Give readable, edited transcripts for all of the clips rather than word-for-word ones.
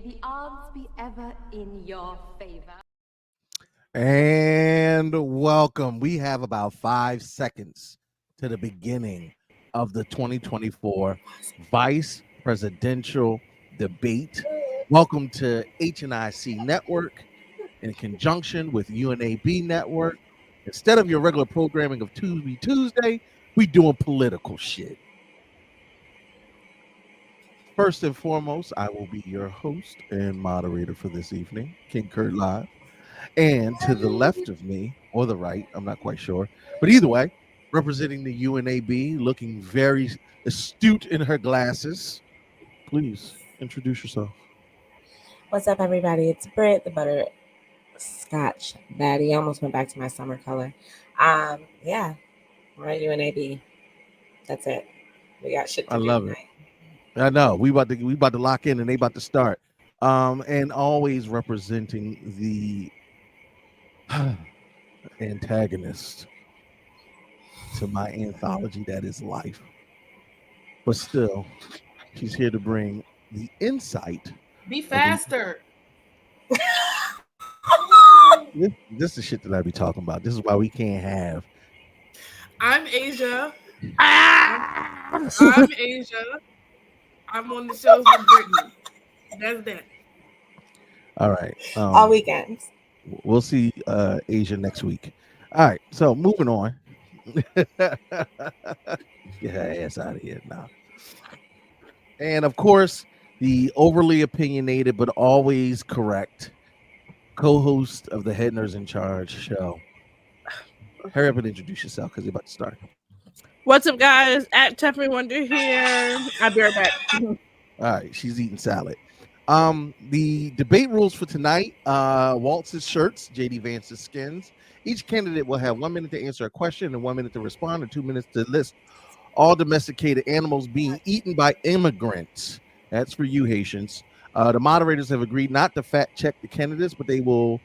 the odds be ever in your favor. And welcome. We have about 5 seconds to the beginning of the 2024 Vice Presidential Debate. Welcome to HNIC Network in conjunction with UNAB Network. Instead of your regular programming of Tuesday, we doing political shit. First and foremost, I will be your host and moderator for this evening, King Kurt Live. And to the left of me, or the right, I'm not quite sure. But either way, representing the UNAB, looking very astute in her glasses. Please introduce yourself. What's up, everybody? It's Britt, the butterscotch baddie. I almost went back to my summer color. Yeah, we're at UNAB. That's it. We got shit to do love tonight. I know we about to lock in, and they about to start. And always representing the antagonist to my anthology that is life, but still she's here to bring the insight. Be faster. This is the shit that I be talking about. This is why we can't have. I'm Asia. I'm Asia. I'm on the shows with Brittany. That's that. All right. All weekends. We'll see Asia next week. All right, so moving on. Get her ass out of here now. And of course, the overly opinionated but always correct co-host of the Head Nerds in Charge show. Hurry up and introduce yourself because you're about to start. What's up, guys? At Teffery Wonder here. I'll be right back. All right, she's eating salad. The debate rules for tonight, Waltz's shirts, JD Vance's skins. Each candidate will have 1 minute to answer a question and 1 minute to respond and 2 minutes to list all domesticated animals being eaten by immigrants. That's for you, Haitians. The moderators have agreed not to fact check the candidates, but they will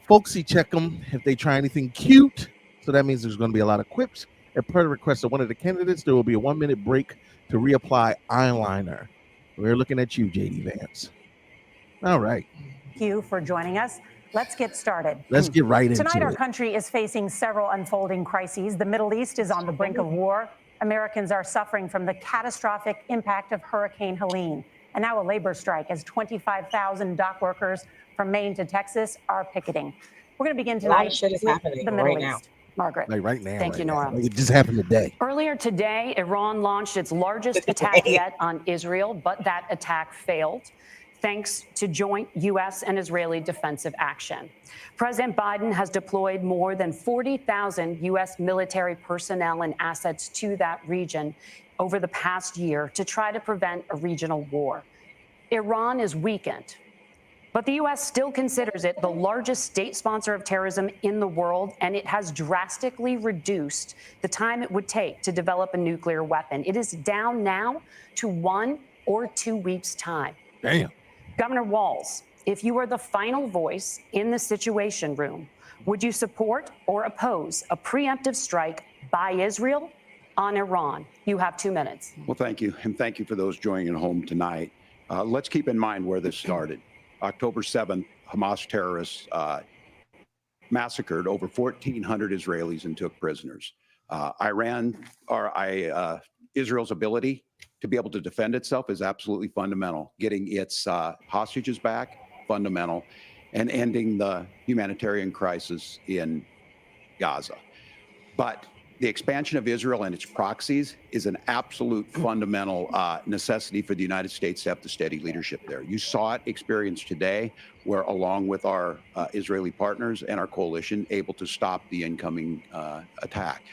folksy check them if they try anything cute. So that means there's going to be a lot of quips. And per the request of one of the candidates, there will be a 1 minute break to reapply eyeliner. We're looking at you, JD Vance. All right. Thank you for joining us. Let's get started. Let's get right into it. Tonight, our country is facing several unfolding crises. The Middle East is on the brink of war. Americans are suffering from the catastrophic impact of Hurricane Helene. And now a labor strike as 25,000 dock workers from Maine to Texas are picketing. We're going to begin tonight. A lot of shit is happening the Middle right East. Margaret. Like right now. Thank you, Nora. Like it just happened today. Earlier today, Iran launched its largest attack yet on Israel, but that attack failed thanks to joint U.S. and Israeli defensive action. President Biden has deployed more than 40,000 U.S. military personnel and assets to that region over the past year to try to prevent a regional war. Iran is weakened, but the U.S. still considers it the largest state sponsor of terrorism in the world, and it has drastically reduced the time it would take to develop a nuclear weapon. It is down now to 1 or 2 weeks' time. Damn. Governor Walz, if you were the final voice in the Situation Room, would you support or oppose a preemptive strike by Israel on Iran? You have 2 minutes. Well, thank you. And thank you for those joining at home tonight. Let's keep in mind where this started. October 7th, Hamas terrorists massacred over 1,400 Israelis and took prisoners. Israel's ability to be able to defend itself is absolutely fundamental. Getting its hostages back, fundamental, and ending the humanitarian crisis in Gaza. But the expansion of Israel and its proxies is an absolute fundamental necessity for the United States to have the steady leadership there. You saw it experienced today, where along with our Israeli partners and our coalition, able to stop the incoming attack.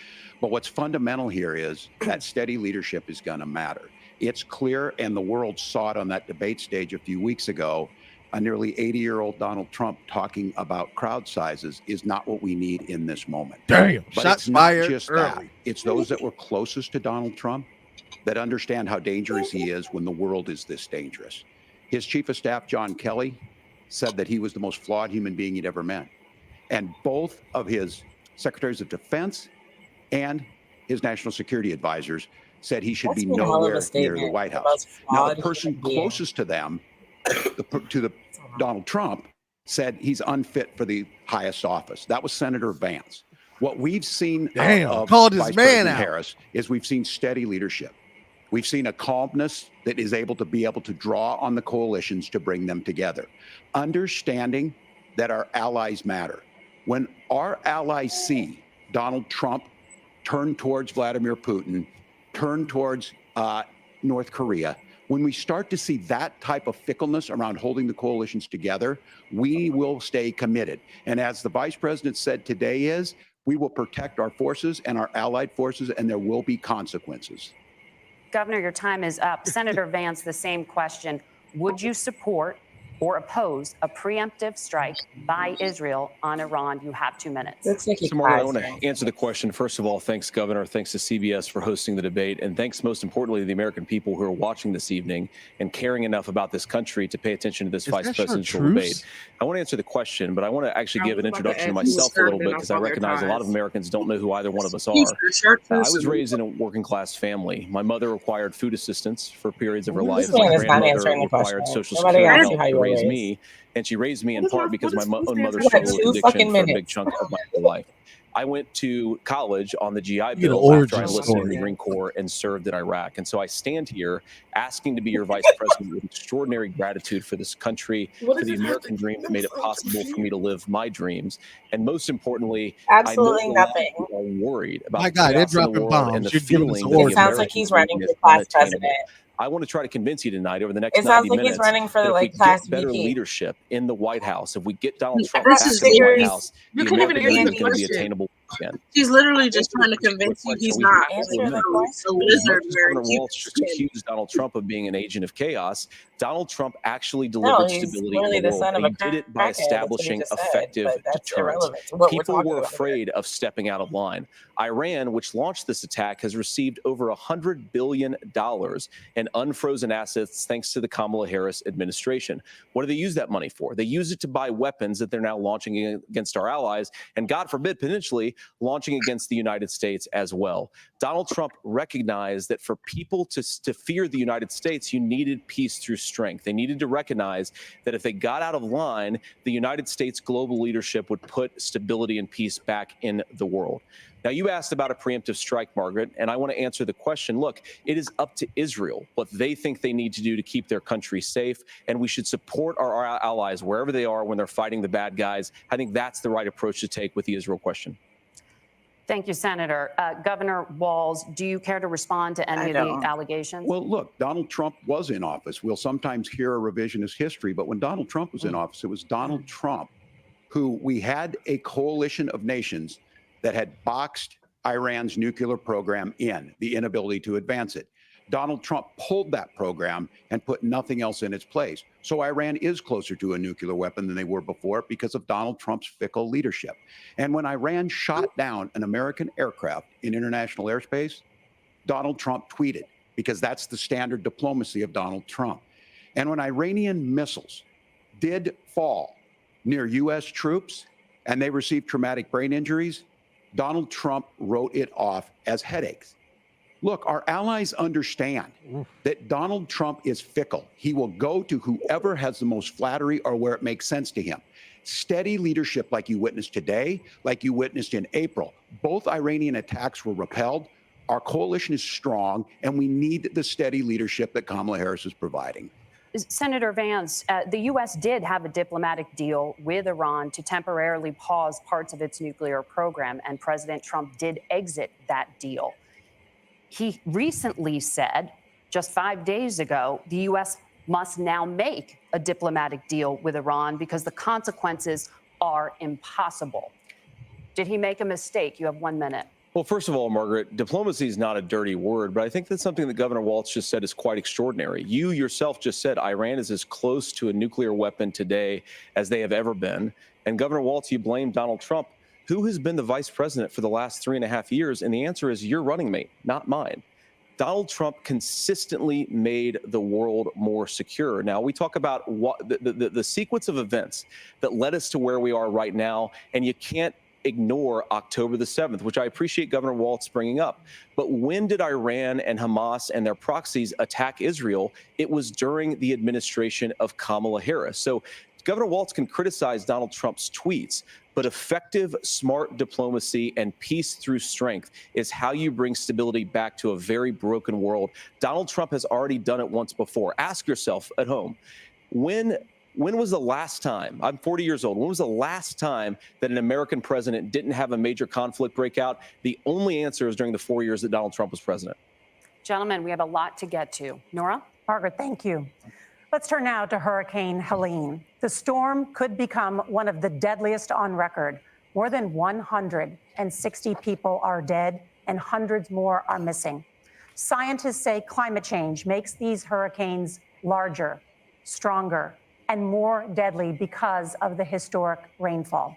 But what's fundamental here is that steady leadership is going to matter. It's clear, and the world saw it on that debate stage a few weeks ago, a nearly 80-year-old Donald Trump talking about crowd sizes is not what we need in this moment. Damn, but shots it's not fired just early. that. It's those that were closest to Donald Trump that understand how dangerous he is when the world is this dangerous. His chief of staff, John Kelly, said that he was the most flawed human being he'd ever met. And both of his secretaries of defense and his national security advisors said he should be nowhere near the White House. Now, the person closest to them Donald Trump said he's unfit for the highest office. That was Senator Vance. What we've seen of called his Vice man President out. Harris is we've seen steady leadership. We've seen a calmness that is able to draw on the coalitions to bring them together, understanding that our allies matter. When our allies see Donald Trump turn towards Vladimir Putin, turn towards North Korea, when we start to see that type of fickleness around holding the coalitions together, we will stay committed. And as the vice president said today we will protect our forces and our allied forces, and there will be consequences. Governor, your time is up. Senator Vance, the same question. Would you support or oppose a preemptive strike by Israel on Iran? You have 2 minutes. Looks like So, Margaret, I want to answer the question. First of all, thanks, Governor. Thanks to CBS for hosting the debate. And thanks, most importantly, to the American people who are watching this evening and caring enough about this country to pay attention to this vice presidential debate. I want to answer the question, but I want to actually give an introduction to myself a little bit because I recognize a lot of Americans don't know who either one of us are. I was raised in a working class family. My mother required food assistance for periods of her life. My grandmother required Social Security help to raise me, and she raised me in part because my own mother struggled with addiction for a big chunk of my whole life. I went to college on the GI Bill after I enlisted in the Marine Corps and served in Iraq. And so I stand here asking to be your vice president with extraordinary gratitude for this country, for the American dream that made it possible for me to live my dreams. And most importantly, absolutely nothing. I know people are worried about my God, they're dropping bombs. And the feeling it sounds like he's running for class president. I want to try to convince you tonight over the next 90 minutes. It sounds like he's running for like class better VP. leadership in the White House. If we get Donald Trump back in the White House, the American dream is going to be attainable again. He's literally just trying to convince you he's not. Governor Walz just accused Donald Trump of being an agent of chaos. Donald Trump actually delivered stability in the world. He did it by establishing effective deterrence. People were afraid of stepping out of line. Iran, which launched this attack, has received over $100 billion in unfrozen assets thanks to the Kamala Harris administration. What do they use that money for? They use it to buy weapons that they're now launching against our allies, and God forbid, potentially launching against the United States as well. Donald Trump recognized that for people to fear the United States, you needed peace through strength. They needed to recognize that if they got out of line, the United States global leadership would put stability and peace back in the world. Now, you asked about a preemptive strike, Margaret, and I want to answer the question. Look, it is up to Israel what they think they need to do to keep their country safe, and we should support our allies wherever they are when they're fighting the bad guys. I think that's the right approach to take with the Israel question. Thank you, Senator. Governor Walz, do you care to respond to any of the allegations? Well, look, Donald Trump was in office. We'll sometimes hear a revisionist history, but when Donald Trump was in office, it was Donald Trump who we had a coalition of nations that had boxed Iran's nuclear program in, the inability to advance it. Donald Trump pulled that program and put nothing else in its place. So Iran is closer to a nuclear weapon than they were before because of Donald Trump's fickle leadership. And when Iran shot down an American aircraft in international airspace, Donald Trump tweeted, because that's the standard diplomacy of Donald Trump. And when Iranian missiles did fall near U.S. troops and they received traumatic brain injuries, Donald Trump wrote it off as headaches. Look, our allies understand that Donald Trump is fickle. He will go to whoever has the most flattery or where it makes sense to him. Steady leadership like you witnessed today, like you witnessed in April. Both Iranian attacks were repelled. Our coalition is strong, and we need the steady leadership that Kamala Harris is providing. Senator Vance, the U.S. did have a diplomatic deal with Iran to temporarily pause parts of its nuclear program, and President Trump did exit that deal. He recently said, just 5 days ago, the U.S. must now make a diplomatic deal with Iran because the consequences are impossible. Did he make a mistake? You have 1 minute. Well, first of all, Margaret, diplomacy is not a dirty word, but I think that's something that Governor Walz just said is quite extraordinary. You yourself just said Iran is as close to a nuclear weapon today as they have ever been. And Governor Walz, you blame Donald Trump. Who has been the vice president for the last 3.5 years? And the answer is your running mate, not mine. Donald Trump consistently made the world more secure. Now, we talk about what the sequence of events that led us to where we are right now, and you can't ignore October the 7th, which I appreciate Governor Walz bringing up. But when did Iran and Hamas and their proxies attack Israel? It was during the administration of Kamala Harris. So Governor Walz can criticize Donald Trump's tweets, but effective, smart diplomacy and peace through strength is how you bring stability back to a very broken world. Donald Trump has already done it once before. Ask yourself at home, when was the last time, I'm 40 years old, when was the last time that an American president didn't have a major conflict break out? The only answer is during the 4 years that Donald Trump was president. Gentlemen, we have a lot to get to. Nora? Margaret, thank you. Let's turn now to Hurricane Helene. The storm could become one of the deadliest on record. More than 160 people are dead and hundreds more are missing. Scientists say climate change makes these hurricanes larger, stronger, and more deadly because of the historic rainfall.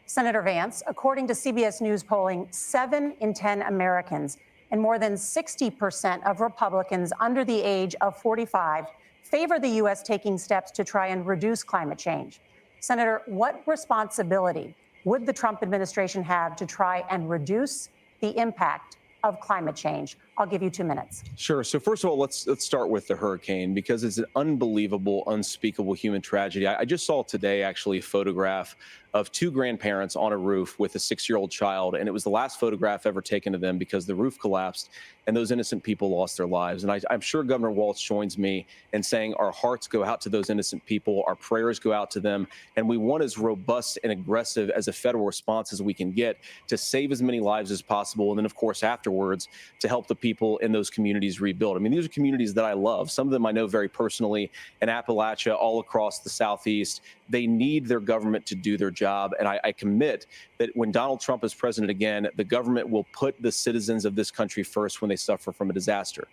Senator Vance, according to CBS News polling, 7 in 10 Americans and more than 60% of Republicans under the age of 45 favor the U.S. taking steps to try and reduce climate change. Senator, what responsibility would the Trump administration have to try and reduce the impact of climate change? I'll give you 2 minutes. Sure. So first of all, let's start with the hurricane, because it's an unbelievable, unspeakable human tragedy. I just saw today, actually, a photograph of 2 grandparents on a roof with a 6-year-old child, and it was the last photograph ever taken of them because the roof collapsed and those innocent people lost their lives. And I'm sure Governor Walz joins me in saying our hearts go out to those innocent people, our prayers go out to them, and we want as robust and aggressive as a federal response as we can get to save as many lives as possible, and then, of course, afterwards, to help the people in those communities rebuild. I mean, these are communities that I love. Some of them I know very personally in Appalachia, all across the Southeast. They need their government to do their job. And I commit that when Donald Trump is president again, the government will put the citizens of this country first when they suffer from a disaster.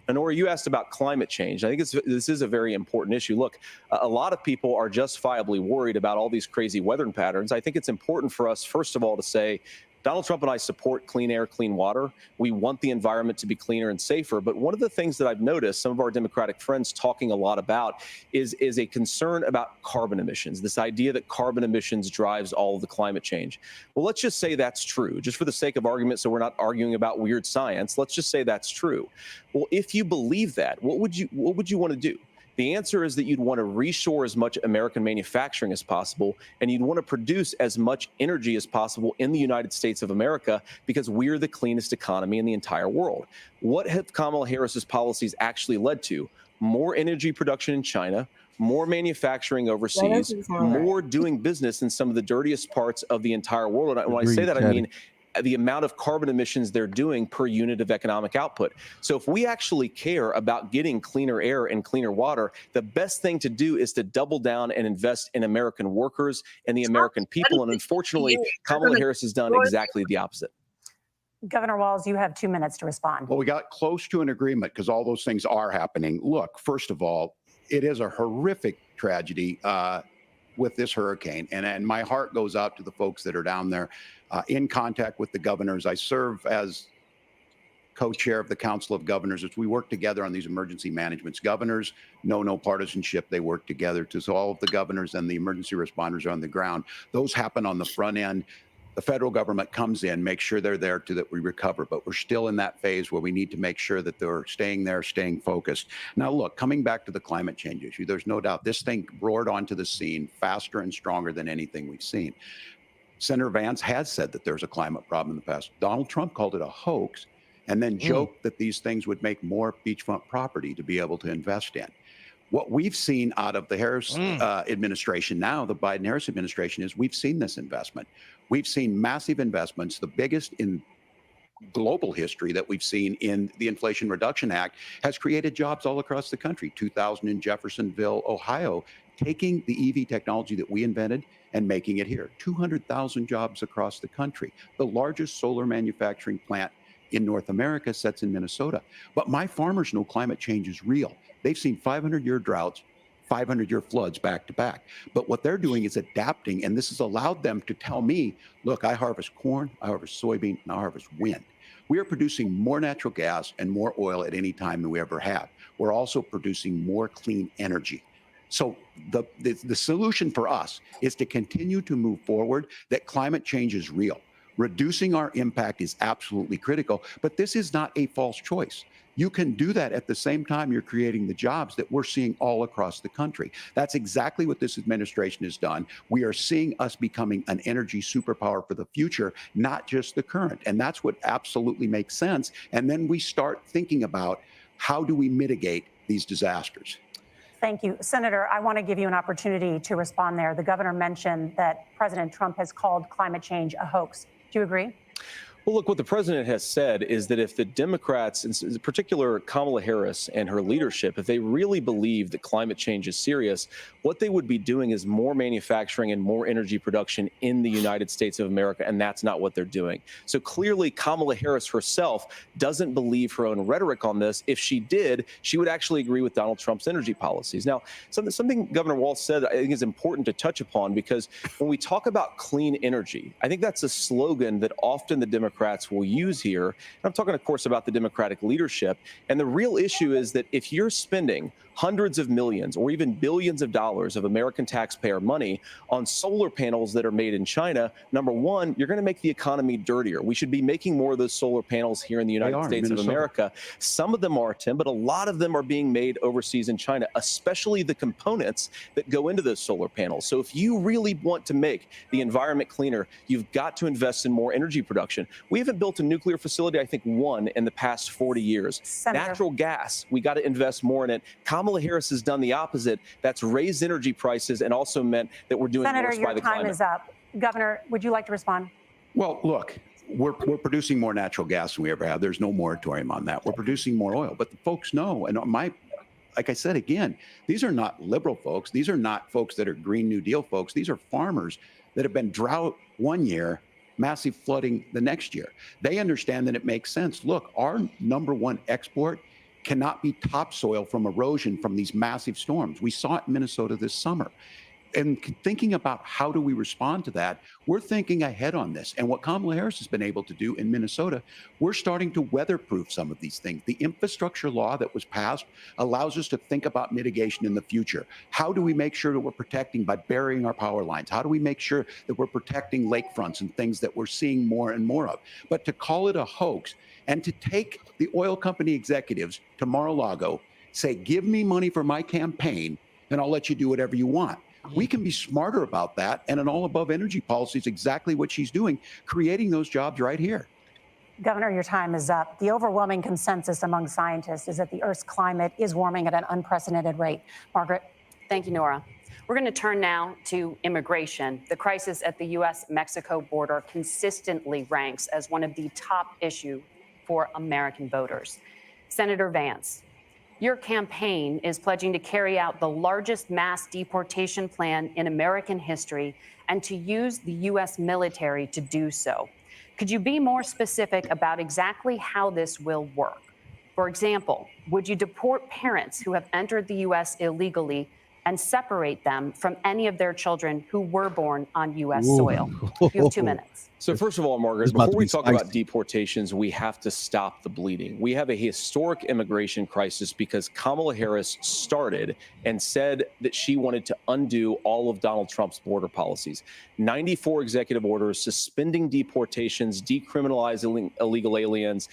And Nora, you asked about climate change. I think this is a very important issue. Look, a lot of people are justifiably worried about all these crazy weather patterns. I think it's important for us, first of all, to say, Donald Trump and I support clean air, clean water. We want the environment to be cleaner and safer. But one of the things that I've noticed some of our Democratic friends talking a lot about is a concern about carbon emissions, this idea that carbon emissions drives all of the climate change. Well, let's just say that's true, just for the sake of argument, so we're not arguing about weird science. Let's just say that's true. Well, if you believe that, what would you want to do? The answer is that you'd want to reshore as much American manufacturing as possible, and you'd want to produce as much energy as possible in the United States of America, because we're the cleanest economy in the entire world. What have Kamala Harris's policies actually led to? More energy production in China, more manufacturing overseas, more doing business in some of the dirtiest parts of the entire world. And when I say that, I mean the amount of carbon emissions they're doing per unit of economic output. So if we actually care about getting cleaner air and cleaner water, the best thing to do is to double down and invest in American workers and the American people. And unfortunately, Kamala Harris has done exactly the opposite. Governor Walz, you have 2 minutes to respond. Well, we got close to an agreement because all those things are happening. Look, first of all, it is a horrific tragedy with this hurricane. And my heart goes out to the folks that are down there in contact with the governors. I serve as co-chair of the Council of Governors as we work together on these emergency managements. Governors know no partisanship. They work together. So all of the governors and the emergency responders are on the ground. Those happen on the front end. The federal government comes in, makes sure they're there to that we recover. But we're still in that phase where we need to make sure that they're staying there, staying focused. Now, look, coming back to the climate change issue, there's no doubt this thing roared onto the scene faster and stronger than anything we've seen. Senator Vance has said that there's a climate problem in the past. Donald Trump called it a hoax and then joked that these things would make more beachfront property to be able to invest in. What we've seen out of the Harris administration now, the Biden-Harris administration, is we've seen this investment. We've seen massive investments, the biggest in global history that we've seen in the Inflation Reduction Act, has created jobs all across the country. 2,000 in Jeffersonville, Ohio, taking the EV technology that we invented and making it here. 200,000 jobs across the country. The largest solar manufacturing plant in North America sits in Minnesota. But my farmers know climate change is real. They've seen 500-year droughts, 500-year floods back to back. But what they're doing is adapting, and this has allowed them to tell me, look, I harvest corn, I harvest soybean, and I harvest wind. We are producing more natural gas and more oil at any time than we ever have. We're also producing more clean energy. So the solution for us is to continue to move forward, that climate change is real. Reducing our impact is absolutely critical, but this is not a false choice. You can do that at the same time you're creating the jobs that we're seeing all across the country. That's exactly what this administration has done. We are seeing us becoming an energy superpower for the future, not just the current. And that's what absolutely makes sense. And then we start thinking about how do we mitigate these disasters. Thank you. Senator, I want to give you an opportunity to respond there. The governor mentioned that President Trump has called climate change a hoax. Do you agree? Well, look, what the president has said is that if the Democrats, in particular Kamala Harris and her leadership, if they really believe that climate change is serious, what they would be doing is more manufacturing and more energy production in the United States of America, and that's not what they're doing. So clearly, Kamala Harris herself doesn't believe her own rhetoric on this. If she did, she would actually agree with Donald Trump's energy policies. Now, something Governor Walz said I think is important to touch upon, because when we talk about clean energy, I think that's a slogan that often the Democrats will use here. And I'm talking, of course, about the Democratic leadership. And the real issue is that if you're spending hundreds of millions or even billions of dollars of American taxpayer money on solar panels that are made in China, number one, you're going to make the economy dirtier. We should be making more of those solar panels here in the United States of America. Some of them are, Tim, but a lot of them are being made overseas in China, especially the components that go into those solar panels. So if you really want to make the environment cleaner, you've got to invest in more energy production. We haven't built a nuclear facility, I think, one in the past 40 years. Senator. Natural gas, we got to invest more in it. Kamala Harris has done the opposite. That's raised energy prices and also meant that we're doing Senator, worse by the climate. Senator, your time is up. Governor, would you like to respond? Well, look, we're producing more natural gas than we ever have. There's no moratorium on that. We're producing more oil. But the folks know, and like I said, again, these are not liberal folks. These are not folks that are Green New Deal folks. These are farmers that have been drought one year, massive flooding the next year. They understand that it makes sense. Look, our number one export cannot be topsoil from erosion from these massive storms. We saw it in Minnesota this summer. And thinking about how do we respond to that, we're thinking ahead on this. And what Kamala Harris has been able to do in Minnesota, we're starting to weatherproof some of these things. The infrastructure law that was passed allows us to think about mitigation in the future. How do we make sure that we're protecting by burying our power lines? How do we make sure that we're protecting lakefronts and things that we're seeing more and more of? But to call it a hoax and to take the oil company executives to Mar-a-Lago, say, give me money for my campaign and I'll let you do whatever you want. We can be smarter about that. And an all-above energy policy is exactly what she's doing, creating those jobs right here. Governor, your time is up. The overwhelming consensus among scientists is that the Earth's climate is warming at an unprecedented rate. Margaret? Thank you, Nora. We're going to turn now to immigration. The crisis at the U.S.-Mexico border consistently ranks as one of the top issues for American voters. Senator Vance, your campaign is pledging to carry out the largest mass deportation plan in American history and to use the U.S. military to do so. Could you be more specific about exactly how this will work? For example, would you deport parents who have entered the U.S. illegally and separate them from any of their children who were born on U.S. soil? You have 2 minutes. So first of all, Margaret, before we talk about deportations, we have to stop the bleeding. We have a historic immigration crisis because Kamala Harris started and said that she wanted to undo all of Donald Trump's border policies. 94 executive orders suspending deportations, decriminalizing illegal aliens,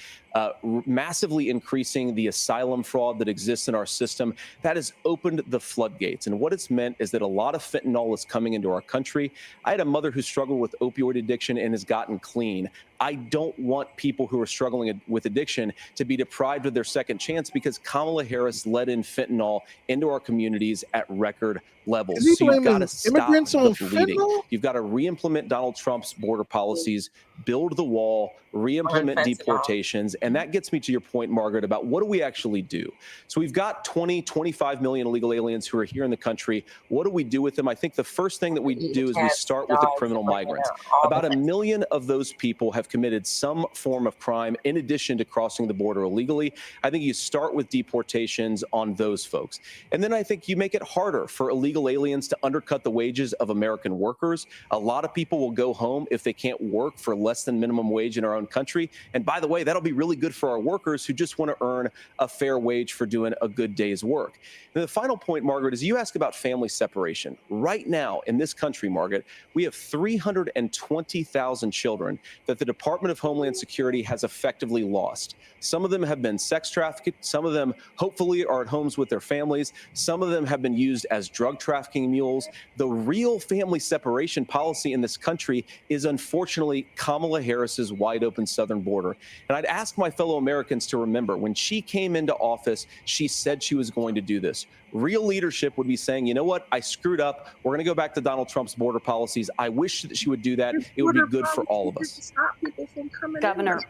massively increasing the asylum fraud that exists in our system. That has opened the floodgates. And what it's meant is that a lot of fentanyl is coming into our country. I had a mother who struggled with opioid addiction and has gotten clean. I don't want people who are struggling with addiction to be deprived of their second chance because Kamala Harris let in fentanyl into our communities at record levels. So you've got to stop the bleeding. You've got to re-implement Donald Trump's border policies, build the wall, re-implement deportations. And that gets me to your point, Margaret, about what do we actually do? So we've got 25 million illegal aliens who are here in the country. What do we do with them? I think the first thing that we do is we start with the criminal migrants. About 1 million of those people have have committed some form of crime in addition to crossing the border illegally. I think you start with deportations on those folks. And then I think you make it harder for illegal aliens to undercut the wages of American workers. A lot of people will go home if they can't work for less than minimum wage in our own country. And by the way, that'll be really good for our workers who just want to earn a fair wage for doing a good day's work. And the final point, Margaret, is you ask about family separation. Right now in this country, Margaret, we have 320,000 children that the Department of Homeland Security has effectively lost. Some of them have been sex trafficked. Some of them hopefully are at homes with their families. Some of them have been used as drug trafficking mules. The real family separation policy in this country is unfortunately Kamala Harris's wide open southern border. And I'd ask my fellow Americans to remember when she came into office, she said she was going to do this. Real leadership would be saying, you know what, I screwed up. We're going to go back to Donald Trump's border policies. I wish that she would do that. It would be good for all of us. Governor,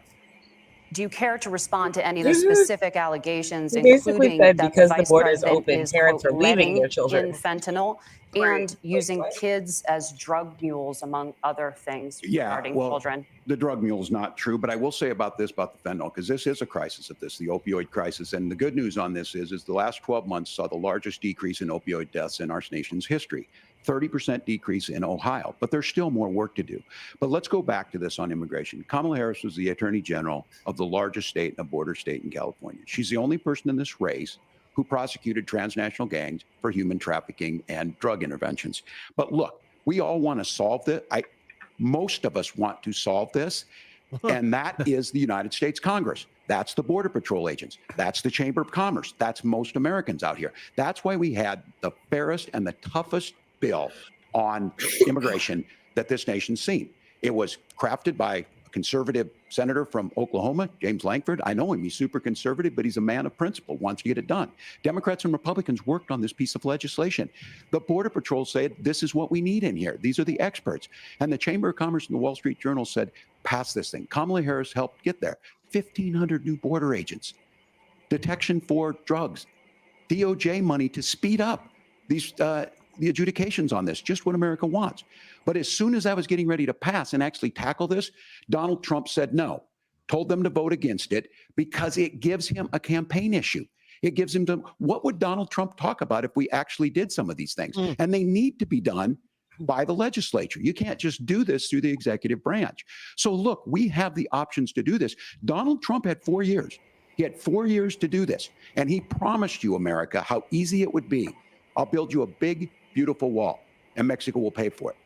do you care to respond to any of the specific allegations, basically including said that because the the vice border is president open, is, parents quote, are leaving their letting children in fentanyl and using kids as drug mules, among other things regarding children? The drug mule is not true, but I will say about this, about the fentanyl, because this is a crisis of this, the opioid crisis. And the good news on this is the last 12 months saw the largest decrease in opioid deaths in our nation's history. 30% decrease in Ohio, but there's still more work to do. But let's go back to this on immigration. Kamala Harris was the Attorney General of the largest state and a border state in California. She's the only person in this race who prosecuted transnational gangs for human trafficking and drug interventions. But look, we all want to solve this. Most of us want to solve this, and that is the United States Congress. That's the Border Patrol agents. That's the Chamber of Commerce. That's most Americans out here. That's why we had the fairest and the toughest bill on immigration that this nation's seen. It was crafted by a conservative senator from Oklahoma, James Lankford. I know him. He's super conservative, but he's a man of principle, wants to get it done. Democrats and Republicans worked on this piece of legislation. The Border Patrol said, this is what we need in here. These are the experts. And the Chamber of Commerce and the Wall Street Journal said, pass this thing. Kamala Harris helped get there. 1,500 new border agents, detection for drugs, DOJ money to speed up these the adjudications on this, just what America wants. But as soon as that was getting ready to pass and actually tackle this, Donald Trump said no, told them to vote against it because it gives him a campaign issue. It gives him to, what would Donald Trump talk about if we actually did some of these things? And they need to be done by the legislature. You can't just do this through the executive branch. So look, we have the options to do this. Donald Trump had 4 years. He had 4 years to do this. And he promised you, America, how easy it would be. I'll build you a big, beautiful wall, and Mexico will pay for it.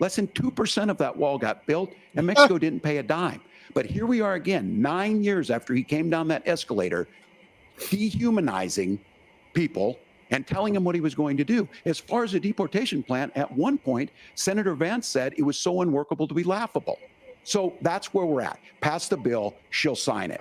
Less than 2% of that wall got built, and Mexico didn't pay a dime. But here we are again, 9 years after he came down that escalator, dehumanizing people and telling them what he was going to do. As far as the deportation plan, at one point, Senator Vance said it was so unworkable to be laughable. So that's where we're at. Pass the bill, she'll sign it.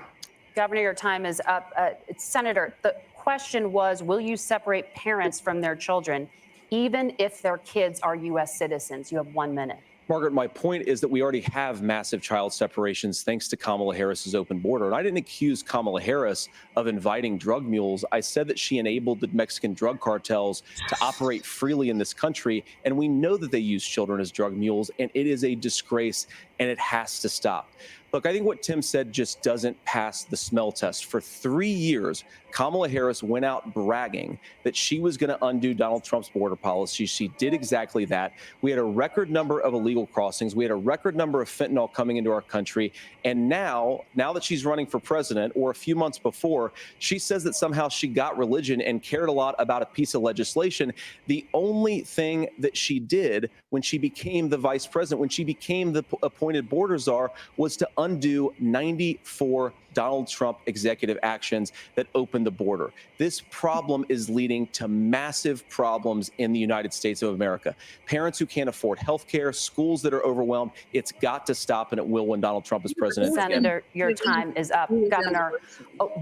Governor, your time is up. Senator, the question was, will you separate parents from their children, even if their kids are U.S. citizens? You have 1 minute. Margaret, my point is that we already have massive child separations thanks to Kamala Harris's open border. And I didn't accuse Kamala Harris of inviting drug mules. I said that she enabled the Mexican drug cartels to operate freely in this country. And we know that they use children as drug mules, and it is a disgrace, and it has to stop. Look, I think what Tim said just doesn't pass the smell test. For 3 years, Kamala Harris went out bragging that she was going to undo Donald Trump's border policy. She did exactly that. We had a record number of illegal crossings. We had a record number of fentanyl coming into our country. And now that she's running for president, or a few months before, she says that somehow she got religion and cared a lot about a piece of legislation. The only thing that she did when she became the vice president, when she became the appointed border czar, was to undo 94 Donald Trump executive actions that opened the border. This problem is leading to massive problems in the United States of America. Parents who can't afford health care, schools that are overwhelmed. It's got to stop, and it will when Donald Trump is president. Senator, your time is up. Governor,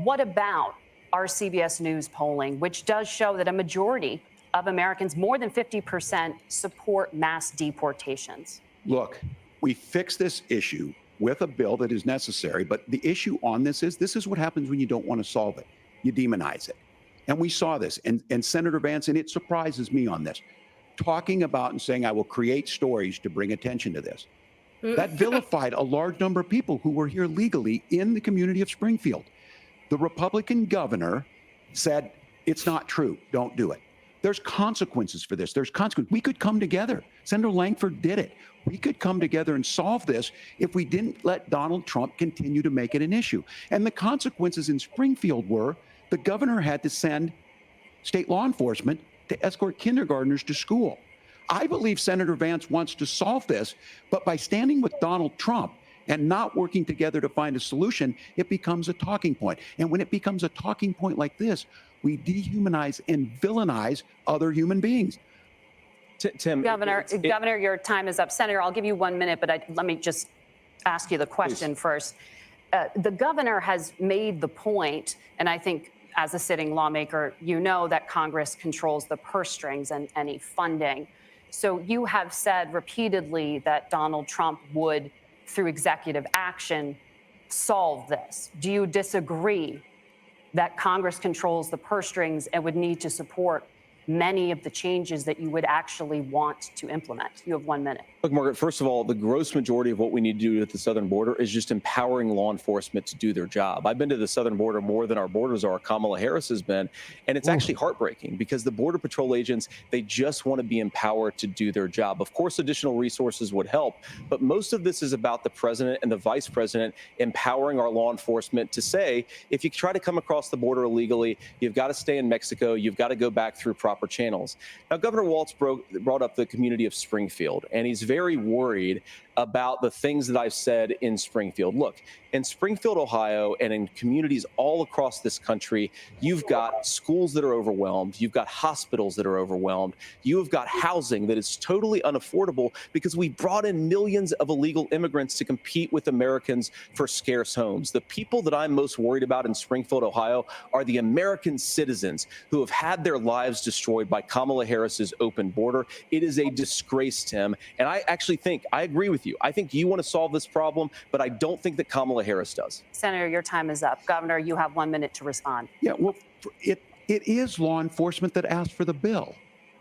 what about our CBS News polling, which does show that a majority of Americans, more than 50%, support mass deportations? Look, we fix this issue with a bill that is necessary, but the issue on this is what happens when you don't want to solve it. You demonize it. And we saw this, and Senator Vance, and it surprises me on this, talking about and saying, I will create stories to bring attention to this. That vilified a large number of people who were here legally in the community of Springfield. The Republican governor said, it's not true. Don't do it. There's consequences for this. There's consequences. We could come together. Senator Langford did it. We could come together and solve this if we didn't let Donald Trump continue to make it an issue. And the consequences in Springfield were the governor had to send state law enforcement to escort kindergartners to school. I believe Senator Vance wants to solve this, but by standing with Donald Trump and not working together to find a solution, it becomes a talking point. And when it becomes a talking point like this, we dehumanize and villainize other human beings. Tim, Governor, your time is up. Senator, I'll give you 1 minute, but let me just ask you the question first. The governor has made the point, and I think as a sitting lawmaker, you know that Congress controls the purse strings and any funding. So you have said repeatedly that Donald Trump would, through executive action, solve this. Do you disagree that Congress controls the purse strings and would need to support many of the changes that you would actually want to implement? You have 1 minute. Look, Margaret, first of all, the gross majority of what we need to do at the southern border is just empowering law enforcement to do their job. I've been to the southern border more than our borders are. Kamala Harris has been, and it's actually heartbreaking because the Border Patrol agents, they just want to be empowered to do their job. Of course, additional resources would help, but most of this is about the president and the vice president empowering our law enforcement to say, if you try to come across the border illegally, you've got to stay in Mexico, you've got to go back through proper channels. Now, Governor Walz brought up the community of Springfield, and he's very worried about the things that I've said in Springfield. Look, in Springfield, Ohio, and in communities all across this country, you've got schools that are overwhelmed. You've got hospitals that are overwhelmed. You have got housing that is totally unaffordable because we brought in millions of illegal immigrants to compete with Americans for scarce homes. The people that I'm most worried about in Springfield, Ohio, are the American citizens who have had their lives destroyed by Kamala Harris's open border. It is a disgrace, Tim. And I actually think, I agree with you. I think you want to solve this problem, but I don't think that Kamala Harris does. Senator, your time is up. Governor, you have 1 minute to respond. Yeah, well, it is law enforcement that asked for the bill.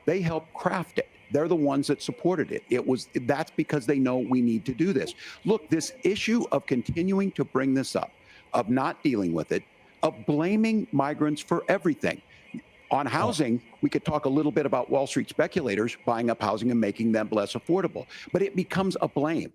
They helped craft it. They're the ones that supported it. That's because they know we need to do this. Look, this issue of continuing to bring this up, of not dealing with it, of blaming migrants for everything. On housing, we could talk a little bit about Wall Street speculators buying up housing and making them less affordable, but it becomes a blame.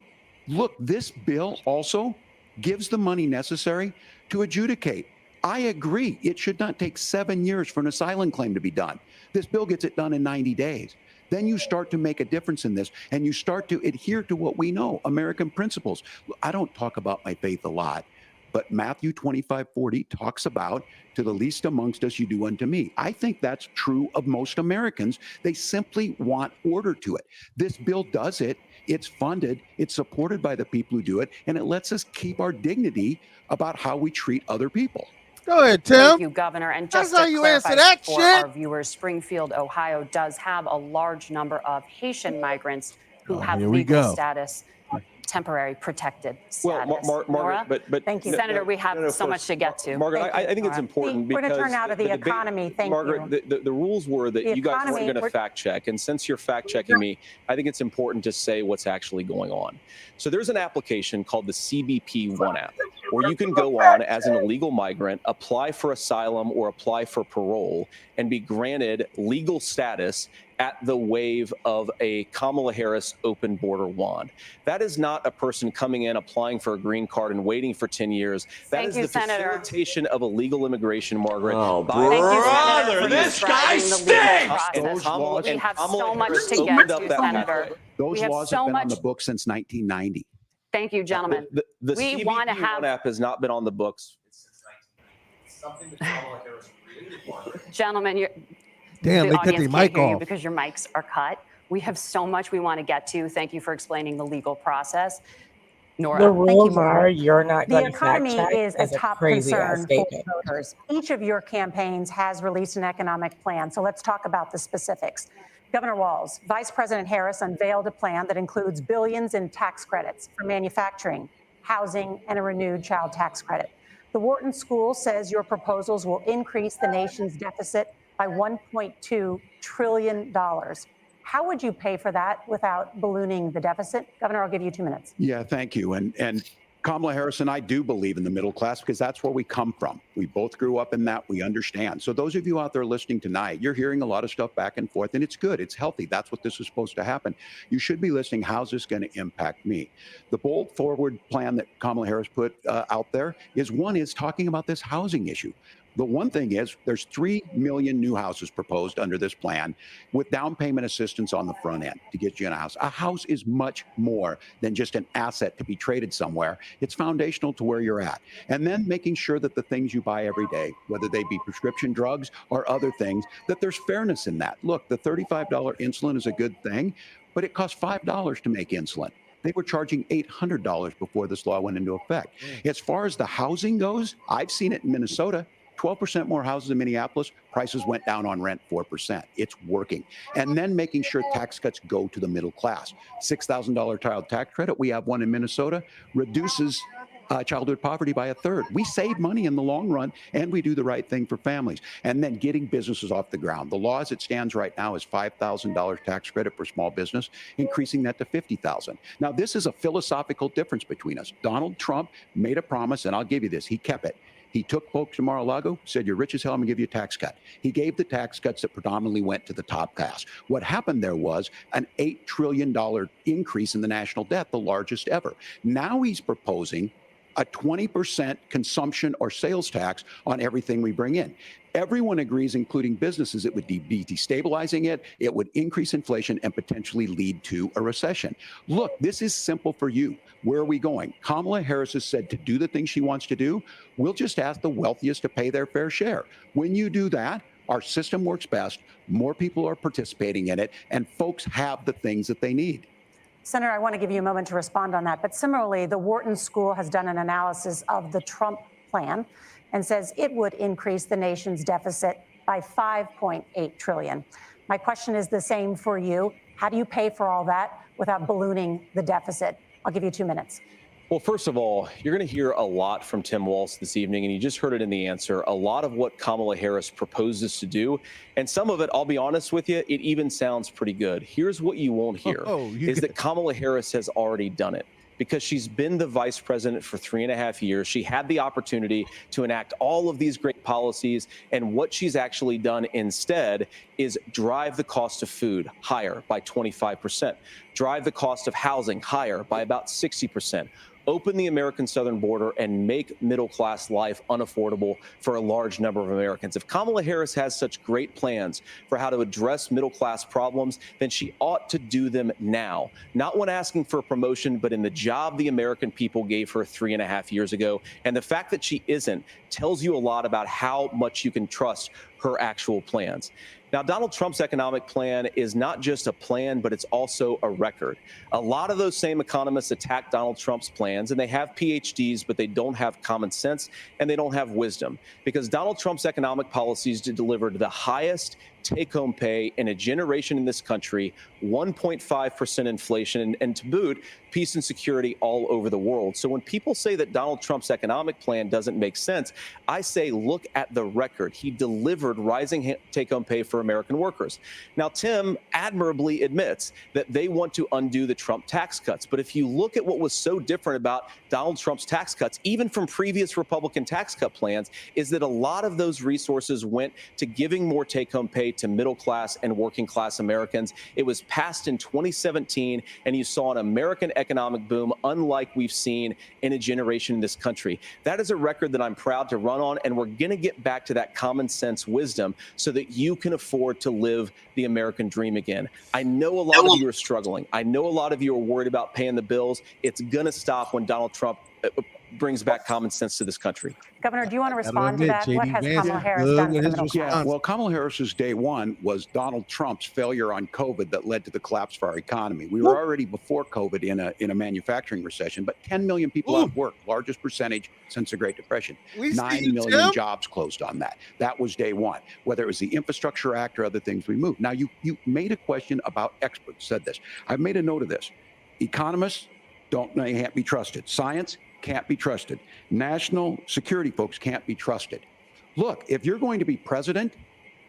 Look, this bill also gives the money necessary to adjudicate. I agree. It should not take 7 years for an asylum claim to be done. This bill gets it done in 90 days. Then you start to make a difference in this, and you start to adhere to what we know, American principles. I don't talk about my faith a lot, but Matthew 25:40 talks about, to the least amongst us, you do unto me. I think that's true of most Americans. They simply want order to it. This bill does it. It's funded. It's supported by the people who do it. And it lets us keep our dignity about how we treat other people. Go ahead, Tim. Thank you, Governor. And just That's how to you clarify answer that for shit. our viewers, Springfield, Ohio does have a large number of Haitian migrants who have legal status, temporary protected status. Well, Margaret, but thank you, Senator. We have so much to get to. Margaret, I think it's important because we're going to turn now to the economy. Thank you. Margaret, the rules were that you guys weren't going to fact check, and since you're fact checking me, I think it's important to say what's actually going on. So there's an application called the CBP One app, where you can go on as an illegal migrant, apply for asylum or apply for parole, and be granted legal status at the wave of a Kamala Harris open border wand. That is not a person coming in, applying for a green card and waiting for 10 years. That is the facilitation of illegal immigration, Margaret. Oh, brother, this guy stinks! We have so much to get to, Senator. Those laws have been on the books since 1990. Thank you, gentlemen. The we CBP want to have One app has not been on the books since 1990. It's something that Kamala Harris created. Gentlemen, damn, the they cut audience their can't mic hear you off because your mics are cut. We have so much we want to get to. Thank you for explaining the legal process. Nora, the rules are you're not going the to economy fact check is a top concern for voters. Each of your campaigns has released an economic plan. So let's talk about the specifics. Governor Walz, Vice President Harris unveiled a plan that includes billions in tax credits for manufacturing, housing, and a renewed child tax credit. The Wharton School says your proposals will increase the nation's deficit by $1.2 trillion. How would you pay for that without ballooning the deficit? Governor, I'll give you 2 minutes. Yeah, thank you. And Kamala Harris and I do believe in the middle class because that's where we come from. We both grew up in that. We understand. So those of you out there listening tonight, you're hearing a lot of stuff back and forth, and it's good. It's healthy. That's what this is supposed to happen. You should be listening. How's this going to impact me? The bold forward plan that Kamala Harris put out there is talking about this housing issue. The one thing is there's 3 million new houses proposed under this plan with down payment assistance on the front end to get you in a house. A house is much more than just an asset to be traded somewhere. It's foundational to where you're at. And then making sure that the things you buy every day, whether they be prescription drugs or other things, that there's fairness in that. Look, the $35 insulin is a good thing, but it costs $5 to make insulin. They were charging $800 before this law went into effect. As far as the housing goes, I've seen it in Minnesota. 12% more houses in Minneapolis, prices went down on rent 4%. It's working. And then making sure tax cuts go to the middle class. $6,000 child tax credit, we have one in Minnesota, reduces childhood poverty by 1/3. We save money in the long run, and we do the right thing for families. And then getting businesses off the ground. The law as it stands right now is $5,000 tax credit for small business, increasing that to $50,000. Now, this is a philosophical difference between us. Donald Trump made a promise, and I'll give you this, he kept it. He took folks to Mar-a-Lago, said, you're rich as hell, I'm gonna give you a tax cut. He gave the tax cuts that predominantly went to the top class. What happened there was an $8 trillion increase in the national debt, the largest ever. Now he's proposing a 20% consumption or sales tax on everything we bring in. Everyone agrees, including businesses, it would be destabilizing it, it would increase inflation and potentially lead to a recession. Look, this is simple for you. Where are we going? Kamala Harris has said to do the things she wants to do, we'll just ask the wealthiest to pay their fair share. When you do that, our system works best, more people are participating in it, and folks have the things that they need. Senator, I want to give you a moment to respond on that. But similarly, the Wharton School has done an analysis of the Trump plan and says it would increase the nation's deficit by $5.8 trillion. My question is the same for you. How do you pay for all that without ballooning the deficit? I'll give you 2 minutes. Well, first of all, you're going to hear a lot from Tim Walz this evening, and you just heard it in the answer, a lot of what Kamala Harris proposes to do. And some of it, I'll be honest with you, it even sounds pretty good. Here's what you won't hear, is that Kamala Harris has already done it. Because she's been the vice president for 3.5 years. She had the opportunity to enact all of these great policies. And what she's actually done instead is drive the cost of food higher by 25%, drive the cost of housing higher by about 60%. Open the American southern border and make middle-class life unaffordable for a large number of Americans. If Kamala Harris has such great plans for how to address middle-class problems, then she ought to do them now. Not when asking for a promotion, but in the job the American people gave her 3.5 years ago. And the fact that she isn't tells you a lot about how much you can trust her actual plans. Now, Donald Trump's economic plan is not just a plan, but it's also a record. A lot of those same economists attack Donald Trump's plans, and they have PhDs, but they don't have common sense and they don't have wisdom, because Donald Trump's economic policies delivered the highest take-home pay in a generation in this country, 1.5% inflation, and to boot, peace and security all over the world. So when people say that Donald Trump's economic plan doesn't make sense, I say look at the record. He delivered rising take-home pay for American workers. Now, Tim admirably admits that they want to undo the Trump tax cuts. But if you look at what was so different about Donald Trump's tax cuts, even from previous Republican tax cut plans, is that a lot of those resources went to giving more take-home pay to middle class and working class Americans. It was passed in 2017, and you saw an American economic boom unlike we've seen in a generation in this country. That is a record that I'm proud to run on, and we're going to get back to that common sense wisdom so that you can afford to live the American dream again. I know a lot of you are struggling. I know a lot of you are worried about paying the bills. It's going to stop when Donald Trump brings back common sense to this country. Governor, do you want to respond to that? What has Kamala Harris done for the middle class? Yeah, well, Kamala Harris's day one was Donald Trump's failure on COVID that led to the collapse of our economy. We were already before COVID in a manufacturing recession, but 10 million people out of work, largest percentage since the Great Depression. 9 million jobs closed on that. That was day one. Whether it was the Infrastructure Act or other things we moved. Now, you made a question about experts, said this. I've made a note of this. Economists can't be trusted. Science can't be trusted. National security folks can't be trusted. Look, if you're going to be president,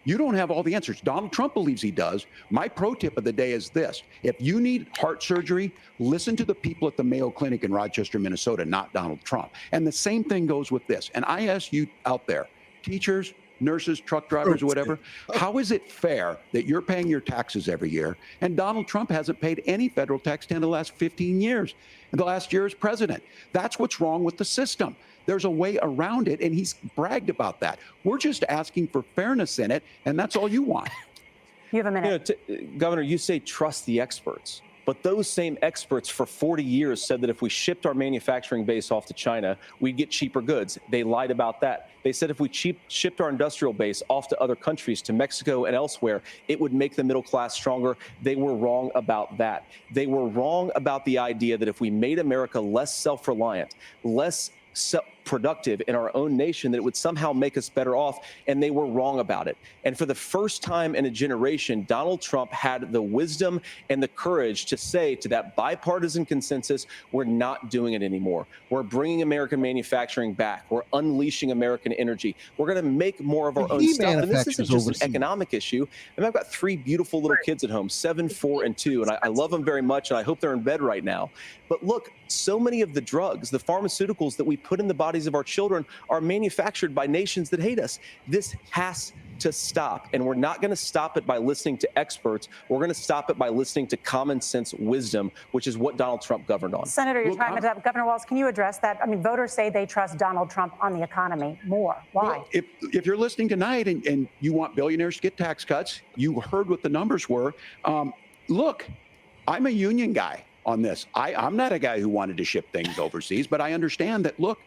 You don't have all the answers. Donald Trump believes he does. My pro tip of the day is this. If you need heart surgery, listen to the people at the Mayo Clinic in Rochester, Minnesota, not Donald Trump. And the same thing goes with this. And I ask you out there, teachers, nurses, truck drivers, or whatever, how is it fair that you're paying your taxes every year and Donald Trump hasn't paid any federal tax in the last 15 years, and the last year as president? That's what's wrong with the system. There's a way around it, and he's bragged about that. We're just asking for fairness in it, and that's all you want. You have a minute. Governor, you say trust the experts. But those same experts for 40 years said that if we shipped our manufacturing base off to China, we'd get cheaper goods. They lied about that. They said if we shipped our industrial base off to other countries, to Mexico and elsewhere, it would make the middle class stronger. They were wrong about that. They were wrong about the idea that if we made America less self-reliant, less productive in our own nation, that it would somehow make us better off, and they were wrong about it. And for the first time in a generation, Donald Trump had the wisdom and the courage to say to that bipartisan consensus, we're not doing it anymore. We're bringing American manufacturing back. We're unleashing American energy. We're going to make more of our own stuff. And this isn't just an economic issue. I mean, I've got 3 beautiful little kids at home, 7, 4, and 2, and I love them very much, and I hope they're in bed right now. But look, so many of the drugs, the pharmaceuticals that we put in the bodies of our children are manufactured by nations that hate us. This has to stop, and we're not going to stop it by listening to experts. We're going to stop it by listening to common sense wisdom, which is what Donald Trump governed on. Senator, your time is up. Governor Walz, can you address that? I mean, voters say they trust Donald Trump on the economy more. Why? Well, if you're listening tonight and you want billionaires to get tax cuts, you heard what the numbers were. Look, I'm a union guy on this. I'm not a guy who wanted to ship things overseas, but I understand that, look,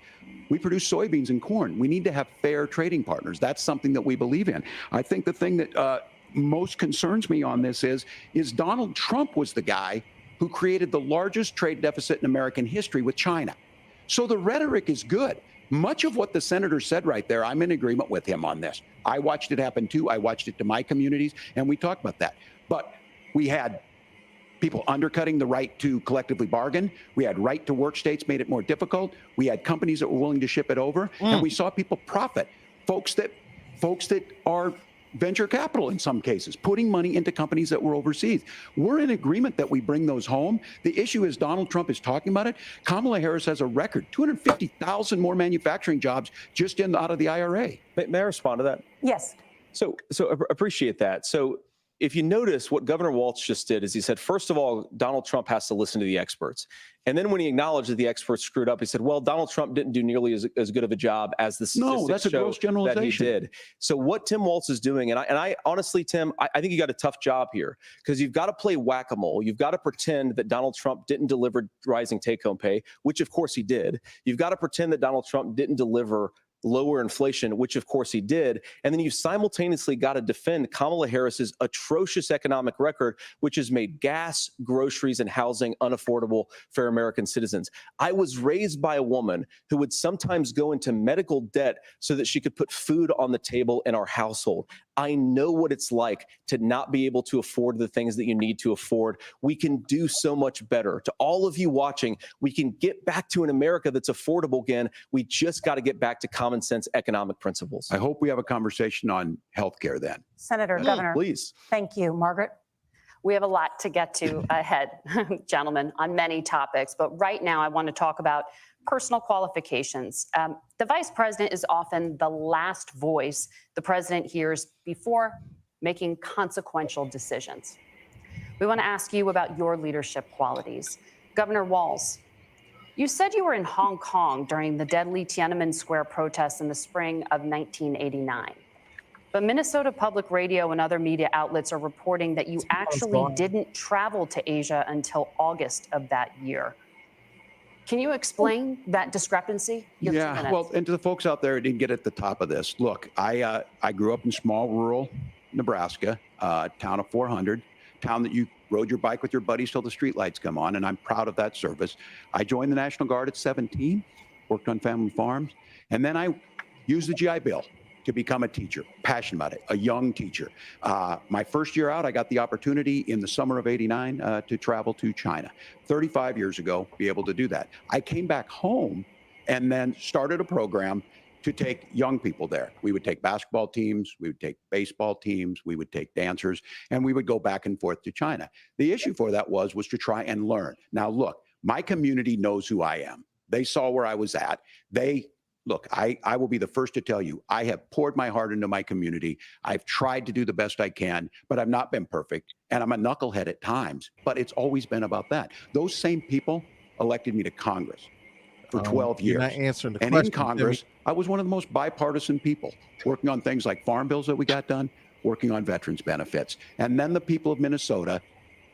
we produce soybeans and corn. We need to have fair trading partners. That's something that we believe in. I think the thing that most concerns me on this is Donald Trump was the guy who created the largest trade deficit in American history with China. So the rhetoric is good. Much of what the senator said right there, I'm in agreement with him on this. I watched it happen too. I watched it to my communities, and we talked about that. But we had people undercutting the right to collectively bargain. We had right to work states made it more difficult. We had companies that were willing to ship it over, and we saw people profit. Folks that are venture capital in some cases, putting money into companies that were overseas. We're in agreement that we bring those home. The issue is Donald Trump is talking about it. Kamala Harris has a record, 250,000 more manufacturing jobs just out of the IRA. May I respond to that? Yes. So appreciate that. So if you notice, what Governor Walz just did is he said, first of all, Donald Trump has to listen to the experts. And then when he acknowledged that the experts screwed up, he said, well, Donald Trump didn't do nearly as good of a job as the statistics show that he did. So what Tim Walz is doing, and I honestly, Tim, I think you got a tough job here, because you've got to play whack-a-mole. You've got to pretend that Donald Trump didn't deliver rising take-home pay, which of course he did. You've got to pretend that Donald Trump didn't deliver lower inflation, which of course he did. And then you simultaneously got to defend Kamala Harris's atrocious economic record, which has made gas, groceries, and housing unaffordable for American citizens. I was raised by a woman who would sometimes go into medical debt so that she could put food on the table in our household. I know what it's like to not be able to afford the things that you need to afford. We can do so much better. To all of you watching, we can get back to an America that's affordable again. We just got to get back to common sense economic principles. I hope we have a conversation on healthcare then. Senator, Governor, please. Thank you. Margaret? We have a lot to get to ahead, gentlemen, on many topics. But right now, I want to talk about personal qualifications. The vice president is often the last voice the president hears before making consequential decisions. We want to ask you about your leadership qualities. Governor Walz, you said you were in Hong Kong during the deadly Tiananmen Square protests in the spring of 1989. But Minnesota Public Radio and other media outlets are reporting that you actually didn't travel to Asia until August of that year. Can you explain that discrepancy? Yeah, well, and to the folks out there who didn't get at the top of this, look, I grew up in small rural Nebraska, town of 400, town that you rode your bike with your buddies till the streetlights come on, and I'm proud of that service. I joined the National Guard at 17, worked on family farms, and then I used the GI Bill to become a teacher, passionate about it, a young teacher. My first year out, I got the opportunity in the summer of '89 to travel to China. 35 years ago, be able to do that. I came back home and then started a program to take young people there. We would take basketball teams, we would take baseball teams, we would take dancers, and we would go back and forth to China. The issue for that was to try and learn. Now, look, my community knows who I am. They saw where I was at. Look, I will be the first to tell you, I have poured my heart into my community. I've tried to do the best I can, but I've not been perfect. And I'm a knucklehead at times, but it's always been about that. Those same people elected me to Congress for 12 years. You're not answering the and question, in Congress, I was one of the most bipartisan people, working on things like farm bills that we got done, working on veterans benefits. And then the people of Minnesota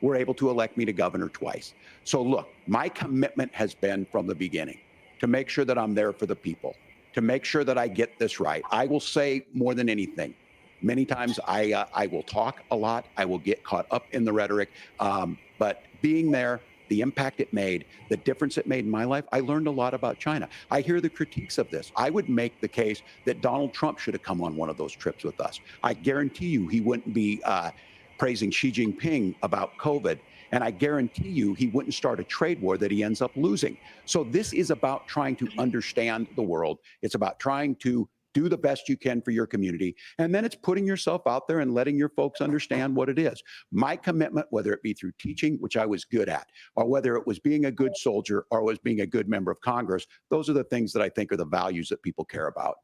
were able to elect me to governor twice. So look, my commitment has been from the beginning to make sure that I'm there for the people, to make sure that I get this right. I will say more than anything, many times I will talk a lot. I will get caught up in the rhetoric, but being there, the impact it made, the difference it made in my life, I learned a lot about China. I hear the critiques of this. I would make the case that Donald Trump should have come on one of those trips with us. I guarantee you he wouldn't be praising Xi Jinping about COVID. And I guarantee you he wouldn't start a trade war that he ends up losing. So this is about trying to understand the world. It's about trying to do the best you can for your community. And then it's putting yourself out there and letting your folks understand what it is. My commitment, whether it be through teaching, which I was good at, or whether it was being a good soldier or was being a good member of Congress, those are the things that I think are the values that people care about.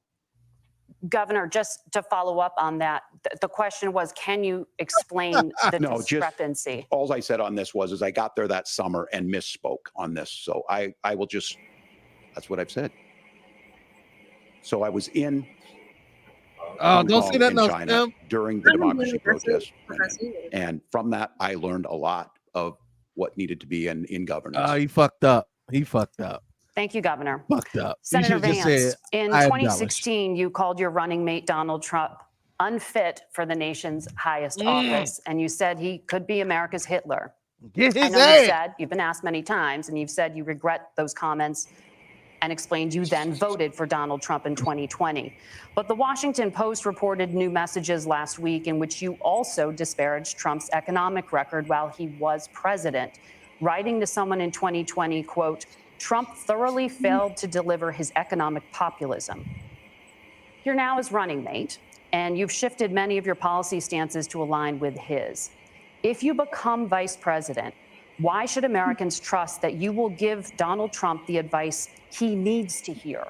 Governor, just to follow up on that, the question was, can you explain the discrepancy? All I said on this was I got there that summer and misspoke on this. So I will just, that's what I've said. So I was in don't say that now, China during the democracy protest. And from that, I learned a lot of what needed to be in governance. He fucked up. He fucked up. Thank you, Governor. Fucked up. Senator Vance, in 2016, you called your running mate, Donald Trump, unfit for the nation's highest office. And you said he could be America's Hitler. Get his I know you've been asked many times, and you've said you regret those comments and explained you then voted for Donald Trump in 2020. But the Washington Post reported new messages last week in which you also disparaged Trump's economic record while he was president, writing to someone in 2020, quote, Trump thoroughly failed to deliver his economic populism. You're now his running mate, and you've shifted many of your policy stances to align with his. If you become vice president, why should Americans trust that you will give Donald Trump the advice he needs to hear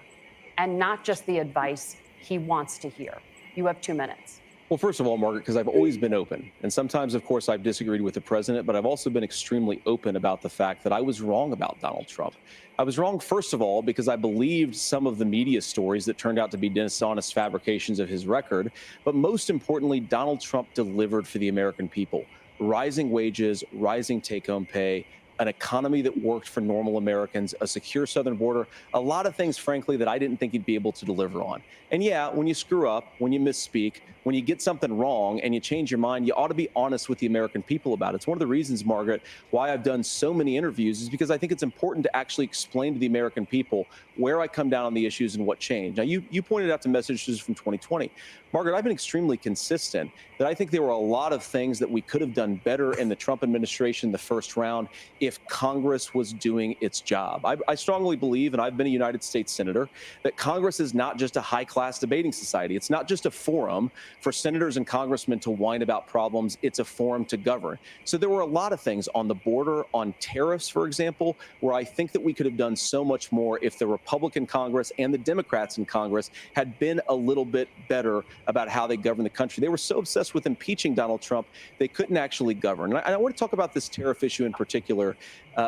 and not just the advice he wants to hear? You have 2 minutes. Well, first of all, Margaret, because I've always been open. And sometimes, of course, I've disagreed with the president, but I've also been extremely open about the fact that I was wrong about Donald Trump. I was wrong, first of all, because I believed some of the media stories that turned out to be dishonest fabrications of his record. But most importantly, Donald Trump delivered for the American people. Rising wages, rising take-home pay, an economy that worked for normal Americans, a secure southern border, a lot of things, frankly, that I didn't think he'd be able to deliver on. And yeah, when you screw up, when you misspeak, when you get something wrong and you change your mind, you ought to be honest with the American people about it. It's one of the reasons, Margaret, why I've done so many interviews is because I think it's important to actually explain to the American people where I come down on the issues and what changed. Now, you pointed out the messages from 2020. Margaret, I've been extremely consistent that I think there were a lot of things that we could have done better in the Trump administration the first round if Congress was doing its job. I strongly believe, and I've been a United States Senator, that Congress is not just a high-class debating society. It's not just a forum for senators and congressmen to whine about problems. It's a forum to govern. So there were a lot of things on the border, on tariffs, for example, where I think that we could have done so much more if the Republican Congress and the Democrats in Congress had been a little bit better about how they govern the country. They were so obsessed with impeaching Donald Trump, they couldn't actually govern. And I want to talk about this tariff issue in particular,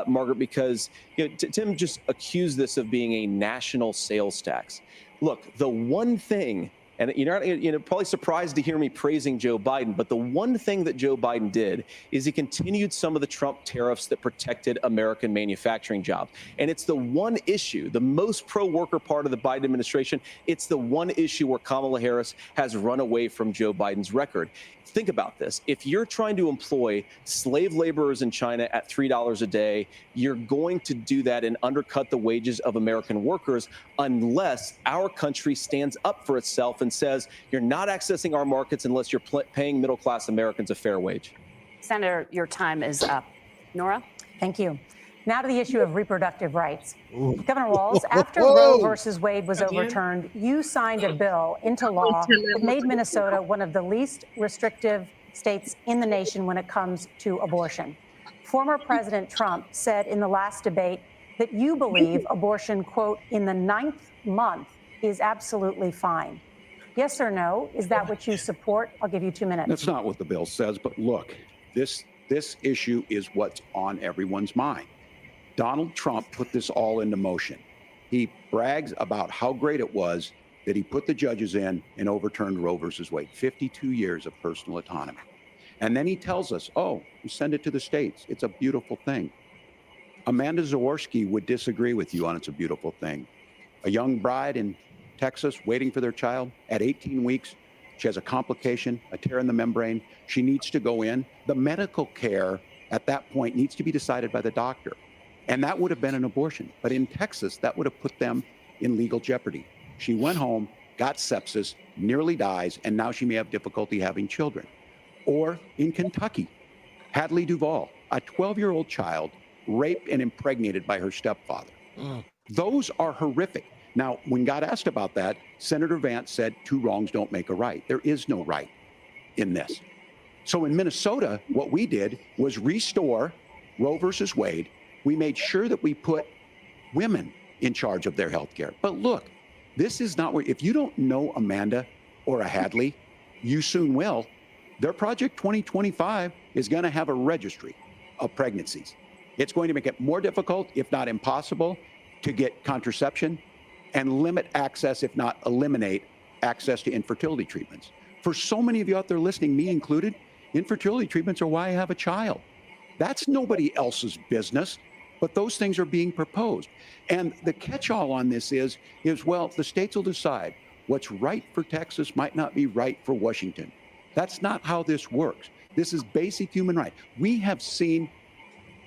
Margaret, because Tim just accused this of being a national sales tax. Look, the one thing, and you're probably surprised to hear me praising Joe Biden, but the one thing that Joe Biden did is he continued some of the Trump tariffs that protected American manufacturing jobs. And it's the one issue, the most pro-worker part of the Biden administration, it's the one issue where Kamala Harris has run away from Joe Biden's record. Think about this. If you're trying to employ slave laborers in China at $3 a day, you're going to do that and undercut the wages of American workers unless our country stands up for itself and says, you're not accessing our markets unless you're paying middle-class Americans a fair wage. Senator, your time is up. Nora? Thank you. Now to the issue of reproductive rights. Governor Walz, after Roe versus Wade was overturned, you signed a bill into law that made Minnesota one of the least restrictive states in the nation when it comes to abortion. Former President Trump said in the last debate that you believe abortion, quote, in the 9th month is absolutely fine. Yes or no? Is that what you support? I'll give you 2 minutes. That's not what the bill says, but look, this issue is what's on everyone's mind. Donald Trump put this all into motion. He brags about how great it was that he put the judges in and overturned Roe versus Wade, 52 years of personal autonomy. And then he tells us, oh, we send it to the states. It's a beautiful thing. Amanda Zaworski would disagree with you on it's a beautiful thing. A young bride in Texas waiting for their child at 18 weeks. She has a complication, a tear in the membrane. She needs to go in. The medical care at that point needs to be decided by the doctor. And that would have been an abortion. But in Texas, that would have put them in legal jeopardy. She went home, got sepsis, nearly dies, and now she may have difficulty having children. Or in Kentucky, Hadley Duvall, a 12-year-old child raped and impregnated by her stepfather. Those are horrific. Now, when God asked about that, Senator Vance said 2 wrongs don't make a right. There is no right in this. So in Minnesota, what we did was restore Roe versus Wade. We made sure that we put women in charge of their health care. But look, this is not where, if you don't know Amanda or a Hadley, you soon will. Their Project 2025 is going to have a registry of pregnancies. It's going to make it more difficult, if not impossible, to get contraception and limit access, if not eliminate access to infertility treatments. For so many of you out there listening, me included, infertility treatments are why I have a child. That's nobody else's business, but those things are being proposed. And the catch-all on this is, well, the states will decide what's right for Texas might not be right for Washington. That's not how this works. This is basic human right. We have seen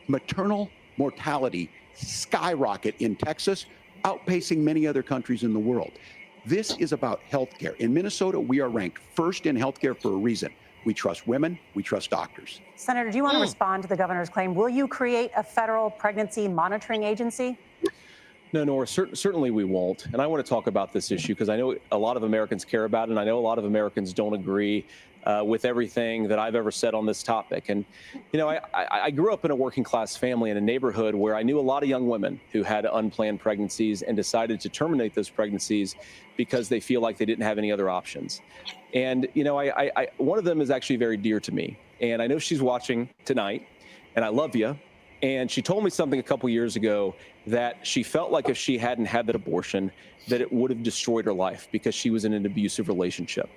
maternal mortality skyrocket in Texas, outpacing many other countries in the world. This is about healthcare. In Minnesota, we are ranked first in healthcare for a reason. We trust women, we trust doctors. Senator, do you want to respond to the governor's claim? Will you create a federal pregnancy monitoring agency? No, Nora, certainly we won't. And I want to talk about this issue because I know a lot of Americans care about it, and I know a lot of Americans don't agree with everything that I've ever said on this topic. And, you know, I grew up in a working class family in a neighborhood where I knew a lot of young women who had unplanned pregnancies and decided to terminate those pregnancies because they feel like they didn't have any other options. And, you know, one of them is actually very dear to me. And I know she's watching tonight, and I love you. And she told me something a couple years ago that she felt like if she hadn't had that abortion, that it would have destroyed her life because she was in an abusive relationship.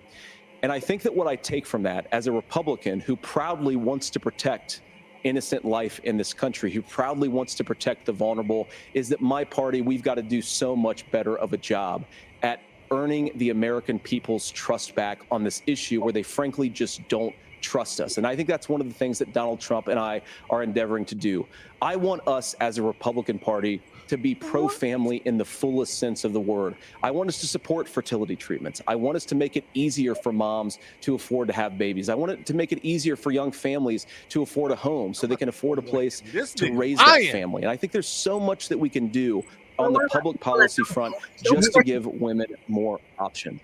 And I think that what I take from that as a Republican who proudly wants to protect innocent life in this country, who proudly wants to protect the vulnerable, is that my party, we've got to do so much better of a job at earning the American people's trust back on this issue where they frankly just don't trust us. And I think that's one of the things that Donald Trump and I are endeavoring to do. I want us as a Republican Party to be pro-family in the fullest sense of the word. I want us to support fertility treatments. I want us to make it easier for moms to afford to have babies. I want it to make it easier for young families to afford a home so they can afford a place to raise their family. And I think there's so much that we can do on the public policy front just to give women more options.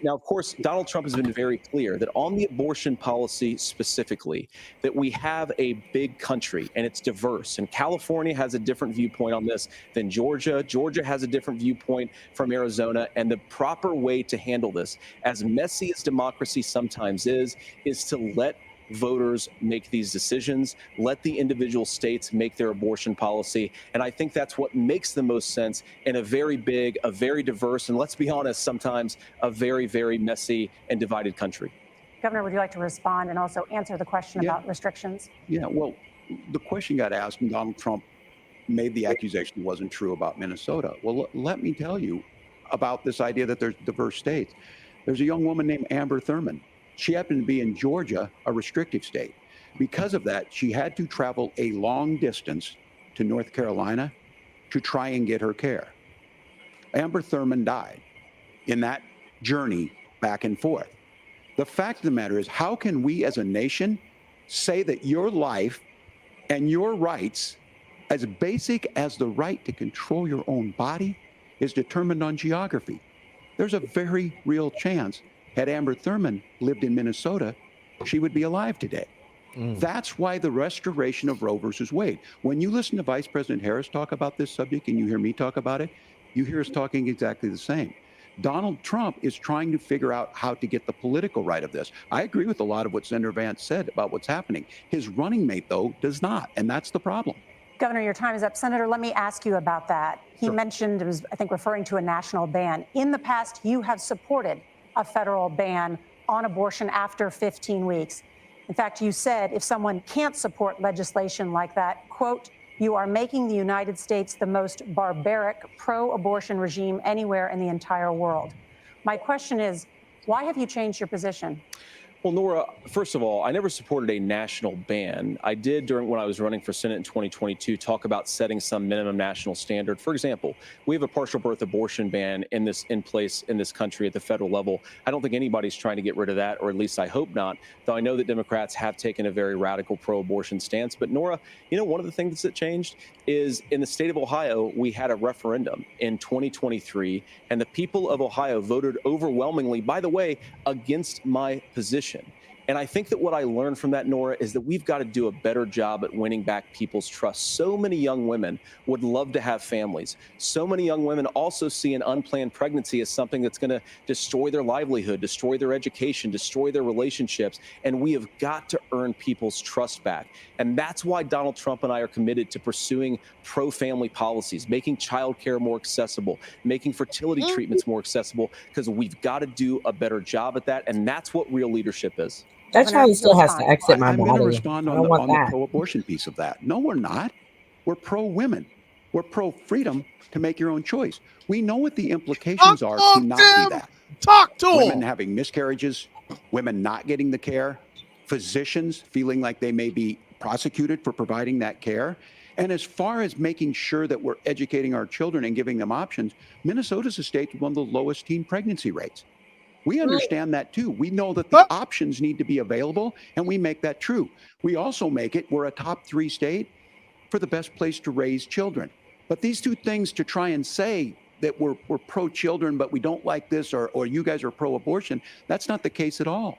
Now, of course, Donald Trump has been very clear that on the abortion policy specifically, that we have a big country and it's diverse. And California has a different viewpoint on this than Georgia. Georgia has a different viewpoint from Arizona. And the proper way to handle this, as messy as democracy sometimes is to let voters make these decisions, let the individual states make their abortion policy. And I think that's what makes the most sense in a very big, a very diverse, and let's be honest, sometimes a very, very messy and divided country. Governor, would you like to respond and also answer the question about restrictions? Yeah, well, the question got asked and Donald Trump made the accusation wasn't true about Minnesota. Well, let me tell you about this idea that there's diverse states. There's a young woman named Amber Thurman. She happened to be in Georgia, a restrictive state. Because of that, she had to travel a long distance to North Carolina to try and get her care. Amber Thurman died in that journey back and forth. The fact of the matter is, how can we as a nation say that your life and your rights as basic as the right to control your own body is determined on geography. There's a very real chance, had Amber Thurman lived in Minnesota, she would be alive today. That's why the restoration of Roe versus Wade. When you listen to Vice President Harris talk about this subject and you hear me talk about it, you hear us talking exactly the same. Donald Trump is trying to figure out how to get the political right of this. I agree with a lot of what Senator Vance said about what's happening. His running mate, though, does not, and that's the problem. Governor, your time is up. Senator, let me ask you about that. He mentioned, it was, I think, referring to a national ban. In the past, you have supported a federal ban on abortion after 15 weeks. In fact, you said if someone can't support legislation like that, quote, you are making the United States the most barbaric pro-abortion regime anywhere in the entire world. My question is, why have you changed your position? Well, Nora, first of all, I never supported a national ban. I did when I was running for Senate in 2022 talk about setting some minimum national standard. For example, we have a partial birth abortion ban in place in this country at the federal level. I don't think anybody's trying to get rid of that, or at least I hope not, though I know that Democrats have taken a very radical pro-abortion stance. But Nora, you know, one of the things that changed is in the state of Ohio, we had a referendum in 2023, and the people of Ohio voted overwhelmingly, by the way, against my position. And I think that what I learned from that, Nora, is that we've got to do a better job at winning back people's trust. So many young women would love to have families. So many young women also see an unplanned pregnancy as something that's going to destroy their livelihood, destroy their education, destroy their relationships. And we have got to earn people's trust back. And that's why Donald Trump and I are committed to pursuing pro-family policies, making childcare more accessible, making fertility treatments more accessible, because we've got to do a better job at that. And that's what real leadership is. That child still has to exit my body. I'm going to respond on the pro-abortion piece of that. No, we're not. We're pro-women. We're pro-freedom to make your own choice. We know what the implications are to not do that. Talk to women having miscarriages, women not getting the care, physicians feeling like they may be prosecuted for providing that care. And as far as making sure that we're educating our children and giving them options, Minnesota's a state with one of the lowest teen pregnancy rates. We understand that too. We know that the options need to be available, and we make that true. We also make it, we're a top 3 state for the best place to raise children. But these two things to try and say that we're pro-children, but we don't like this, or you guys are pro-abortion, that's not the case at all.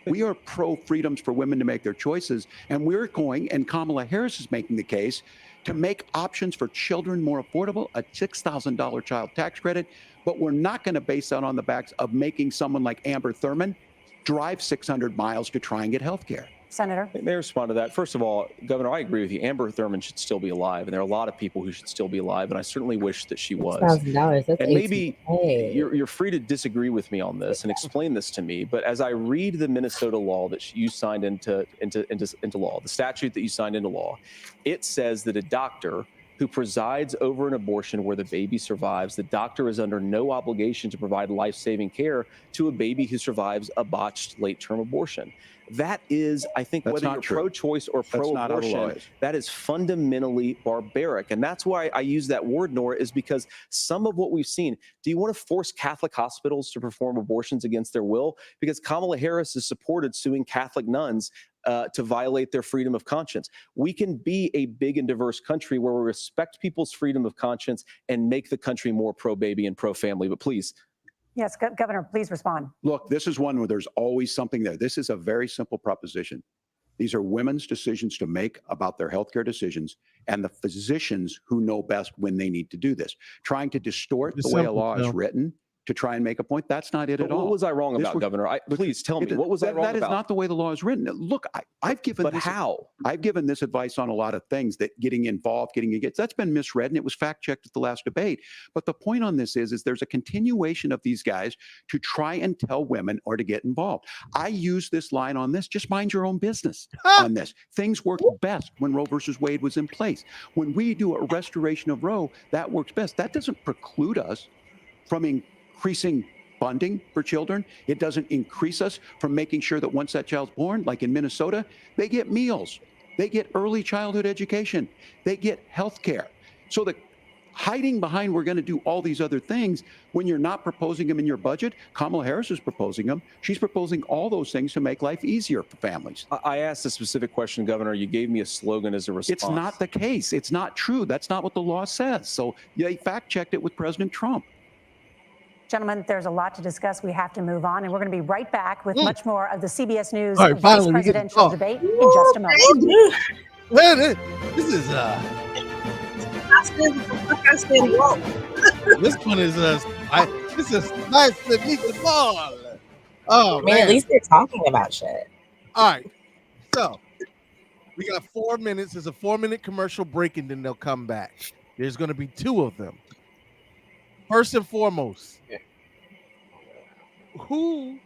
We are pro-freedoms for women to make their choices, and we're going, and Kamala Harris is making the case, to make options for children more affordable, a $6,000 child tax credit, but we're not going to base that on the backs of making someone like Amber Thurman drive 600 miles to try and get health care. Senator? May I respond to that? First of all, Governor, I agree with you. Amber Thurman should still be alive, and there are a lot of people who should still be alive, and I certainly wish that she was. $6,000, that's and maybe you're free to disagree with me on this and explain this to me, but as I read the Minnesota law that you signed into law, the statute that you signed into law, it says that a doctor who presides over an abortion where the baby survives, the doctor is under no obligation to provide life-saving care to a baby who survives a botched late-term abortion. That is, I think, whether you're pro-choice or pro-abortion, that is fundamentally barbaric. And that's why I use that word, Nora, is because some of what we've seen, do you want to force Catholic hospitals to perform abortions against their will? Because Kamala Harris has supported suing Catholic nuns to violate their freedom of conscience. We can be a big and diverse country where we respect people's freedom of conscience and make the country more pro-baby and pro-family. But please. Yes, Governor, please respond. Look, this is one where there's always something there. This is a very simple proposition. These are women's decisions to make about their healthcare decisions, and the physicians who know best when they need to do this. Trying to distort the way a law is written to try and make a point, that's not it at all. What was I wrong about, Governor? Please tell me, what was I wrong about? That is not the way the law is written. Look, I've given I've given this advice on a lot of things, that getting involved, that's been misread, and it was fact-checked at the last debate. But the point on this is there's a continuation of these guys to try and tell women or to get involved. I use this line on this, just mind your own business on this. Things worked best when Roe versus Wade was in place. When we do a restoration of Roe, that works best. That doesn't preclude us from increasing funding for children. It doesn't increase us from making sure that once that child's born, like in Minnesota, they get meals, they get early childhood education, they get health care. So the hiding behind we're going to do all these other things when you're not proposing them in your budget. Kamala Harris is proposing them. She's proposing all those things to make life easier for families. I asked a specific question, Governor. You gave me a slogan as a response. It's not the case. It's not true. That's not what the law says. So they fact-checked it with President Trump. Gentlemen, there's a lot to discuss. We have to move on, and we're going to be right back with much more of the CBS News finally, presidential debate in just a moment. This is this one is this is nice to meet the ball. Oh, I mean, at least they're talking about shit. All right, so we got 4 minutes. There's a 4-minute commercial break, and then they'll come back. There's going to be 2 of them. First and foremost, who,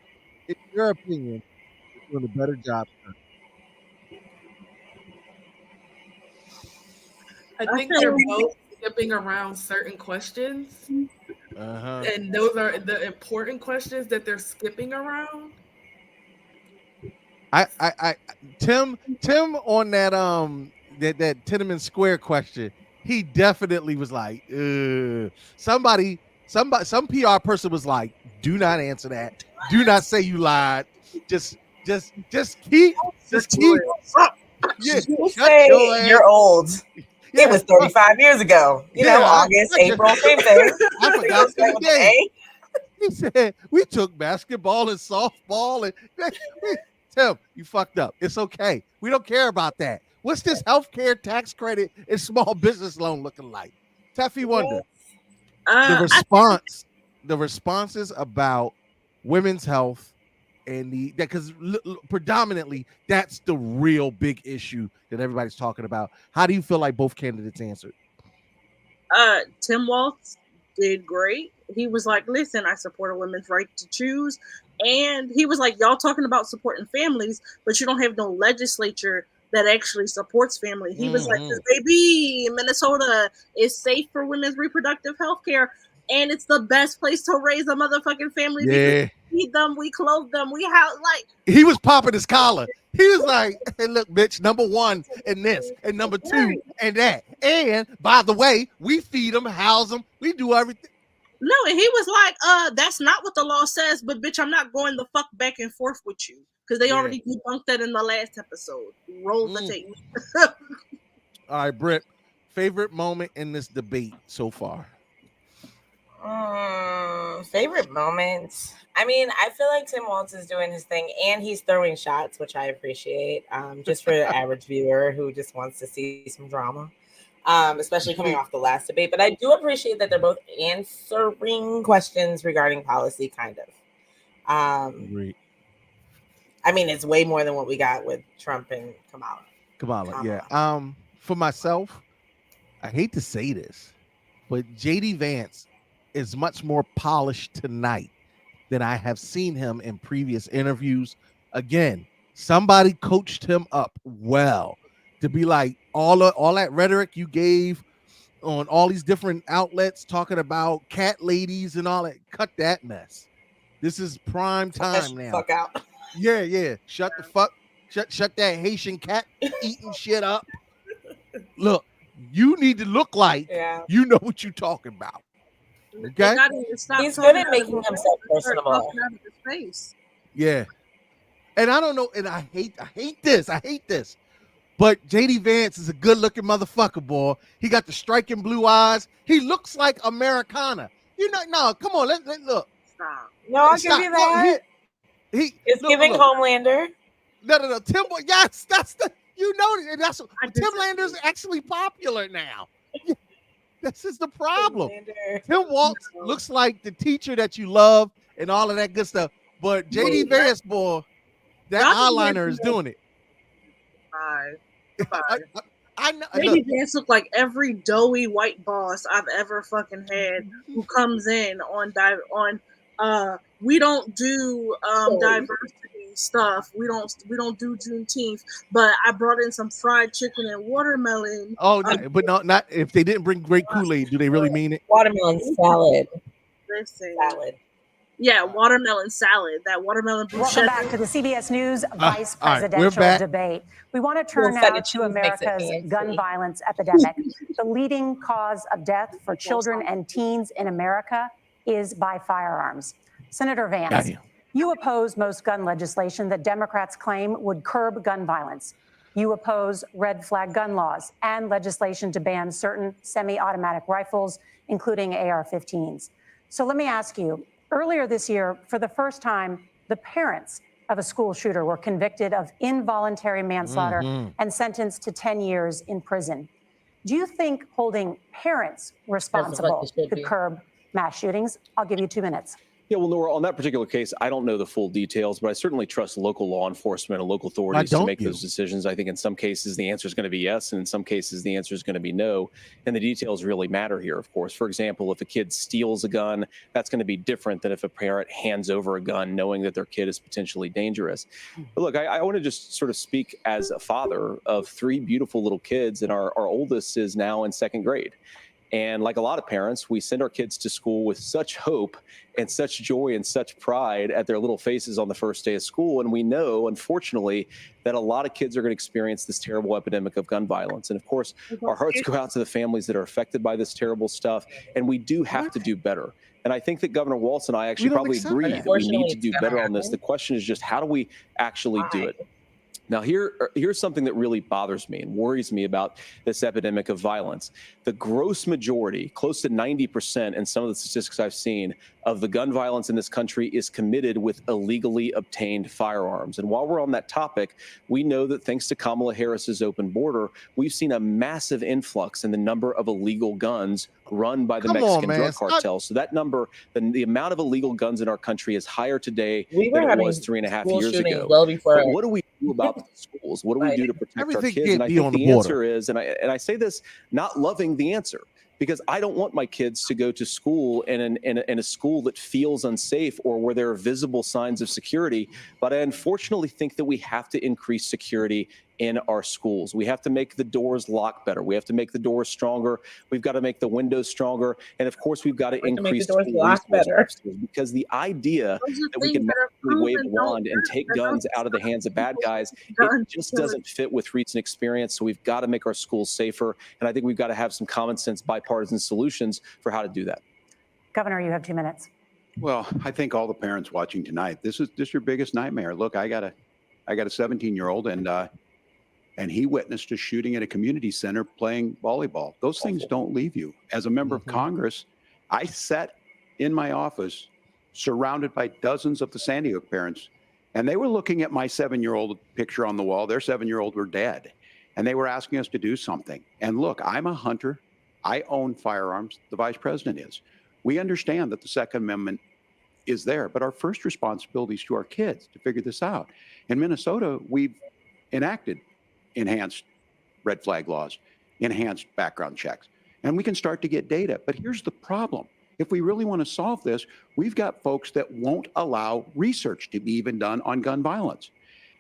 in your opinion, is doing a better job? I think they're both skipping around certain questions. And those are the important questions that they're skipping around. Tim on that that Tiananmen Square question, he definitely was like, some PR person was like, do not answer that. Do not say you lied. Just keep. Yeah, you say you're old. Yeah. It was 35 years ago. You know, August, April, same thing. I forgot the day. He said we took basketball and softball and Tim, you fucked up. It's okay. We don't care about that. What's this healthcare tax credit and small business loan looking like? Teffy Wonder. The responses about women's health and because predominantly that's the real big issue that everybody's talking about. How do you feel like both candidates answered? Tim Walz did great. He was like, listen, I support a women's right to choose. And he was like, y'all talking about supporting families, but you don't have no legislature that actually supports family. He was like, baby, Minnesota is safe for women's reproductive health care. And it's the best place to raise a motherfucking family. Yeah. We feed them, we clothe them, we have like. He was popping his collar. He was like, hey, look, bitch, number 1 and this, and number 2 and that. And by the way, we feed them, house them, we do everything. No, and he was like, that's not what the law says, but bitch, I'm not going the fuck back and forth with you. Because they already debunked that in the last episode. Roll the tape. All right, Britt, favorite moment in this debate so far? Favorite moments. I mean, I feel like Tim Walz is doing his thing and he's throwing shots, which I appreciate. Just for the average viewer who just wants to see some drama, especially coming off the last debate. But I do appreciate that they're both answering questions regarding policy, kind of. Great. I mean, it's way more than what we got with Trump and Kamala. Yeah. For myself, I hate to say this, but JD Vance is much more polished tonight than I have seen him in previous interviews. Again, somebody coached him up well to be like all that rhetoric you gave on all these different outlets talking about cat ladies and all that. Cut that mess. This is prime time now. Fuck out. Yeah. Shut the fuck. Shut that Haitian cat eating shit up. Look, you need to look like you know what you're talking about. Okay. He's good at making himself personable. Yeah. And I don't know, and I hate this. But JD Vance is a good-looking motherfucker, boy. He got the striking blue eyes. He looks like Americana. You know, no, come on, let's look. Stop. No, I'll give you that. It's giving Homelander. No. Yes, that's the and that's Timlander's actually popular now. This is the problem. Tim Walz looks like the teacher that you love and all of that good stuff. But JD Vance, boy, that eyeliner is doing it. I know. JD Vance look like every doughy white boss I've ever fucking had who comes in on we don't do diversity stuff. We don't do Juneteenth, but I brought in some fried chicken and watermelon. Oh, but not if they didn't bring great Kool-Aid. Do they really mean it? Watermelon salad. Listen, salad. Yeah, watermelon salad. That watermelon bruschetta. Welcome back to the CBS News Vice Presidential Debate. We want to turn now to America's gun violence epidemic. The leading cause of death for children and teens in America is by firearms. Senator Vance, you oppose most gun legislation that Democrats claim would curb gun violence. You oppose red flag gun laws and legislation to ban certain semi-automatic rifles, including AR-15s. So let me ask you, earlier this year, for the first time, the parents of a school shooter were convicted of involuntary manslaughter and sentenced to 10 years in prison. Do you think holding parents responsible could curb mass shootings? I'll give you 2 minutes. Yeah, well, Nora, on that particular case, I don't know the full details, but I certainly trust local law enforcement and local authorities to make those decisions. I think in some cases the answer is going to be yes, and in some cases the answer is going to be no. And the details really matter here, of course. For example, if a kid steals a gun, that's going to be different than if a parent hands over a gun knowing that their kid is potentially dangerous. But look, I want to just sort of speak as a father of 3 beautiful little kids, and our oldest is now in 2nd grade. And like a lot of parents, we send our kids to school with such hope and such joy and such pride at their little faces on the first day of school. And we know, unfortunately, that a lot of kids are going to experience this terrible epidemic of gun violence. And of course, our hearts go out to the families that are affected by this terrible stuff. And we do have to do better. And I think that Governor Walz and I actually probably agree that we need to do better on this. The question is just, how do we actually do it? Now, here's something that really bothers me and worries me about this epidemic of violence. The gross majority, close to 90% in some of the statistics I've seen, of the gun violence in this country is committed with illegally obtained firearms. And while we're on that topic, we know that thanks to Kamala Harris's open border, we've seen a massive influx in the number of illegal guns run by the Mexican drug cartels. So that number, the amount of illegal guns in our country is higher today than it was 3.5 years ago. But what do we do about the schools? What do we do to protect our kids? And I think the answer is, and I say this not loving the answer, because I don't want my kids to go to school in a school that feels unsafe or where there are visible signs of security. But I unfortunately think that we have to increase security in our schools. We have to make the doors lock better. We have to make the doors stronger. We've got to make the windows stronger. And of course, we've got to increase the doors lock better. Because the idea that we can magically wave a wand and take guns out of the hands of bad guys, it just doesn't fit with recent experience. So we've got to make our schools safer. And I think we've got to have some common sense bipartisan solutions for how to do that. Governor, you have 2 minutes. Well, I think all the parents watching tonight, this is your biggest nightmare. Look, I got a 17-year-old, and he witnessed a shooting at a community center playing volleyball. Those things don't leave you. As a member of Congress, I sat in my office surrounded by dozens of the Sandy Hook parents, and they were looking at my 7-year-old picture on the wall. Their 7-year-old were dead, and they were asking us to do something. And look, I'm a hunter. I own firearms. The vice president is. We understand that the Second Amendment is there, but our first responsibility is to our kids to figure this out. In Minnesota, we've enacted enhanced red flag laws, enhanced background checks, and we can start to get data. But here's the problem. If we really want to solve this, we've got folks that won't allow research to be even done on gun violence.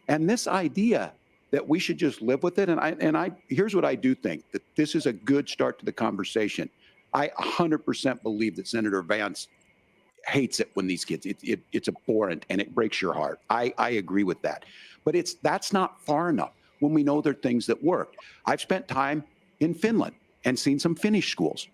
And this idea that we should just live with it, and I here's what I do think, that this is a good start to the conversation. I 100% believe that Senator Vance hates it when these kids, it's abhorrent and it breaks your heart. I agree with that. But that's not far enough when we know there are things that work. I've spent time in Finland and seen some Finnish schools.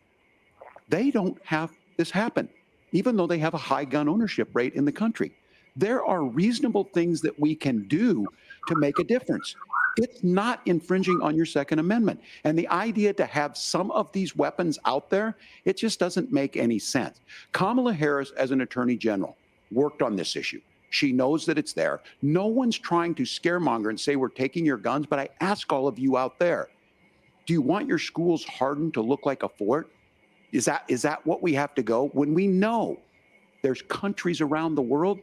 They don't have this happen, even though they have a high gun ownership rate in the country. There are reasonable things that we can do to make a difference. It's not infringing on your Second Amendment. And the idea to have some of these weapons out there, it just doesn't make any sense. Kamala Harris, as an attorney general, worked on this issue. She knows that it's there. No one's trying to scaremonger and say we're taking your guns, but I ask all of you out there, do you want your schools hardened to look like a fort? Is that what we have to go? When we know there's countries around the world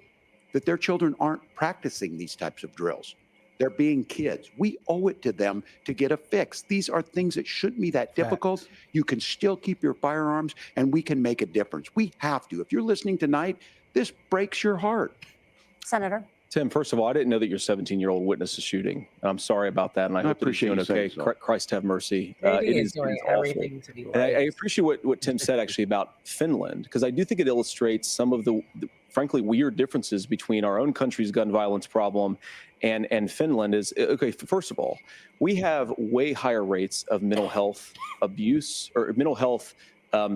that their children aren't practicing these types of drills. They're being kids. We owe it to them to get a fix. These are things that shouldn't be that difficult. You can still keep your firearms, and we can make a difference. We have to. If you're listening tonight, this breaks your heart. Senator. Tim, first of all, I didn't know that your 17-year-old witnessed a shooting. I'm sorry about that, and I hope that he's doing okay. So. Christ have mercy. It is doing everything to be right. I appreciate what Tim said actually about Finland, because I do think it illustrates some of the frankly weird differences between our own country's gun violence problem and Finland. Is okay. First of all, we have way higher rates of mental health abuse or mental health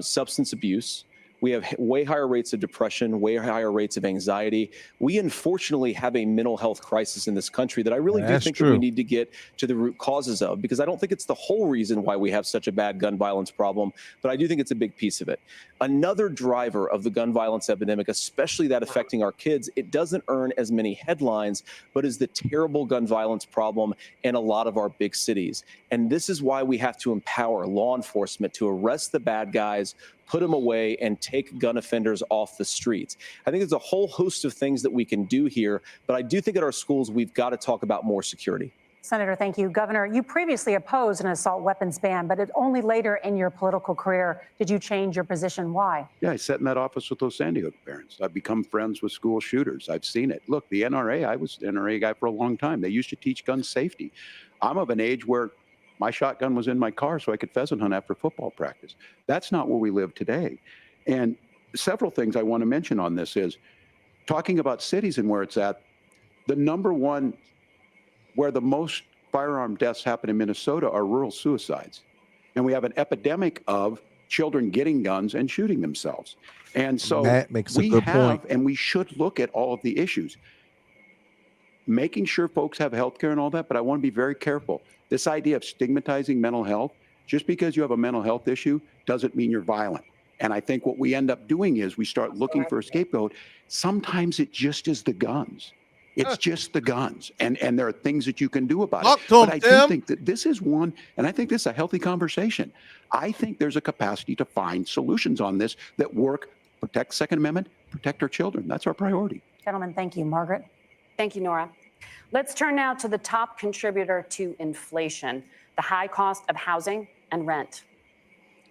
substance abuse. We have way higher rates of depression, way higher rates of anxiety. We unfortunately have a mental health crisis in this country that I really do think that we need to get to the root causes of, because I don't think it's the whole reason why we have such a bad gun violence problem, but I do think it's a big piece of it. Another driver of the gun violence epidemic, especially that affecting our kids, it doesn't earn as many headlines, but is the terrible gun violence problem in a lot of our big cities. And this is why we have to empower law enforcement to arrest the bad guys, put them away, and take gun offenders off the streets. I think there's a whole host of things that we can do here, but I do think at our schools, we've got to talk about more security. Senator, thank you. Governor, you previously opposed an assault weapons ban, but only later in your political career did you change your position. Why? Yeah, I sat in that office with those Sandy Hook parents. I've become friends with school shooters. I've seen it. Look, the NRA, I was the NRA guy for a long time. They used to teach gun safety. I'm of an age where my shotgun was in my car so I could pheasant hunt after football practice. That's not where we live today. And several things I want to mention on this is talking about cities and where it's at. The number one where the most firearm deaths happen in Minnesota are rural suicides. And we have an epidemic of children getting guns and shooting themselves. And so that makes a good point. And we should look at all of the issues, making sure folks have health care and all that. But I want to be very careful. This idea of stigmatizing mental health, just because you have a mental health issue doesn't mean you're violent. And I think what we end up doing is we start looking for a scapegoat. Sometimes it just is the guns. It's just the guns. And there are things that you can do about it. But I do think that this is one, and I think this is a healthy conversation. I think there's a capacity to find solutions on this that work, protect Second Amendment, protect our children. That's our priority. Gentlemen, thank you. Margaret? Thank you, Nora. Let's turn now to the top contributor to inflation, the high cost of housing and rent.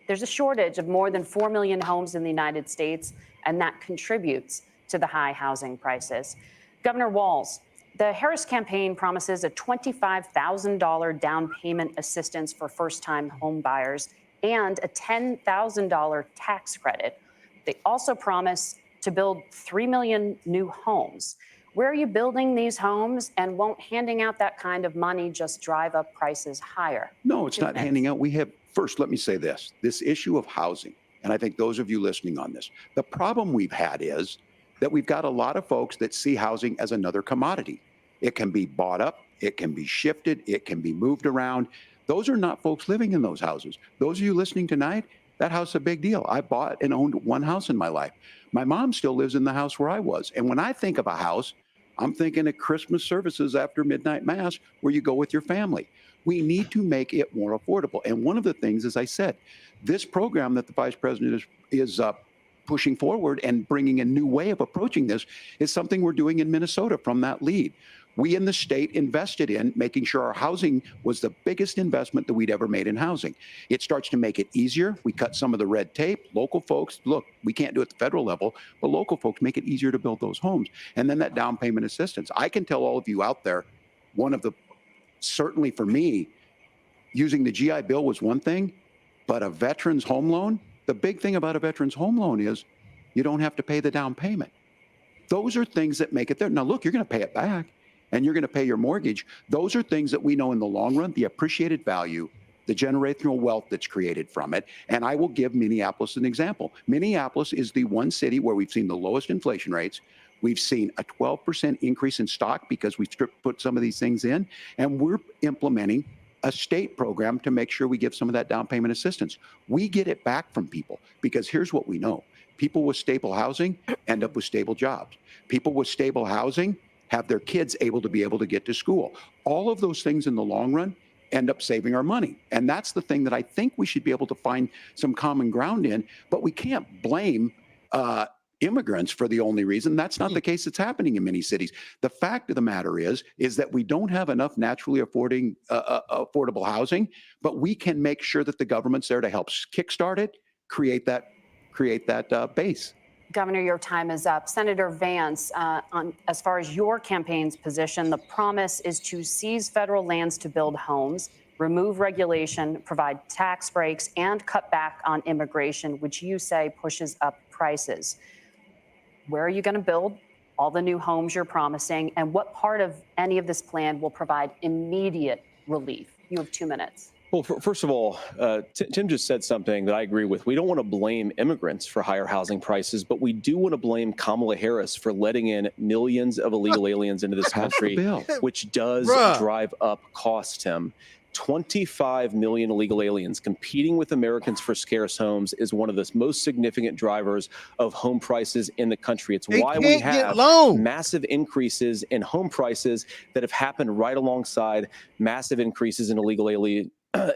There's a shortage of more than 4 million homes in the United States, and that contributes to the high housing prices. Governor Walz, the Harris campaign promises a $25,000 down payment assistance for first-time home buyers and a $10,000 tax credit. They also promise to build 3 million new homes. Where are you building these homes, and won't handing out that kind of money just drive up prices higher? No, it's not handing out. We have, first, let me say this issue of housing, and I think those of you listening on this, the problem we've had is that we've got a lot of folks that see housing as another commodity. It can be bought up, it can be shifted, it can be moved around. Those are not folks living in those houses. Those of you listening tonight, that house is a big deal. I bought and owned one house in my life. My mom still lives in the house where I was. And when I think of a house, I'm thinking of Christmas services after midnight mass where you go with your family. We need to make it more affordable. And one of the things, as I said, this program that the vice president is pushing forward and bringing a new way of approaching this is something we're doing in Minnesota from that lead. We in the state invested in making sure our housing was the biggest investment that we'd ever made in housing. It starts to make it easier. We cut some of the red tape. Local folks, look, we can't do it at the federal level, but local folks make it easier to build those homes. And then that down payment assistance. I can tell all of you out there, certainly for me, using the GI Bill was one thing, but a veteran's home loan, the big thing about a veteran's home loan is you don't have to pay the down payment. Those are things that make it there. Now, look, you're going to pay it back and you're going to pay your mortgage. Those are things that we know in the long run, the appreciated value, the generational wealth that's created from it. And I will give Minneapolis an example. Minneapolis is the one city where we've seen the lowest inflation rates. We've seen a 12% increase in stock because we put some of these things in, and we're implementing a state program to make sure we give some of that down payment assistance. We get it back from people because here's what we know. People with stable housing end up with stable jobs. People with stable housing have their kids able to get to school. All of those things in the long run end up saving our money. And that's the thing that I think we should be able to find some common ground in, but we can't blame immigrants for the only reason. That's not the case that's happening in many cities. The fact of the matter is that we don't have enough naturally affordable housing, but we can make sure that the government's there to help kickstart it, create that base. Governor, your time is up. Senator Vance, as far as your campaign's position, the promise is to seize federal lands to build homes, remove regulation, provide tax breaks, and cut back on immigration, which you say pushes up prices. Where are you going to build all the new homes you're promising? And what part of any of this plan will provide immediate relief? You have 2 minutes. Well, first of all, Tim just said something that I agree with. We don't want to blame immigrants for higher housing prices, but we do want to blame Kamala Harris for letting in millions of illegal aliens into this country, which does drive up costs, Tim. 25 million illegal aliens competing with Americans for scarce homes is one of the most significant drivers of home prices in the country. It's why we have massive increases in home prices that have happened right alongside massive increases in illegal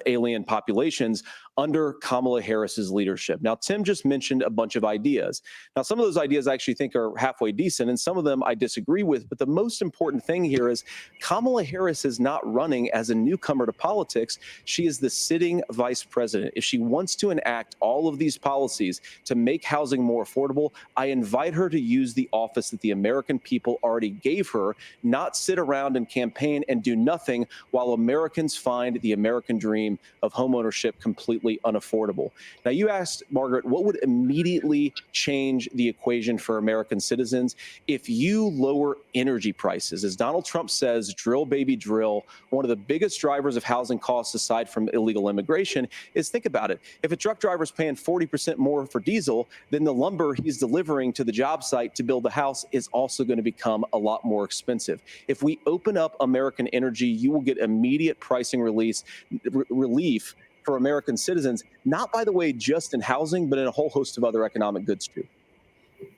alien populations under Kamala Harris's leadership. Now, Tim just mentioned a bunch of ideas. Now, some of those ideas I actually think are halfway decent, and some of them I disagree with. But the most important thing here is Kamala Harris is not running as a newcomer to politics. She is the sitting vice president. If she wants to enact all of these policies to make housing more affordable, I invite her to use the office that the American people already gave her, not sit around and campaign and do nothing while Americans find the American dream of homeownership completely unaffordable. Now, you asked, Margaret, what would immediately change the equation for American citizens if you lower energy prices? As Donald Trump says, drill, baby, drill. One of the biggest drivers of housing costs, aside from illegal immigration, is, think about it. If a truck driver is paying 40% more for diesel, then the lumber he's delivering to the job site to build the house is also going to become a lot more expensive. If we open up American energy, you will get immediate pricing relief for American citizens, not, by the way, just in housing, but in a whole host of other economic goods too.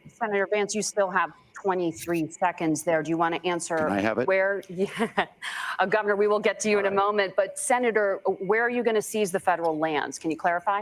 Senator Vance, you still have 23 seconds there. Do you want to answer? Can I have it? Where, Governor, we will get to you in a moment. But Senator, where are you going to seize the federal lands? Can you clarify?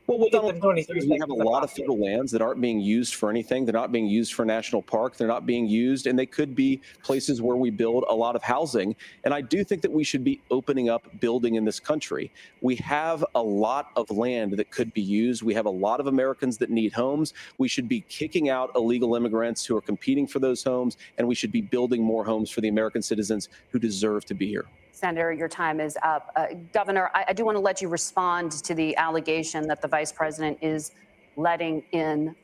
Well, we have a lot of federal lands that aren't being used for anything. They're not being used for national park. They're not being used, and they could be places where we build a lot of housing. And I do think that we should be opening up building in this country. We have a lot of land that could be used. We have a lot of Americans that need homes. We should be kicking out illegal immigrants who are competing for those homes, and we should be building more homes for the American citizens who deserve to be here. Senator, your time is up. Governor, I do want to let you respond to the allegation that the vice president is letting in.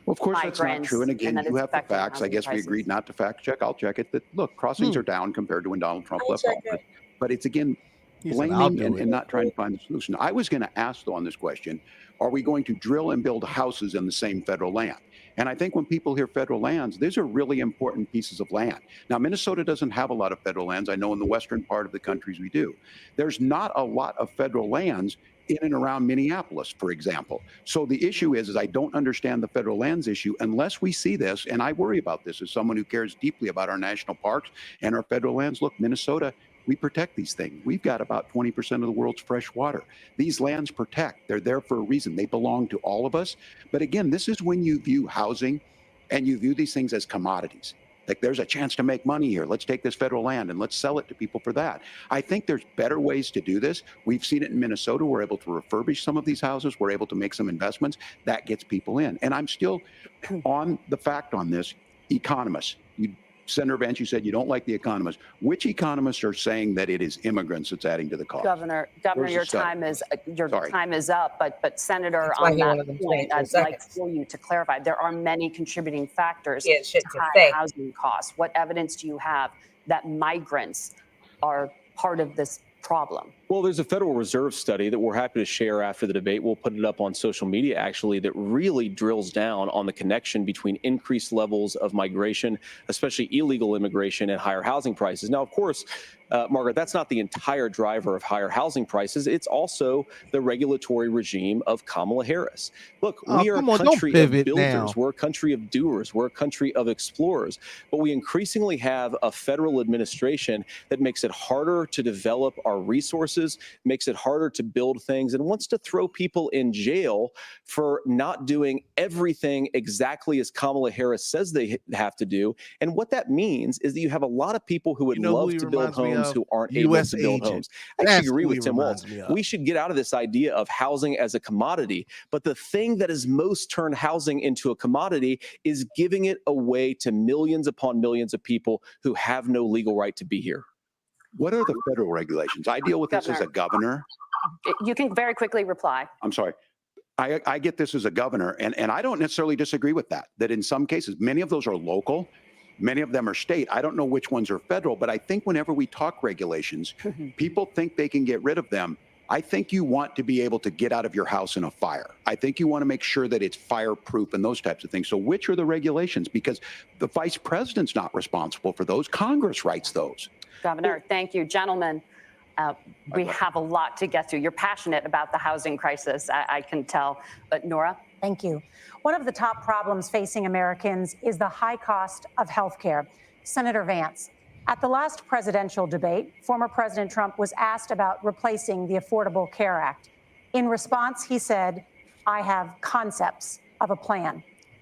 Well, of course, that's not true. And again, you have the facts. I guess we agreed not to fact check. I'll check it. That, look, crossings are down compared to when Donald Trump left office. But it's, again, blaming and not trying to find the solution. I was going to ask, though, on this question, are we going to drill and build houses in the same federal land? And I think when people hear federal lands, these are really important pieces of land. Now, Minnesota doesn't have a lot of federal lands. I know in the western part of the countries we do. There's not a lot of federal lands in and around Minneapolis, for example. So the issue is I don't understand the federal lands issue unless we see this, and I worry about this as someone who cares deeply about our national parks and our federal lands. Look, Minnesota, we protect these things. We've got about 20% of the world's fresh water. These lands protect. They're there for a reason. They belong to all of us. But again, this is when you view housing and you view these things as commodities. Like, there's a chance to make money here. Let's take this federal land and let's sell it to people for that. I think there's better ways to do this. We've seen it in Minnesota. We're able to refurbish some of these houses. We're able to make some investments. That gets people in. And I'm still on the fact on this. Economists. Senator Vance, you said you don't like the economists. Which economists are saying that it is immigrants that's adding to the cost? Governor, your time is up. But Senator, on that point, I'd like for you to clarify. There are many contributing factors to high housing costs. What evidence do you have that migrants are part of this problem? Well, there's a Federal Reserve study that we're happy to share after the debate. We'll put it up on social media, actually, that really drills down on the connection between increased levels of migration, especially illegal immigration, and higher housing prices. Now, of course, Margaret, that's not the entire driver of higher housing prices. It's also the regulatory regime of Kamala Harris. Look, we are a country of builders. We're a country of doers. We're a country of explorers. But we increasingly have a federal administration that makes it harder to develop our resources resources, makes it harder to build things, and wants to throw people in jail for not doing everything exactly as Kamala Harris says they have to do. And what that means is that you have a lot of people who would love to build homes who aren't able to build homes. I actually agree with Tim Walz. We should get out of this idea of housing as a commodity. But the thing that has most turned housing into a commodity is giving it away to millions upon millions of people who have no legal right to be here. What are the federal regulations? I deal with this as a governor. You can very quickly reply. I'm sorry. I get this as a governor, and I don't necessarily disagree with that in some cases, many of those are local, many of them are state. I don't know which ones are federal, but I think whenever we talk regulations, people think they can get rid of them. I think you want to be able to get out of your house in a fire. I think you want to make sure that it's fireproof and those types of things. So which are the regulations? Because the vice president's not responsible for those. Congress writes those. Governor, thank you. Gentlemen, we have a lot to get to. You're passionate about the housing crisis, I can tell. But Nora? Thank you. One of the top problems facing Americans is the high cost of health care. Senator Vance, at the last presidential debate, former President Trump was asked about replacing the Affordable Care Act. In response, he said, "I have concepts of a plan."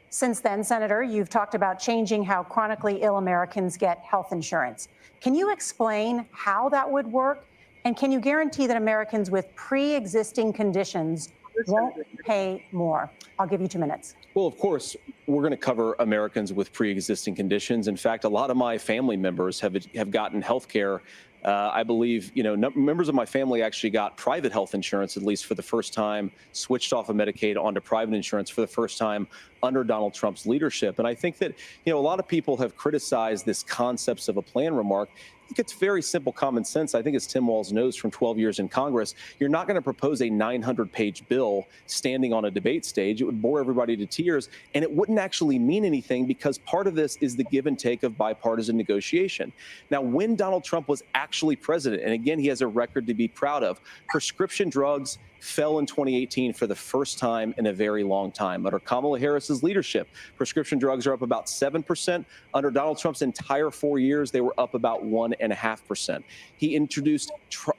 Since then, Senator, you've talked about changing how chronically ill Americans get health insurance. Can you explain how that would work? And can you guarantee that Americans with pre-existing conditions won't pay more? I'll give you 2 minutes. Well, of course, we're going to cover Americans with pre-existing conditions. In fact, a lot of my family members have gotten health care. I believe, members of my family actually got private health insurance, at least for the first time, switched off of Medicaid onto private insurance for the first time under Donald Trump's leadership. And I think that, a lot of people have criticized this concepts of a plan remark. I think it's very simple common sense. I think as Tim Walz knows from 12 years in Congress, you're not going to propose a 900-page bill standing on a debate stage. It would bore everybody to tears, and it wouldn't actually mean anything because part of this is the give and take of bipartisan negotiation. Now, when Donald Trump was actually president, and again, he has a record to be proud of, prescription drugs fell in 2018 for the first time in a very long time. Under Kamala Harris's leadership, prescription drugs are up about 7%. Under Donald Trump's entire 4 years, they were up about 1.5%. He introduced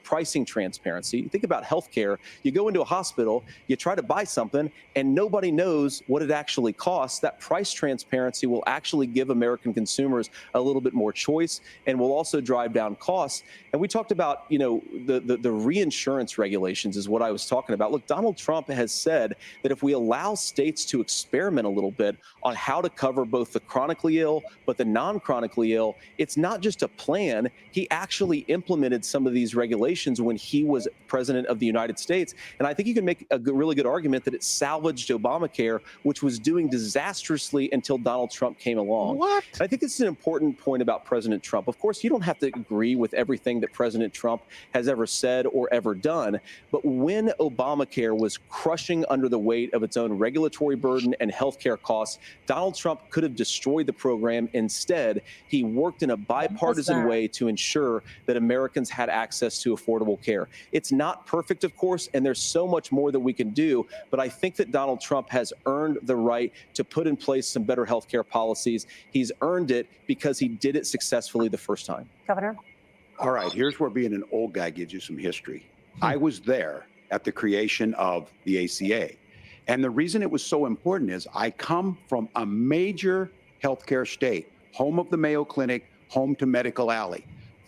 pricing transparency. Think about healthcare. You go into a hospital, you try to buy something, and nobody knows what it actually costs. That price transparency will actually give American consumers a little bit more choice and will also drive down costs. And we talked about, the reinsurance regulations is what I was talking about. Look, Donald Trump has said that if we allow states to experiment a little bit on how to cover both the chronically ill, but the non-chronically ill, it's not just a plan. He actually implemented some of these regulations when he was president of the United States. And I think you can make a really good argument that it salvaged Obamacare, which was doing disastrously until Donald Trump came along. What? I think this is an important point about President Trump. Of course, you don't have to agree with everything that President Trump has ever said or ever done. But when Obamacare was crushing under the weight of its own regulatory burden and healthcare costs, Donald Trump could have destroyed the program. Instead, he worked in a bipartisan way to ensure that Americans had access to affordable care. It's not perfect, of course, and there's so much more that we can do. But I think that Donald Trump has earned the right to put in place some better healthcare policies. He's earned it because he did it successfully the first time. Governor? All right, here's where being an old guy gives you some history. I was there at the creation of the ACA. And the reason it was so important is I come from a major healthcare state, home of the Mayo Clinic, home to Medical Alley,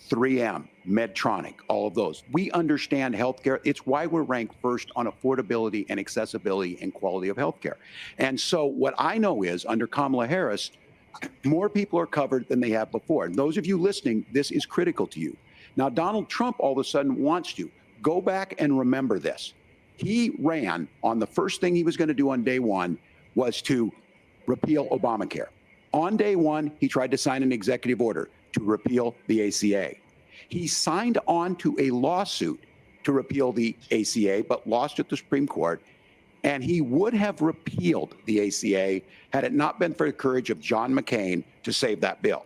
3M, Medtronic, all of those. We understand healthcare. It's why we're ranked first on affordability and accessibility and quality of healthcare. And so what I know is under Kamala Harris, more people are covered than they have before. And those of you listening, this is critical to you. Now, Donald Trump all of a sudden wants to. Go back and remember this. He ran on the first thing he was going to do on day one was to repeal Obamacare. On day one, he tried to sign an executive order to repeal the ACA. He signed on to a lawsuit to repeal the ACA, but lost at the Supreme Court. And he would have repealed the ACA had it not been for the courage of John McCain to save that bill.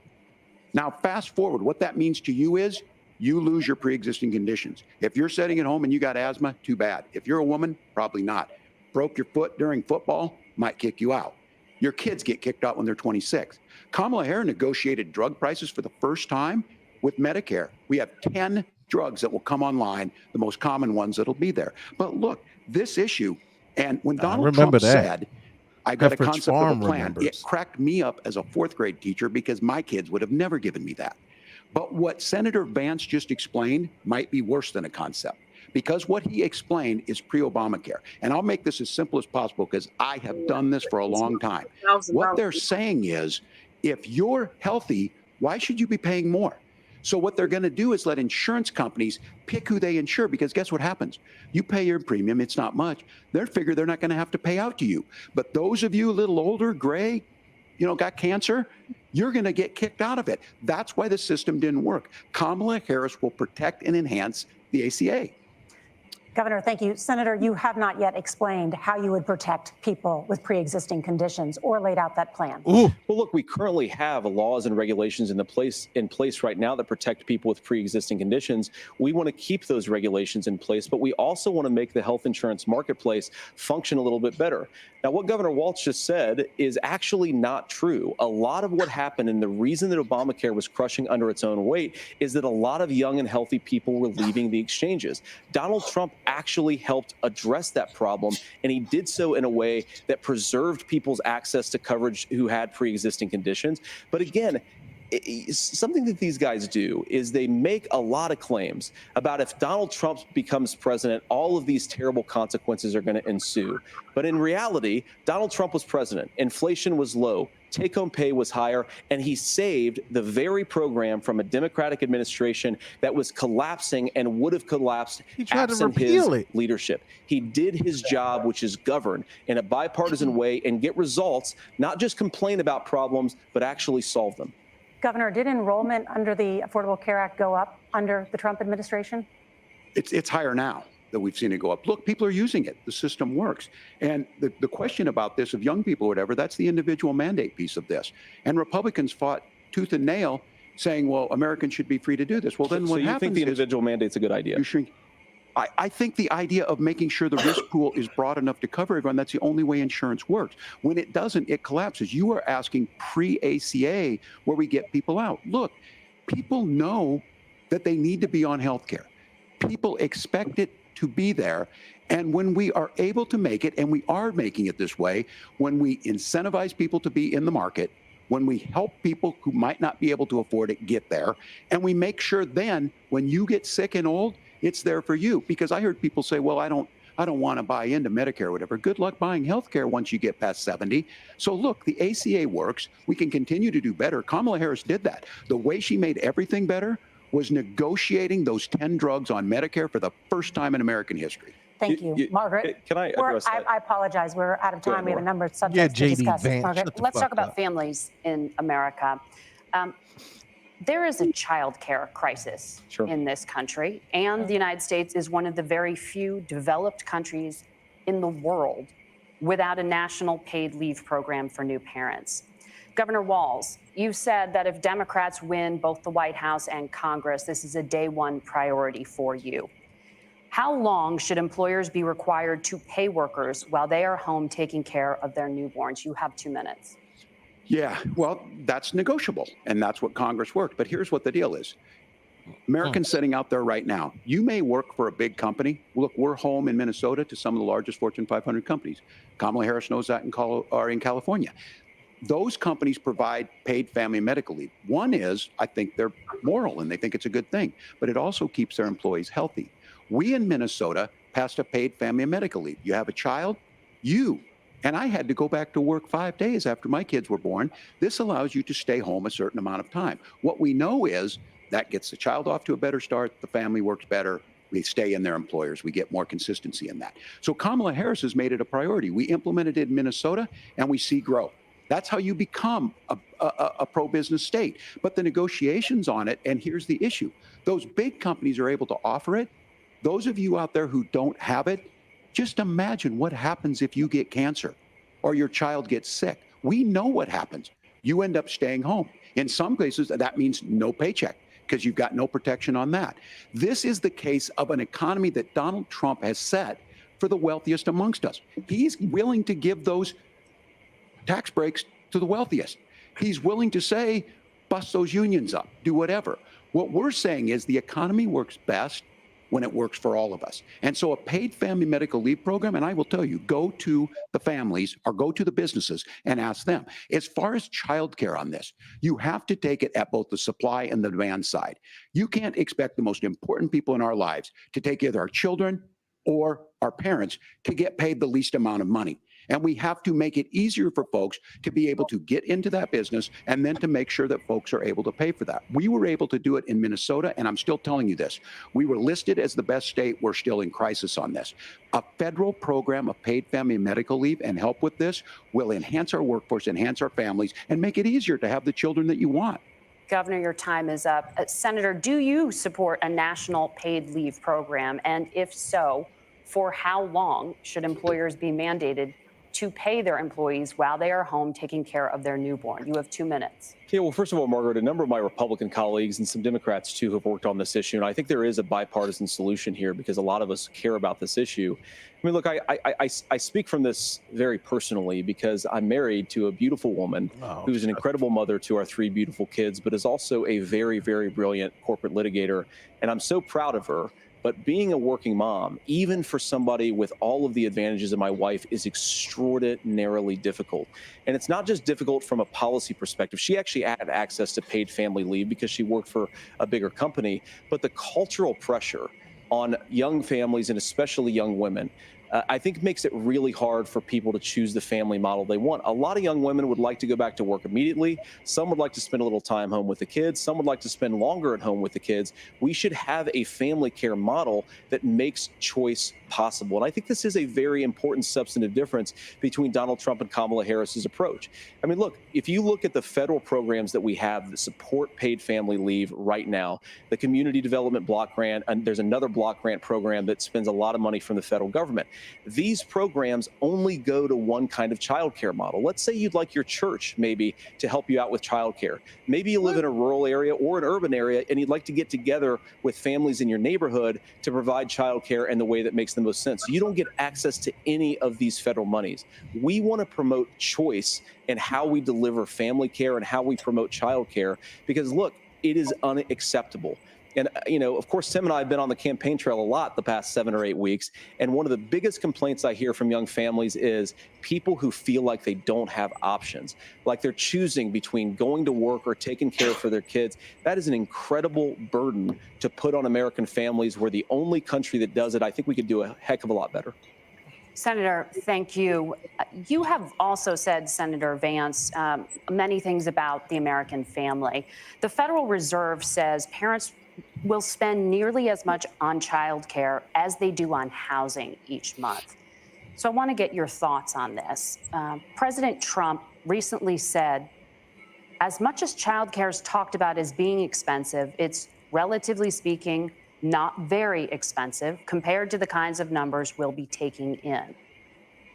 Now, fast forward, what that means to you is you lose your pre-existing conditions. If you're sitting at home and you got asthma, too bad. If you're a woman, probably not. Broke your foot during football, might kick you out. Your kids get kicked out when they're 26. Kamala Harris negotiated drug prices for the first time with Medicare. We have 10 drugs that will come online, the most common ones that'll be there. But look, this issue, and when Donald Trump said, I got a concept of a plan, it cracked me up as a fourth grade teacher because my kids would have never given me that. But what Senator Vance just explained might be worse than a concept, because what he explained is pre-Obamacare. And I'll make this as simple as possible because I have done this for a long time. What they're saying is, if you're healthy, why should you be paying more? So what they're going to do is let insurance companies pick who they insure, because guess what happens? You pay your premium, it's not much. They figure they're not going to have to pay out to you. But those of you a little older, gray, got cancer, you're going to get kicked out of it. That's why the system didn't work. Kamala Harris will protect and enhance the ACA. Governor, thank you. Senator, you have not yet explained how you would protect people with pre-existing conditions or laid out that plan. Well, look, we currently have laws and regulations in place right now that protect people with pre-existing conditions. We want to keep those regulations in place, but we also want to make the health insurance marketplace function a little bit better. Now, what Governor Walz just said is actually not true. A lot of what happened, and the reason that Obamacare was crushing under its own weight, is that a lot of young and healthy people were leaving the exchanges. Donald Trump actually helped address that problem, and he did so in a way that preserved people's access to coverage who had pre-existing conditions. But again, something that these guys do is they make a lot of claims about if Donald Trump becomes president, all of these terrible consequences are going to ensue. But in reality, Donald Trump was president. Inflation was low. Take-home pay was higher, and he saved the very program from a Democratic administration that was collapsing and would have collapsed absent his leadership. He did his job, which is govern in a bipartisan way and get results, not just complain about problems, but actually solve them. Governor, did enrollment under the Affordable Care Act go up under the Trump administration? It's higher now that we've seen it go up. Look, people are using it. The system works. And the question about this of young people or whatever, that's the individual mandate piece of this. And Republicans fought tooth and nail saying, well, Americans should be free to do this. Well, then what happens is— So you think the individual mandate's a good idea? I think the idea of making sure the risk pool is broad enough to cover everyone, that's the only way insurance works. When it doesn't, it collapses. You are asking pre-ACA where we get people out. Look, people know that they need to be on health care. People expect it to be there. And when we are able to make it, and we are making it this way, when we incentivize people to be in the market, when we help people who might not be able to afford it get there, and we make sure then when you get sick and old, it's there for you. Because I heard people say, well, I don't want to buy into Medicare or whatever. Good luck buying health care once you get past 70. So look, the ACA works. We can continue to do better. Kamala Harris did that. The way she made everything better was negotiating those 10 drugs on Medicare for the first time in American history. Thank you. Margaret. Can I address that? I apologize. We're out of time. We have a number of subjects to discuss. Vance, Margaret, let's talk about families in America. There is a child care crisis in this country, and the United States is one of the very few developed countries in the world without a national paid leave program for new parents. Governor Walz, you said that if Democrats win both the White House and Congress, this is a day one priority for you. How long should employers be required to pay workers while they are home taking care of their newborns? You have 2 minutes. Yeah, well, that's negotiable, and that's what Congress worked. But here's what the deal is. Americans sitting out there right now, you may work for a big company. Look, we're home in Minnesota to some of the largest Fortune 500 companies. Kamala Harris knows that in California. Those companies provide paid family medical leave. One is, I think they're moral and they think it's a good thing, but it also keeps their employees healthy. We in Minnesota passed a paid family medical leave. You have a child, and I had to go back to work 5 days after my kids were born. This allows you to stay home a certain amount of time. What we know is that gets the child off to a better start. The family works better. We stay in their employers. We get more consistency in that. So Kamala Harris has made it a priority. We implemented it in Minnesota, and we see growth. That's how you become a pro-business state. But the negotiations on it, and here's the issue. Those big companies are able to offer it. Those of you out there who don't have it, just imagine what happens if you get cancer or your child gets sick. We know what happens. You end up staying home. In some cases, that means no paycheck because you've got no protection on that. This is the case of an economy that Donald Trump has set for the wealthiest amongst us. He's willing to give those tax breaks to the wealthiest. He's willing to say, bust those unions up, do whatever. What we're saying is the economy works best when it works for all of us. And so a paid family medical leave program, and I will tell you, go to the families or go to the businesses and ask them. As far as childcare on this, you have to take it at both the supply and the demand side. You can't expect the most important people in our lives to take either our children or our parents to get paid the least amount of money. And we have to make it easier for folks to be able to get into that business and then to make sure that folks are able to pay for that. We were able to do it in Minnesota, and I'm still telling you this. We were listed as the best state. We're still in crisis on this. A federal program of paid family medical leave and help with this will enhance our workforce, enhance our families, and make it easier to have the children that you want. Governor, your time is up. Senator, do you support a national paid leave program? And if so, for how long should employers be mandated to pay their employees while they are home taking care of their newborn? You have 2 minutes. Yeah, well, first of all, Margaret, a number of my Republican colleagues and some Democrats, too, have worked on this issue. And I think there is a bipartisan solution here because a lot of us care about this issue. I mean, look, I speak from this very personally because I'm married to a beautiful woman who's an incredible mother to our 3 beautiful kids, but is also a very, very brilliant corporate litigator. And I'm so proud of her. But being a working mom, even for somebody with all of the advantages of my wife, is extraordinarily difficult. And it's not just difficult from a policy perspective. She actually had access to paid family leave because she worked for a bigger company. But the cultural pressure on young families and especially young women, I think makes it really hard for people to choose the family model they want. A lot of young women would like to go back to work immediately. Some would like to spend a little time home with the kids. Some would like to spend longer at home with the kids. We should have a family care model that makes choice possible. And I think this is a very important substantive difference between Donald Trump and Kamala Harris's approach. I mean, look, if you look at the federal programs that we have that support paid family leave right now, the Community Development Block Grant, and there's another block grant program that spends a lot of money from the federal government. These programs only go to one kind of childcare model. Let's say you'd like your church maybe to help you out with childcare. Maybe you live in a rural area or an urban area and you'd like to get together with families in your neighborhood to provide childcare in the way that makes the most sense. You don't get access to any of these federal monies. We want to promote choice in how we deliver family care and how we promote childcare because, look, it is unacceptable. And, you know, of course, Tim and I have been on the campaign trail a lot the past 7 or 8 weeks. And one of the biggest complaints I hear from young families is people who feel like they don't have options, like they're choosing between going to work or taking care for their kids. That is an incredible burden to put on American families. We're the only country that does it. I think we could do a heck of a lot better. Senator, thank you. You have also said, Senator Vance, many things about the American family. The Federal Reserve says parents will spend nearly as much on childcare as they do on housing each month. So I want to get your thoughts on this. President Trump recently said, as much as childcare is talked about as being expensive, it's relatively speaking not very expensive compared to the kinds of numbers we'll be taking in.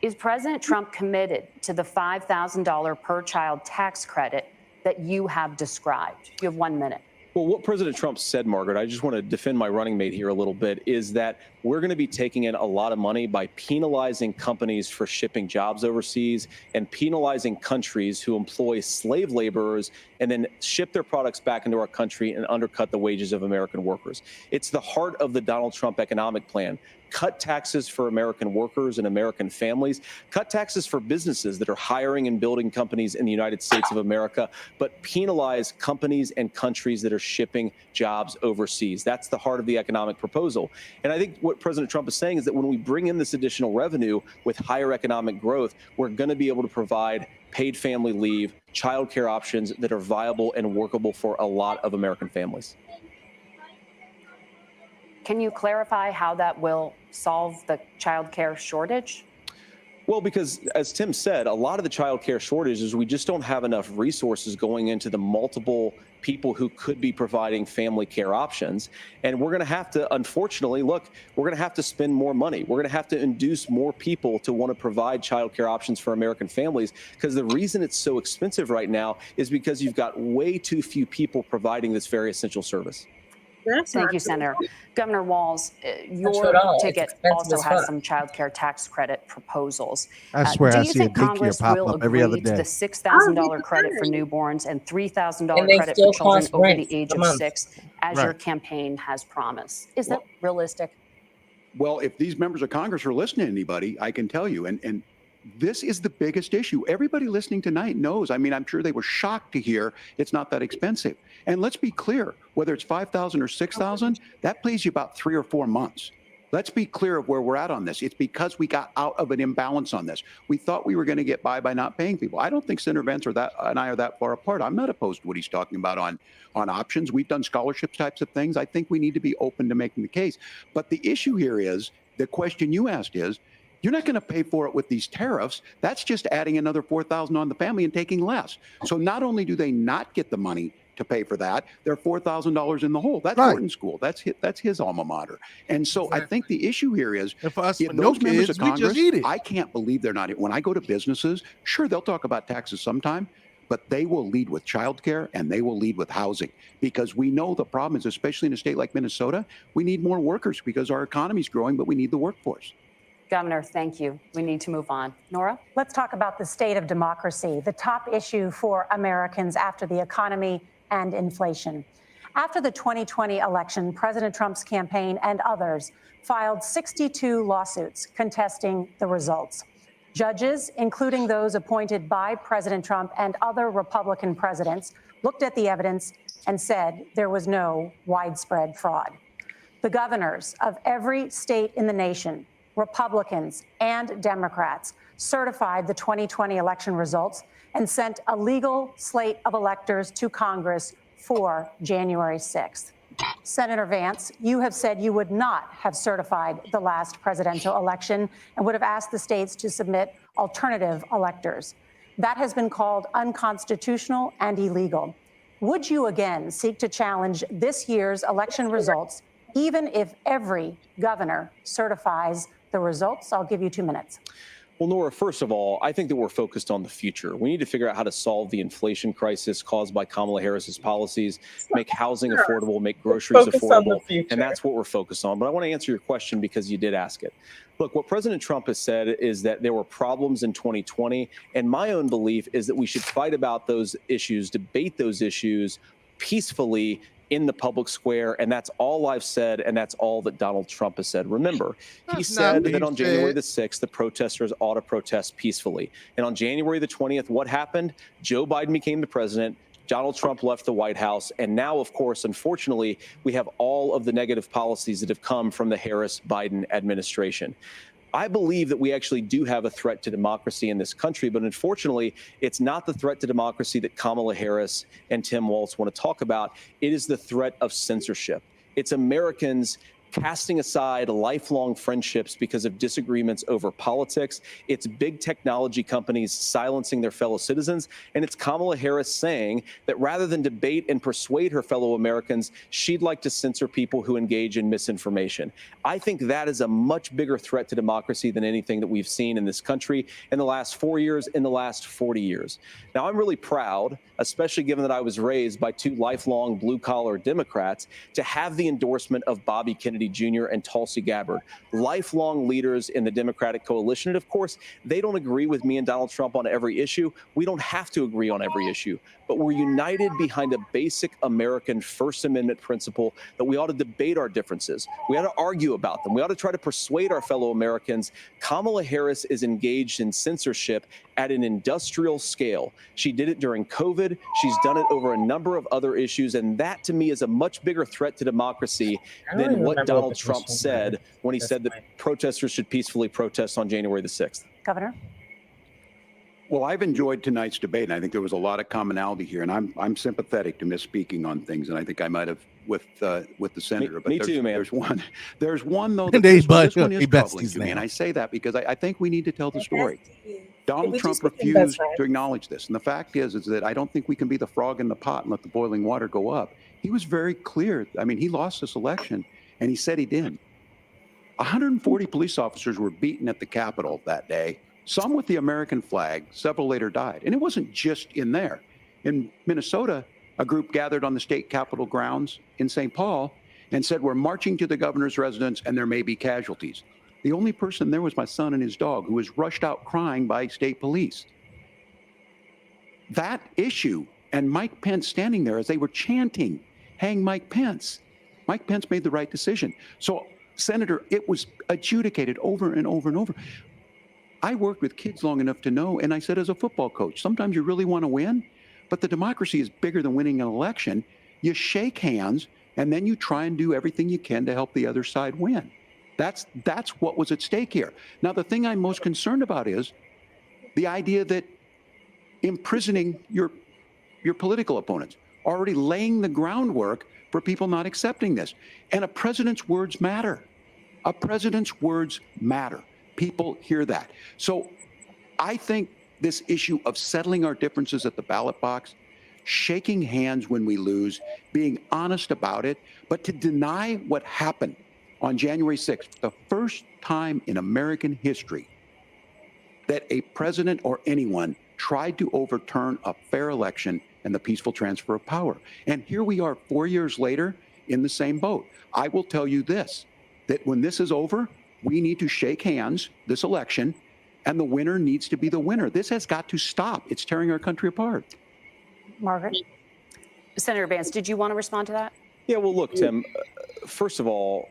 Is President Trump committed to the $5,000 per child tax credit that you have described? You have 1 minute. Well, what President Trump said, Margaret, I just want to defend my running mate here a little bit, is that we're going to be taking in a lot of money by penalizing companies for shipping jobs overseas and penalizing countries who employ slave laborers and then ship their products back into our country and undercut the wages of American workers. It's the heart of the Donald Trump economic plan. Cut taxes for American workers and American families, cut taxes for businesses that are hiring and building companies in the United States of America, but penalize companies and countries that are shipping jobs overseas. That's the heart of the economic proposal. And I think what President Trump is saying is that when we bring in this additional revenue with higher economic growth, we're going to be able to provide paid family leave, childcare options that are viable and workable for a lot of American families. Can you clarify how that will solve the child care shortage? Well, because as Tim said, a lot of the child care shortage is we just don't have enough resources going into the multiple people who could be providing family care options. And we're going to have to, unfortunately, look, we're going to have to spend more money. We're going to have to induce more people to want to provide child care options for American families, because the reason it's so expensive right now is because you've got way too few people providing this very essential service. Thank you, Senator. Governor Walz, your ticket also has some child care tax credit proposals. I swear do I you see a think daycare Congress pop will up every other agree to day. the $6,000 credit for newborns and $3,000 credit for children over the age of 6, as your campaign has promised? Is that realistic? Well, if these members of Congress are listening to anybody, I can tell you, and this is the biggest issue. Everybody listening tonight knows. I mean, I'm sure they were shocked to hear it's not that expensive. And let's be clear, whether it's $5,000 or $6,000, that pays you about 3 or 4 months. Let's be clear of where we're at on this. It's because we got out of an imbalance on this. We thought we were going to get by not paying people. I don't think Senator Vance and I are that far apart. I'm not opposed to what he's talking about on options. We've done scholarship types of things. I think we need to be open to making the case. But the issue here is, the question you asked is, you're not going to pay for it with these tariffs. That's just adding another $4,000 on the family and taking less. So not only do they not get the money to pay for that, they're $4,000 in the hole. That's Wharton School. That's his alma mater. And so I think the issue here is, if those members of Congress, I can't believe they're not. When I go to businesses, sure, they'll talk about taxes sometime, but they will lead with childcare and they will lead with housing, because we know the problem is, especially in a state like Minnesota, we need more workers because our economy is growing, but we need the workforce. Governor, thank you. We need to move on. Nora? Let's talk about the state of democracy, the top issue for Americans after the economy and inflation. After the 2020 election, President Trump's campaign and others filed 62 lawsuits contesting the results. Judges, including those appointed by President Trump and other Republican presidents, looked at the evidence and said there was no widespread fraud. The governors of every state in the nation, Republicans and Democrats, certified the 2020 election results and sent a legal slate of electors to Congress for January 6th. Senator Vance, you have said you would not have certified the last presidential election and would have asked the states to submit alternative electors. That has been called unconstitutional and illegal. Would you again seek to challenge this year's election results, even if every governor certifies the results? I'll give you 2 minutes. Well, Nora, first of all, I think that we're focused on the future. We need to figure out how to solve the inflation crisis caused by Kamala Harris's policies, make housing affordable, make groceries affordable, and that's what we're focused on. But I want to answer your question because you did ask it. Look, what President Trump has said is that there were problems in 2020, and my own belief is that we should fight about those issues, debate those issues peacefully in the public square, and that's all I've said, and that's all that Donald Trump has said. Remember, he said that on January the 6th, the protesters ought to protest peacefully. And on January the 20th, what happened? Joe Biden became the president. Donald Trump left the White House. And now, of course, unfortunately, we have all of the negative policies that have come from the Harris-Biden administration. I believe that we actually do have a threat to democracy in this country, but unfortunately, it's not the threat to democracy that Kamala Harris and Tim Walz want to talk about. It is the threat of censorship. It's Americans casting aside lifelong friendships because of disagreements over politics. It's big technology companies silencing their fellow citizens. And it's Kamala Harris saying that rather than debate and persuade her fellow Americans, she'd like to censor people who engage in misinformation. I think that is a much bigger threat to democracy than anything that we've seen in this country in the last 4 years, in the last 40 years. Now, I'm really proud, especially given that I was raised by two lifelong blue-collar Democrats, to have the endorsement of Bobby Kennedy Jr. and Tulsi Gabbard, lifelong leaders in the Democratic coalition. And of course, they don't agree with me and Donald Trump on every issue. We don't have to agree on every issue, but we're united behind a basic American First Amendment principle that we ought to debate our differences. We ought to argue about them. We ought to try to persuade our fellow Americans. Kamala Harris is engaged in censorship at an industrial scale. She did it during COVID. She's done it over a number of other issues. And that, to me, is a much bigger threat to democracy than what Donald Trump said when he said that protesters should peacefully protest on January the 6th. Governor? Well, I've enjoyed tonight's debate, and I think there was a lot of commonality here. And I'm sympathetic to misspeaking on things, and I think I might have with the senator. Me too, man. There's one though. This one is troubling to me, and I say that because I think we need to tell the story. Donald Trump refused to acknowledge this, and the fact is that I don't think we can be the frog in the pot and let the boiling water go up. He was very clear. I mean, he lost this election, and he said he did. 140 police officers were beaten at the Capitol that day. Some with the American flag, several later died. And it wasn't just in there. In Minnesota, a group gathered on the state capitol grounds in St. Paul, and said, we're marching to the governor's residence and there may be casualties. The only person there was my son and his dog, who was rushed out crying by state police. That issue, and Mike Pence standing there as they were chanting, hang Mike Pence. Mike Pence made the right decision. So, Senator, it was adjudicated over and over and over. I worked with kids long enough to know, and I said as a football coach, sometimes you really want to win, but the democracy is bigger than winning an election. You shake hands, and then you try and do everything you can to help the other side win. That's what was at stake here. Now, the thing I'm most concerned about is the idea that imprisoning your political opponents, already laying the groundwork for people not accepting this. And a president's words matter. A president's words matter. People hear that. So I think this issue of settling our differences at the ballot box, shaking hands when we lose, being honest about it, but to deny what happened on January 6th, the first time in American history that a president or anyone tried to overturn a fair election and the peaceful transfer of power. And here we are 4 years later in the same boat. I will tell you this, that when this is over, we need to shake hands this election, and the winner needs to be the winner. This has got to stop. It's tearing our country apart. Margaret? Senator Vance, did you want to respond to that? Yeah, well, look, Tim, first of all,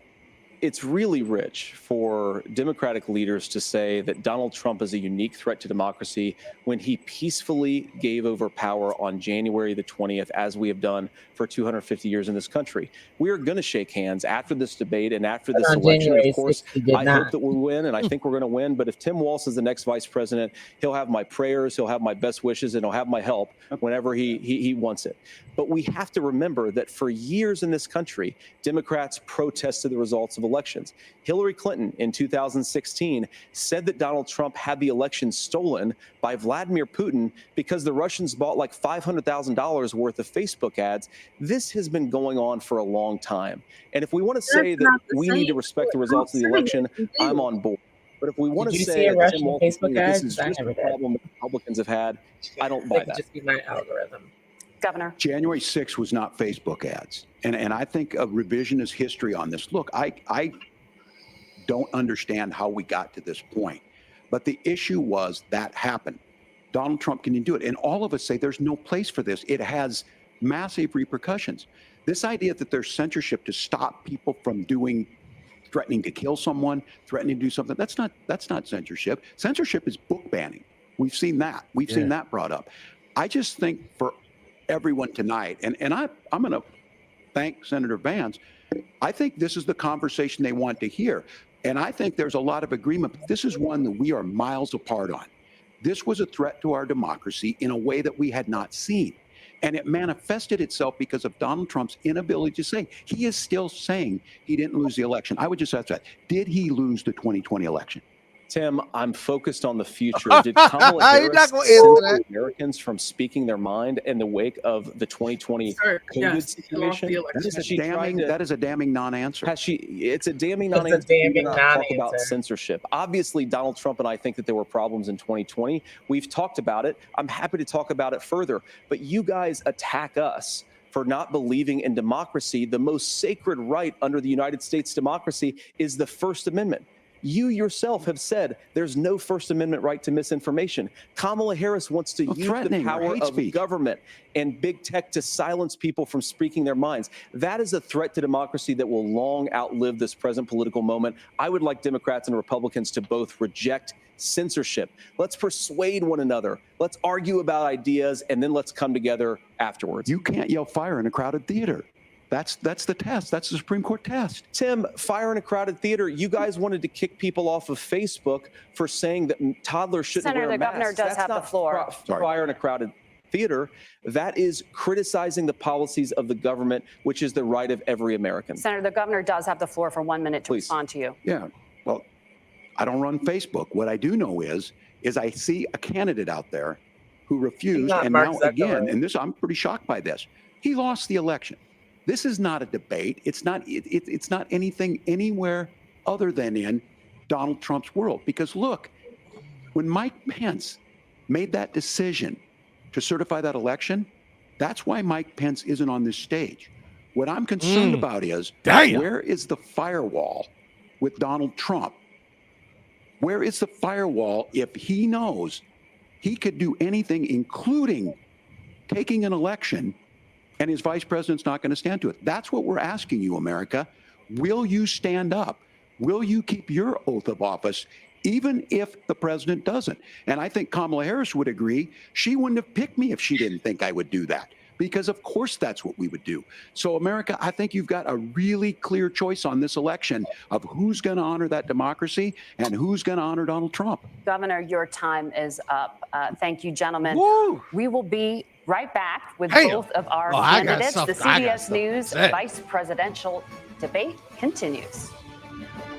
it's really rich for Democratic leaders to say that Donald Trump is a unique threat to democracy when he peacefully gave over power on January the 20th, as we have done for 250 years in this country. We are going to shake hands after this debate and after this election. Of course, I hope that we win, and I think we're going to win. But if Tim Walz is the next vice president, he'll have my prayers, he'll have my best wishes, and he'll have my help whenever he wants it. But we have to remember that for years in this country, Democrats protested the results of elections. Hillary Clinton in 2016 said that Donald Trump had the election stolen by Vladimir Putin because the Russians bought like $500,000 worth of Facebook ads. This has been going on for a long time. And if we want to say that we need to respect the results of the election, I'm on board. But if we want to say that Tim Walz, this is just a problem that Republicans have had, I don't buy that. Just be my algorithm. Governor. January 6th was not Facebook ads. And I think a revisionist history on this. Look, I don't understand how we got to this point. But the issue was that happened. Donald Trump can do it. And all of us say there's no place for this. It has massive repercussions. This idea that there's censorship to stop people from threatening to kill someone, threatening to do something, that's not censorship. Censorship is book banning. We've seen that. We've seen that brought up. I just think for everyone tonight, and I'm going to thank Senator Vance, I think this is the conversation they want to hear. And I think there's a lot of agreement, but this is one that we are miles apart on. This was a threat to our democracy in a way that we had not seen. And it manifested itself because of Donald Trump's inability to say. He is still saying he didn't lose the election. I would just ask that. Did he lose the 2020 election? Tim, I'm focused on the future. Did Kamala Harris stop Americans from speaking their mind in the wake of the 2020 COVID situation? That is a damning non-answer. It's a damning non-answer. Talk about censorship. Obviously, Donald Trump and I think that there were problems in 2020. We've talked about it. I'm happy to talk about it further. But you guys attack us for not believing in democracy. The most sacred right under the United States democracy is the First Amendment. You yourself have said there's no First Amendment right to misinformation. Kamala Harris wants to use the power of government and big tech to silence people from speaking their minds. That is a threat to democracy that will long outlive this present political moment. I would like Democrats and Republicans to both reject censorship. Let's persuade one another. Let's argue about ideas, and then let's come together afterwards. You can't yell fire in a crowded theater. That's the test. That's the Supreme Court test. Tim, fire in a crowded theater. You guys wanted to kick people off of Facebook for saying that toddlers shouldn't wear masks. Senator, the governor does have the floor. Fire in a crowded theater. That is criticizing the policies of the government, which is the right of every American. Senator, the governor does have the floor for 1 minute to respond to you. Yeah. Well, I don't run Facebook. What I do know is I see a candidate out there who refused, and now again, and this, I'm pretty shocked by this. He lost the election. This is not a debate. It's not anything anywhere other than in Donald Trump's world. Because look, when Mike Pence made that decision to certify that election, that's why Mike Pence isn't on this stage. What I'm concerned about is where is the firewall with Donald Trump? Where is the firewall if he knows he could do anything, including taking an election, and his vice president's not going to stand to it? That's what we're asking you, America. Will you stand up? Will you keep your oath of office, even if the president doesn't? And I think Kamala Harris would agree. She wouldn't have picked me if she didn't think I would do that, because of course that's what we would do. So America, I think you've got a really clear choice on this election of who's going to honor that democracy and who's going to honor Donald Trump. Governor, your time is up. Thank you, gentlemen. Woo. We will be right back with both of our candidates. The CBS News vice presidential debate continues.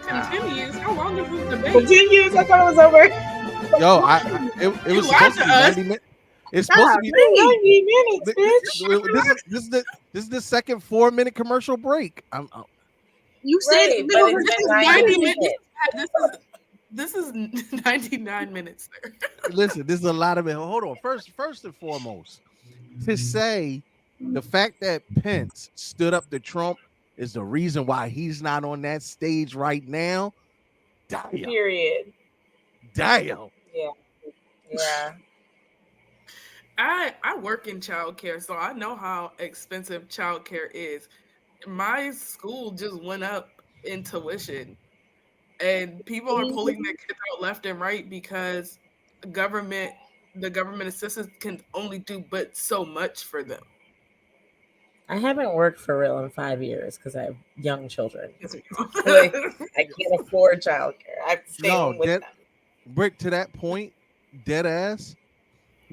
Continues? How long is this debate? Continues? I thought it was over. Yo, it was supposed to be 90 minutes. It's supposed to be 90 minutes, bitch. This is the second 4-minute commercial break. You said this is 90 minutes. This is 99 minutes, sir. Listen, this is a lot of it. Hold on. First and foremost, to say the fact that Pence stood up to Trump is the reason why he's not on that stage right now. Damn. Period. Damn. Yeah. I work in childcare, so I know how expensive childcare is. My school just went up in tuition, and people are pulling their kids out left and right because the government assistance can only do but so much for them. I haven't worked for real in 5 years because I have young children. I can't afford childcare. I have to stay home with them. Brick, to that point, dead ass.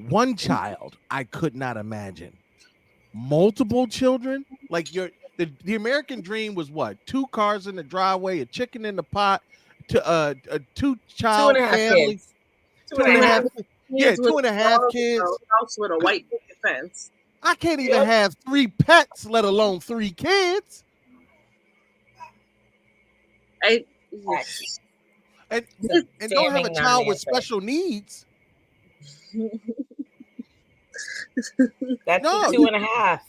One child, I could not imagine. Multiple children, like the American dream was what? 2 cars in the driveway, a chicken in the pot, to a 2-child family. Kids. 2.5 kids. Yeah, 2.5 kids. House with a white picket fence. I can't even have 3 pets, let alone 3 kids. And don't have a child with special needs. That's 2.5.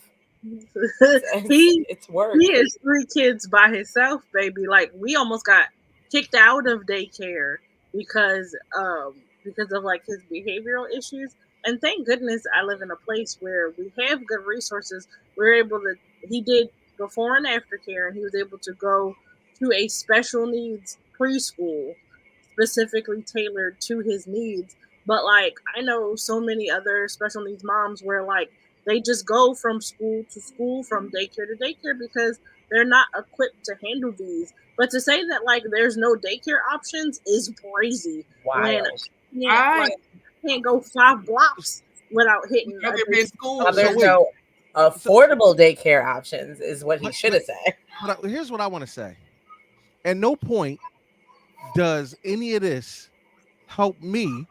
It's work. He has 3 kids by himself, baby. Like, we almost got kicked out of daycare because of like his behavioral issues. And thank goodness I live in a place where we have good resources. He did before and after care, and he was able to go to a special needs preschool specifically tailored to his needs. But like, I know so many other special needs moms where like they just go from school to school, from daycare to daycare, because they're not equipped to handle these. But to say that like there's no daycare options is crazy. Wild. I can't go 5 blocks without hitting school. There's no affordable daycare options, is what he should have said. But here's what I want to say. At no point does any of this help me,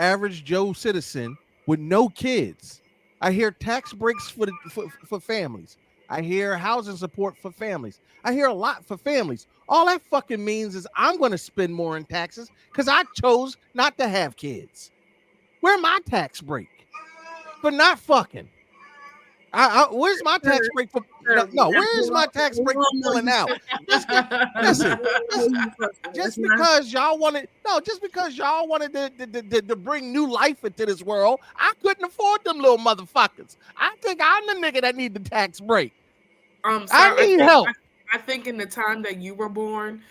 average Joe citizen with no kids. I hear tax breaks for families. I hear housing support for families. I hear a lot for families. All that fucking means is I'm going to spend more in taxes because I chose not to have kids. Where's my tax break for not fucking? Where's my tax break for no? Where's my tax break for pulling out? Listen, just because y'all wanted to bring new life into this world, I couldn't afford them little motherfuckers. I think I'm the nigga that need the tax break. I need help. I think in the time that you were born,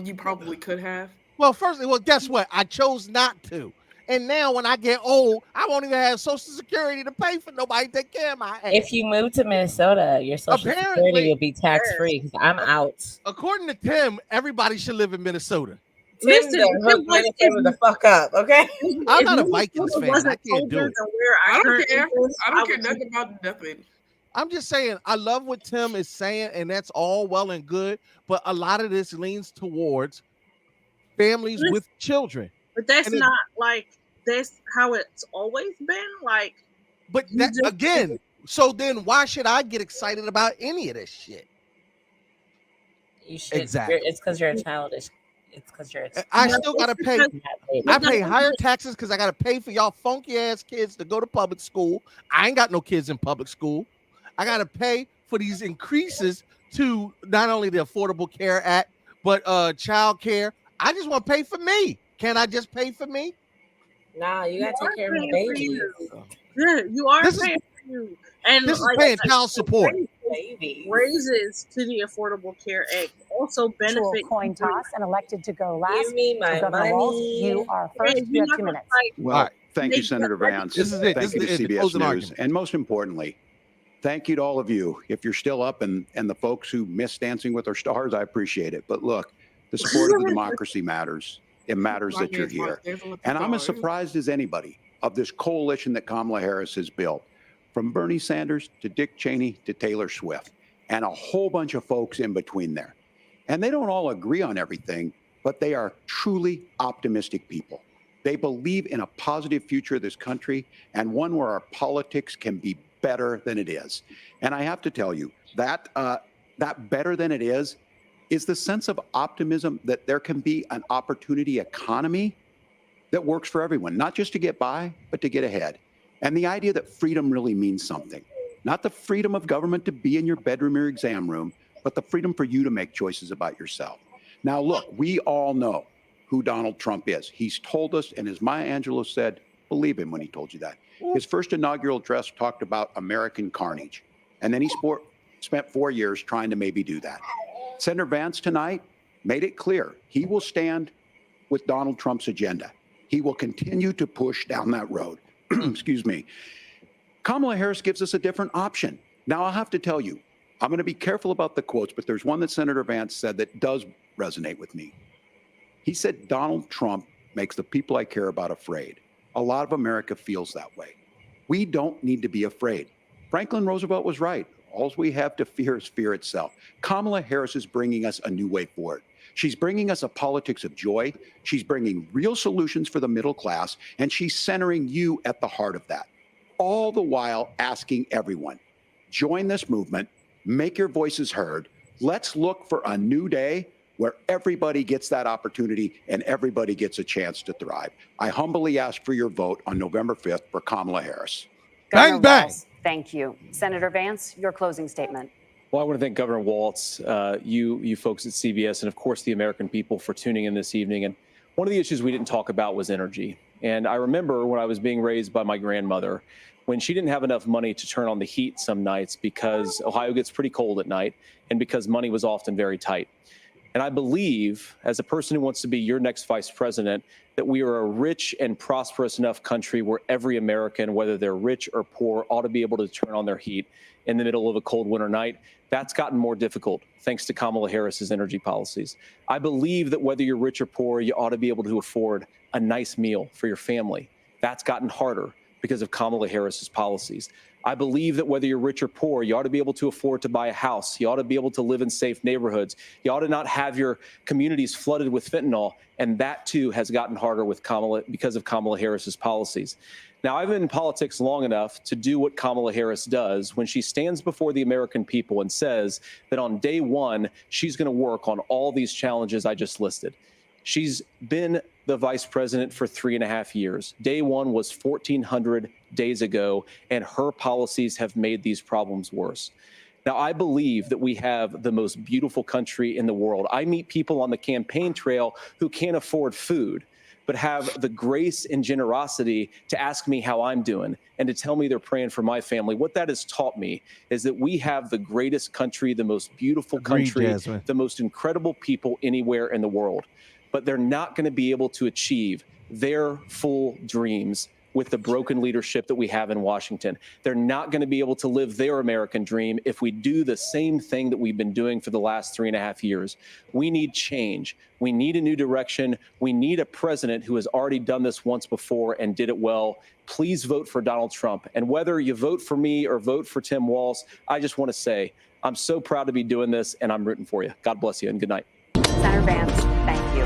you probably could have. Well, guess what? I chose not to. And now when I get old, I won't even have Social Security to pay for nobody to take care of my ass. If you move to Minnesota, your Social Security will be tax-free because I'm out. According to Tim, everybody should live in Minnesota. Listen, hook Minnesota the fuck up, okay? I'm not a Vikings fan. I can't do it. I don't care. I don't care nothing about nothing. I'm just saying, I love what Tim is saying, and that's all well and good, but a lot of this leans towards families with children. But that's not like that's how it's always been. Like, but that, again, so then why should I get excited about any of this shit? You should. Exactly. It's because you're childish. It's because you're. I still gotta pay. I pay higher taxes because I gotta pay for y'all funky ass kids to go to public school. I ain't got no kids in public school. I gotta pay for these increases to not only the Affordable Care Act, but child care. I just want to pay for me. Can I just pay for me? Nah, you got to take care of the baby. Yeah, you are paying for you. And this is paying child support. Raises to the Affordable Care Act also benefit. Coin toss and elected to go last. Give me my Governor Walz, you are first. You have 2 minutes. Well, thank you, Senator Vance. This is it. Thank you to CBS News. And most importantly, thank you to all of you. If you're still up and the folks who miss Dancing with Our Stars, I appreciate it. But look, the support of the democracy matters. It matters that you're here. And I'm as surprised as anybody of this coalition that Kamala Harris has built, from Bernie Sanders to Dick Cheney to Taylor Swift, and a whole bunch of folks in between there. And they don't all agree on everything, but they are truly optimistic people. They believe in a positive future of this country and one where our politics can be better than it is. And I have to tell you, that better than it is the sense of optimism that there can be an opportunity economy that works for everyone, not just to get by, but to get ahead. And the idea that freedom really means something. Not the freedom of government to be in your bedroom or exam room, but the freedom for you to make choices about yourself. Now, look, we all know who Donald Trump is. He's told us, and as Maya Angelou said, believe him when he told you that. His first inaugural address talked about American carnage. And then he spent 4 years trying to maybe do that. Senator Vance tonight made it clear he will stand with Donald Trump's agenda. He will continue to push down that road. Excuse me. Kamala Harris gives us a different option. Now, I'll have to tell you, I'm going to be careful about the quotes, but there's one that Senator Vance said that does resonate with me. He said, Donald Trump makes the people I care about afraid. A lot of America feels that way. We don't need to be afraid. Franklin Roosevelt was right. All we have to fear is fear itself. Kamala Harris is bringing us a new way forward. She's bringing us a politics of joy. She's bringing real solutions for the middle class, and she's centering you at the heart of that. All the while asking everyone, join this movement, make your voices heard. Let's look for a new day where everybody gets that opportunity and everybody gets a chance to thrive. I humbly ask for your vote on November 5th for Kamala Harris. Governor Walz, thank you. Senator Vance, your closing statement. Well, I want to thank Governor Walz, you folks at CBS, and of course the American people for tuning in this evening. And one of the issues we didn't talk about was energy. And I remember when I was being raised by my grandmother, when she didn't have enough money to turn on the heat some nights because Ohio gets pretty cold at night and because money was often very tight. And I believe, as a person who wants to be your next vice president, that we are a rich and prosperous enough country where every American, whether they're rich or poor, ought to be able to turn on their heat in the middle of a cold winter night. That's gotten more difficult thanks to Kamala Harris's energy policies. I believe that whether you're rich or poor, you ought to be able to afford a nice meal for your family. That's gotten harder because of Kamala Harris's policies. I believe that whether you're rich or poor, you ought to be able to afford to buy a house. You ought to be able to live in safe neighborhoods. You ought to not have your communities flooded with fentanyl. And that, too, has gotten harder with because of Kamala Harris's policies. Now, I've been in politics long enough to do what Kamala Harris does when she stands before the American people and says that on day one, she's going to work on all these challenges I just listed. She's been the vice president for 3.5 years. Day one was 1,400 days ago, and her policies have made these problems worse. Now, I believe that we have the most beautiful country in the world. I meet people on the campaign trail who can't afford food, but have the grace and generosity to ask me how I'm doing and to tell me they're praying for my family. What that has taught me is that we have the greatest country, the most beautiful country, the most incredible people anywhere in the world. But they're not going to be able to achieve their full dreams with the broken leadership that we have in Washington. They're not going to be able to live their American dream if we do the same thing that we've been doing for the last 3.5 years. We need change. We need a new direction. We need a president who has already done this once before and did it well. Please vote for Donald Trump. And whether you vote for me or vote for Tim Walz, I just want to say I'm so proud to be doing this, and I'm rooting for you. God bless you, and good night. Senator Vance, thank you.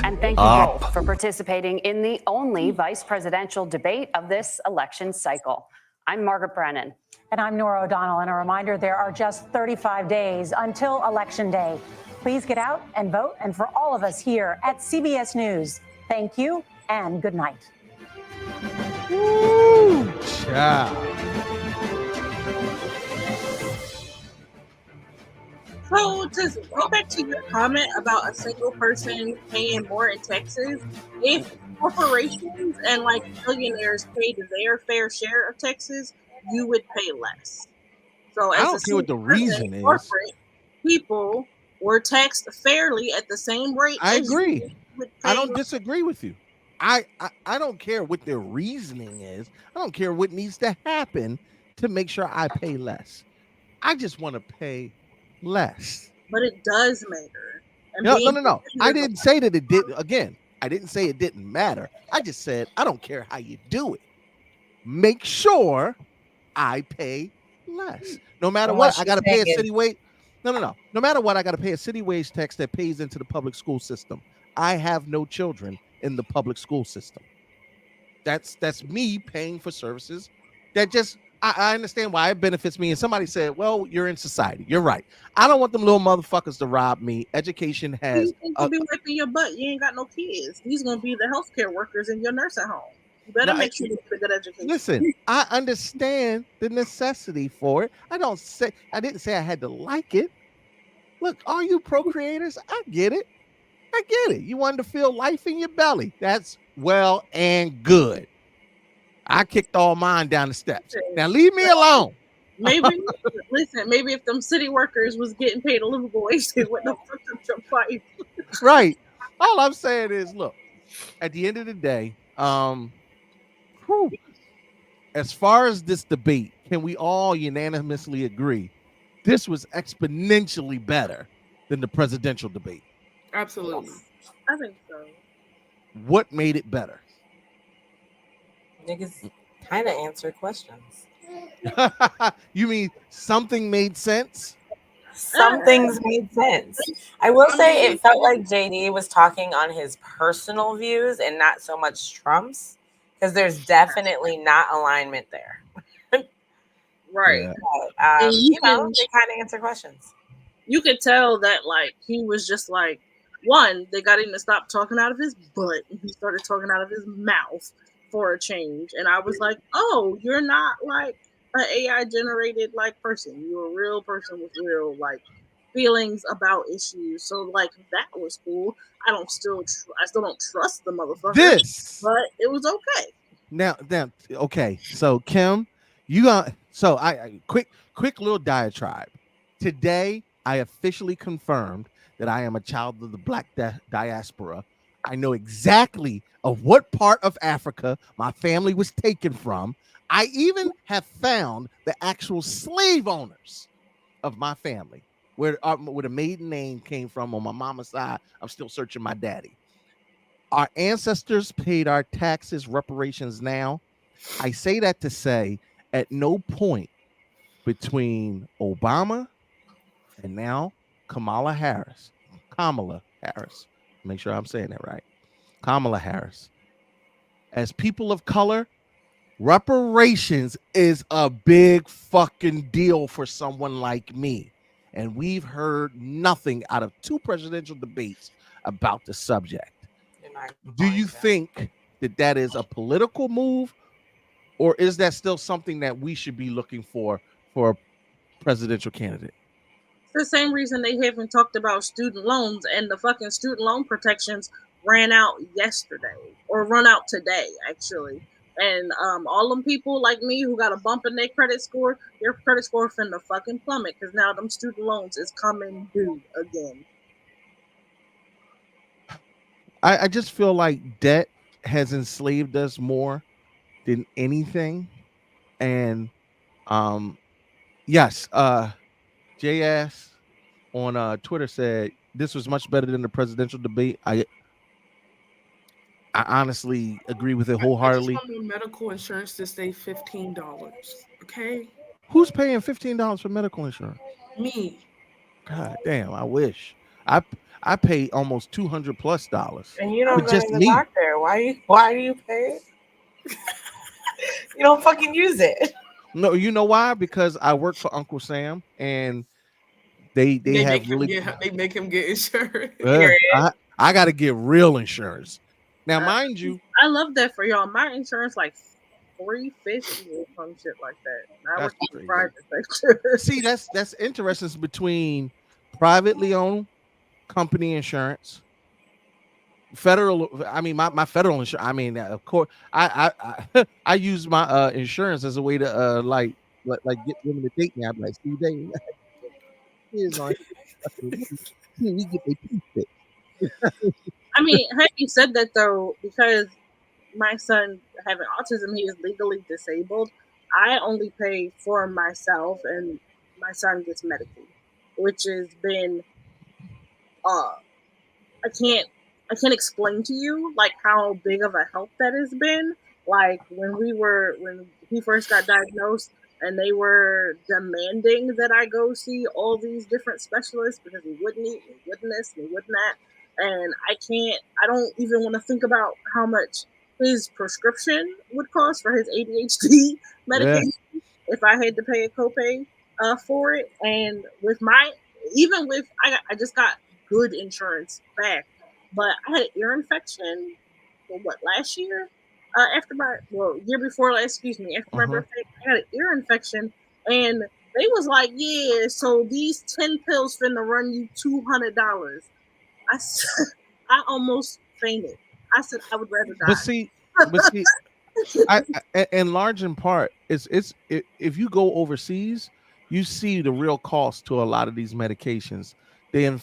And thank you both for participating in the only vice presidential debate of this election cycle. I'm Margaret Brennan. And I'm Nora O'Donnell. And a reminder, there are just 35 days until Election Day. Please get out and vote. And for all of us here at CBS News, thank you and good night. Woo, child. So to go back to your comment about a single person paying more in Texas, if corporations and like billionaires paid their fair share of Texas, you would pay less. So I as a don't care what the single person, reason is. corporate people were taxed fairly at the same rate. I as agree. You would pay. I don't disagree with you. I don't care what their reasoning is. I don't care what needs to happen to make sure I pay less. I just want to pay less. But it does matter. And No. I didn't say that it did. Again, I didn't say it didn't matter. I just said I don't care how you do it. Make sure I pay less. No matter what, I got to pay a city wage. No. No matter what, I got to pay a city wage tax that pays into the public school system. I have no children in the public school system. That's me paying for services that just I understand why it benefits me. And somebody said, well, you're in society. You're right. I don't want them little motherfuckers to rob me. Education has you ain't gonna be wiping your butt. You ain't got no kids. These gonna be the healthcare workers in your nursing home. You better make sure you get a good education. Listen, I understand the necessity for it. I didn't say I had to like it. Look, all you procreators, I get it. You wanted to feel life in your belly. That's well and good. I kicked all mine down the steps. Now leave me alone. Maybe if them city workers was getting paid a living wage, they wouldn't have fucked up your fight. Right. All I'm saying is, look, at the end of the day, as far as this debate, can we all unanimously agree this was exponentially better than the presidential debate? Absolutely. I think so. What made it better? Niggas kind of answer questions. You mean something made sense? Some things made sense. I will say it felt like JD was talking on his personal views and not so much Trump's, because there's definitely not alignment there. Right. But, they kind of answer questions. You could tell that, like, he was just like, one, they got him to stop talking out of his butt, and he started talking out of his mouth for a change. And I was like, oh, you're not like an AI generated like person. You're a real person with real like feelings about issues. So like that was cool. I still don't trust the motherfucker. But it was okay. Now, okay. So Kim, you got I quick little diatribe. Today, I officially confirmed that I am a child of the Black diaspora. I know exactly of what part of Africa my family was taken from. I even have found the actual slave owners of my family, where the maiden name came from on my mama's side. I'm still searching my daddy. Our ancestors paid our taxes, reparations now. I say that to say at no point between Obama and now Kamala Harris, make sure I'm saying that right, Kamala Harris, as people of color, reparations is a big fucking deal for someone like me. And we've heard nothing out of 2 presidential debates about the subject. Do you think that is a political move, or is that still something that we should be looking for a presidential candidate? It's the same reason they haven't talked about student loans, and the fucking student loan protections ran out yesterday, or run out today, actually. And all them people like me who got a bump in their credit score finna fucking plummet, because now them student loans is coming due again. I just feel like debt has enslaved us more than anything. And yes, JS on Twitter said this was much better than the presidential debate. I honestly agree with it wholeheartedly. I just want medical insurance to stay $15. Okay. Who's paying $15 for medical insurance? Me. God damn, I wish. I pay almost $200+. And you don't go to the doctor. Why do you pay? You don't fucking use it. No, you know why? Because I work for Uncle Sam, and they have really they make him get insurance. I got to get real insurance. Now, mind you, I love that for y'all. My insurance like $350 or some shit like that. I work in the private sector. See, that's interesting between privately owned company insurance, federal. I mean, my federal insurance. I mean, of course, I use my insurance as a way to like get women to date me. I'm like, Steve Day, here's on. We get a piece. I mean, having said that though, because my son having autism, he is legally disabled. I only pay for myself, and my son gets Medicaid, which has been I can't explain to you like how big of a help that has been. Like when he first got diagnosed and they were demanding that I go see all these different specialists because he wouldn't eat, he wouldn't this, he wouldn't that. And I don't even want to think about how much his prescription would cost for his ADHD medication if I had to pay a copay for it. And I just got good insurance back, but I had an ear infection last year after year before last, excuse me, after my birthday. I had an ear infection, and they was like, yeah, so these 10 pills finna run you $200. I almost fainted. I said I would rather die. But see, in large in part, if you go overseas, you see the real cost to a lot of these medications. The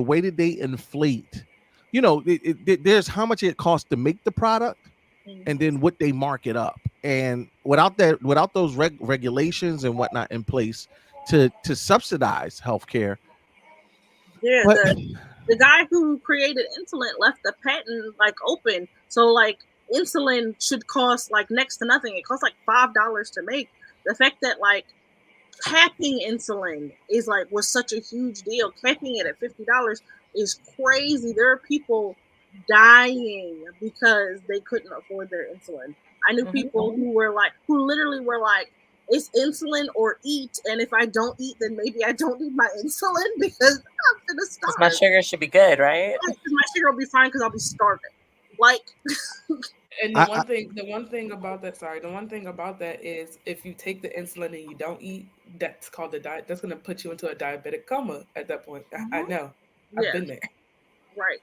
way that they inflate, there's how much it costs to make the product, and then what they mark it up. And without those regulations and whatnot in place to subsidize healthcare. Yeah, the guy who created insulin left the patent open, so insulin should cost next to nothing. It costs $5 to make. The fact that capping insulin was such a huge deal, capping it at $50 is crazy. There are people dying because they couldn't afford their insulin. I knew people who literally were like, it's insulin or eat, and if I don't eat, then maybe I don't need my insulin because I'm gonna starve. My sugar should be good, right? My sugar will be fine because I'll be starving. And the one thing about that is if you take the insulin and you don't eat, that's called a diet. That's gonna put you into a diabetic coma at that point. I know. I've been there. Right.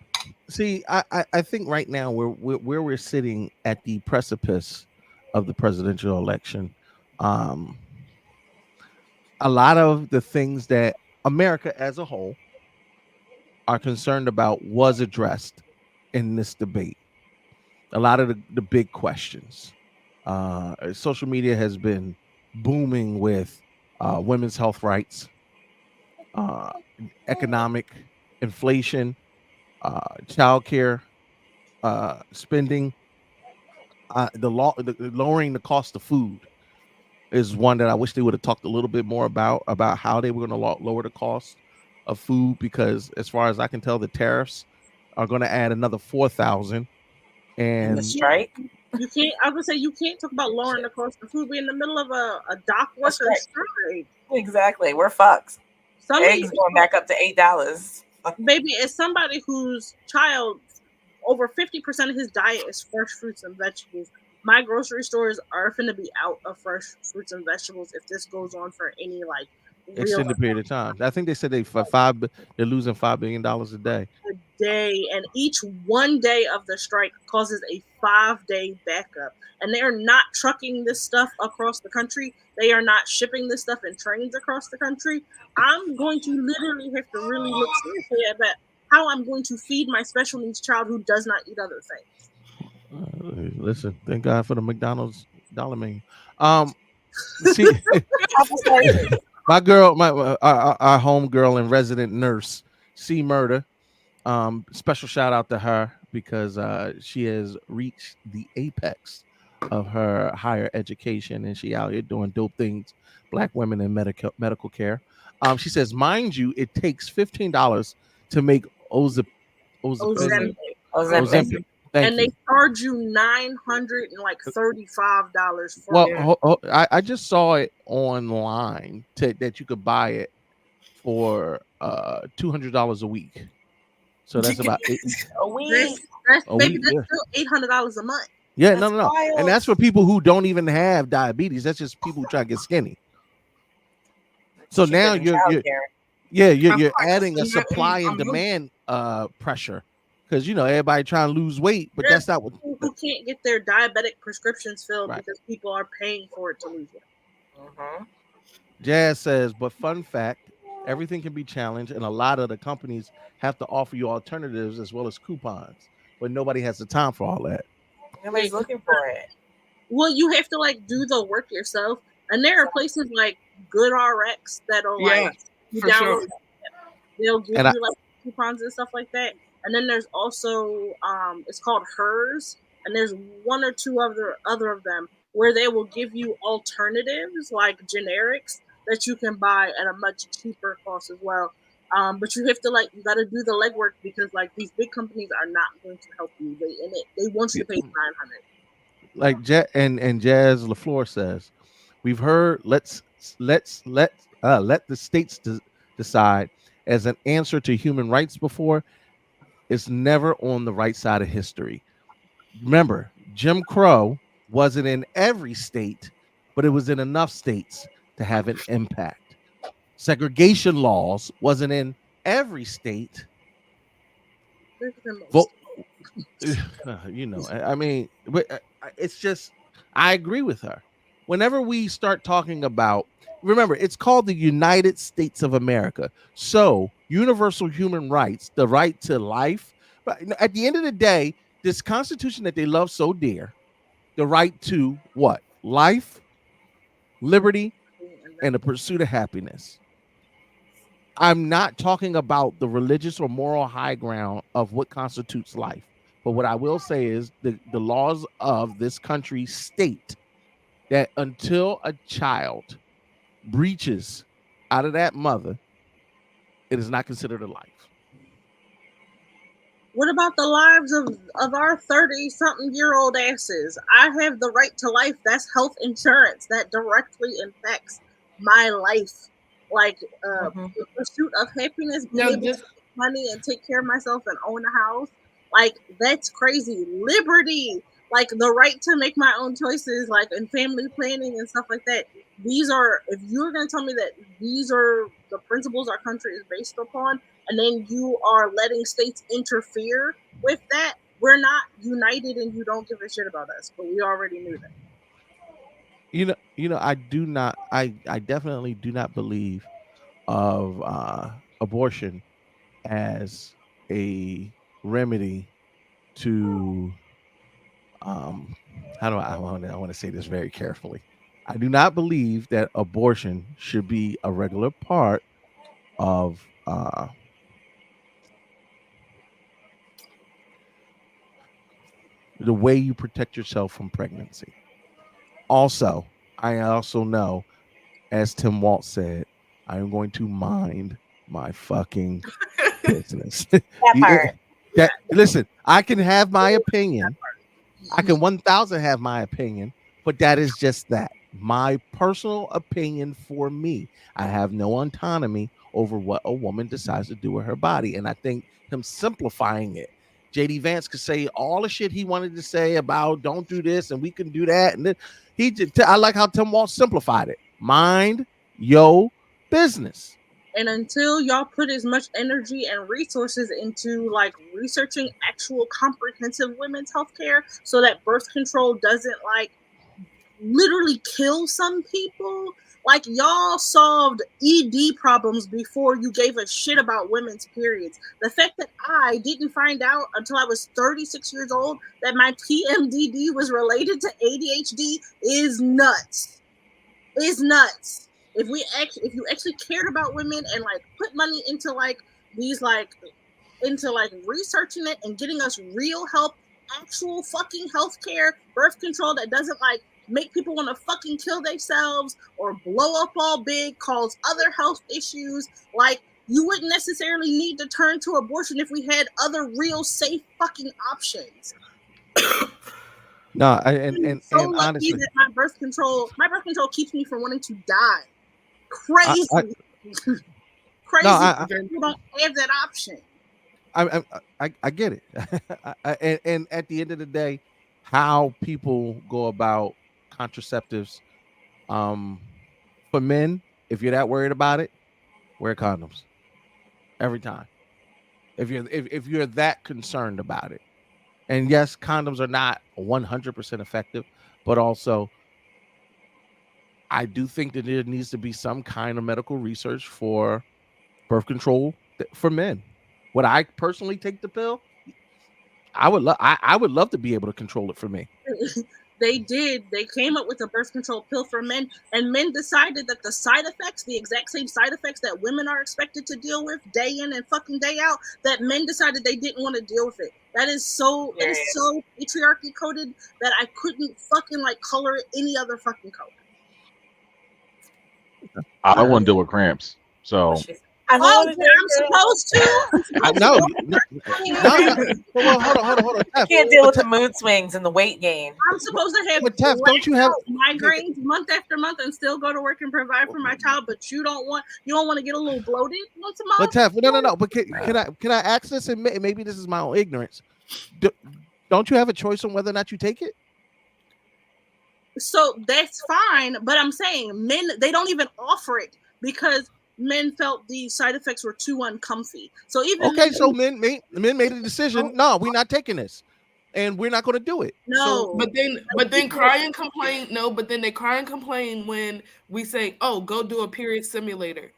See, I think right now we're sitting at the precipice of the presidential election. A lot of the things that America as a whole are concerned about was addressed in this debate. A lot of the big questions. Social media has been booming with women's health rights, economic inflation, childcare spending, lowering the cost of food is one that I wish they would have talked a little bit more about how they were going to lower the cost of food, because as far as I can tell, the tariffs are going to add another 4,000. And the strike. You can't. I would say you can't talk about lowering the cost of food. We're in the middle of a dock worker strike. Exactly, we're fucked. Eggs going back up to $8. Baby, as somebody whose child, over 50% of his diet is fresh fruits and vegetables, my grocery stores are going to be out of fresh fruits and vegetables if this goes on for any extended period of time. I think they said they're losing $5 billion a day. And each one day of the strike causes a 5-day backup. And they are not trucking this stuff across the country. They are not shipping this stuff in trains across the country. I'm going to literally have to really look seriously at how I'm going to feed my special needs child who does not eat other things. Listen, thank God for the McDonald's dollar menu. See, my girl, our home girl and resident nurse, C Murder. Special shout out to her because she has reached the apex of her higher education, and she out here doing dope things, Black women in medical care. She says, mind you, it takes $15 to make Ozempic. And they charge you $935 for it. I just saw it online that you could buy it for $200 a week. So that's about a week. That's still $800 a month. Yeah, that's no. And that's for people who don't even have diabetes. That's just people who try to get skinny. So now Yeah, you're adding a supply and demand pressure, because everybody trying to lose weight, but that's not what. People who can't get their diabetic prescriptions filled because people are paying for it to lose weight. Jazz says, but fun fact, everything can be challenged, and a lot of the companies have to offer you alternatives as well as coupons, but nobody has the time for all that. Nobody's looking for it. Well, you have to do the work yourself, and there are places like Good RX that'll you download. Sure. They'll give you coupons and stuff like that. And then there's also it's called Hers, and there's one or two other of them where they will give you alternatives like generics that you can buy at a much cheaper cost as well. But you have to you got to do the legwork, because these big companies are not going to help you. They want you to pay $900. Like and Jazz LaFleur says, we've heard let the states decide as an answer to human rights before. It's never on the right side of history. Remember, Jim Crow wasn't in every state, but it was in enough states to have an impact. Segregation laws wasn't in every state. I mean, it's just, I agree with her. Whenever we start talking about, remember, it's called the United States of America. So universal human rights, the right to life. But at the end of the day, this Constitution that they love so dear, the right to what? Life, liberty, and the pursuit of happiness. I'm not talking about the religious or moral high ground of what constitutes life. But what I will say is the laws of this country state that until a child breaches out of that mother, it is not considered a life. What about the lives of our 30-something-year-old asses? I have the right to life. That's health insurance. That directly impacts my life. The pursuit of happiness, being able to make money and take care of myself and own a house. That's crazy. Liberty, the right to make my own choices, in family planning and stuff like that. These are, if you're going to tell me that these are the principles our country is based upon, and then you are letting states interfere with that, we're not united, and you don't give a shit about us. But we already knew that. I definitely do not believe of abortion as a remedy to I want to say this very carefully. I do not believe that abortion should be a regular part of the way you protect yourself from pregnancy. Also, I also know, as Tim Waltz said, I am going to mind my fucking business. Listen, I can have my opinion. I can 1,000 have my opinion, but that is just that. My personal opinion for me. I have no autonomy over what a woman decides to do with her body. And I think him simplifying it. JD Vance could say all the shit he wanted to say about don't do this and we can do that. And then I like how Tim Waltz simplified it. Mind your business. And until y'all put as much energy and resources into researching actual comprehensive women's health care so that birth control doesn't literally kill some people, y'all solved ED problems before you gave a shit about women's periods. The fact that I didn't find out until I was 36 years old that my PMDD was related to ADHD is nuts. Is nuts. If you actually cared about women and put money into these into researching it and getting us real help, actual fucking healthcare, birth control that doesn't make people want to fucking kill themselves or blow up all big, cause other health issues, you wouldn't necessarily need to turn to abortion if we had other real safe fucking options. No, and honestly, that my birth control keeps me from wanting to die. Crazy. Crazy. No, people don't have that option. I get it. and at the end of the day, how people go about contraceptives, for men, if you're that worried about it, wear condoms. every time. If you're that concerned about it. And yes, condoms are not 100% effective, but also I do think that there needs to be some kind of medical research for birth control for men. Would I personally take the pill? I would love to be able to control it for me. They came up with a birth control pill for men, and men decided that the side effects, the exact same side effects that women are expected to deal with day in and fucking day out, that men decided they didn't want to deal with it. That is so patriarchy coded that I couldn't fucking like color it any other fucking color. I don't want to deal with cramps, so. I'm supposed to. No. Well, hold on. You can't deal with the mood swings and the weight gain. I'm supposed to have don't you have migraines month after month and still go to work and provide for my child, but you don't want to get a little bloated once a month? But Tef, no. But can I ask this? And maybe this is my own ignorance. Don't you have a choice on whether or not you take it? So that's fine, but I'm saying men, they don't even offer it because men felt the side effects were too uncomfy. So even men made a decision. No, we're not taking this, and we're not going to do it. No, but then cry and complain. No, but then they cry and complain when we say, "Oh, go do a period simulator,"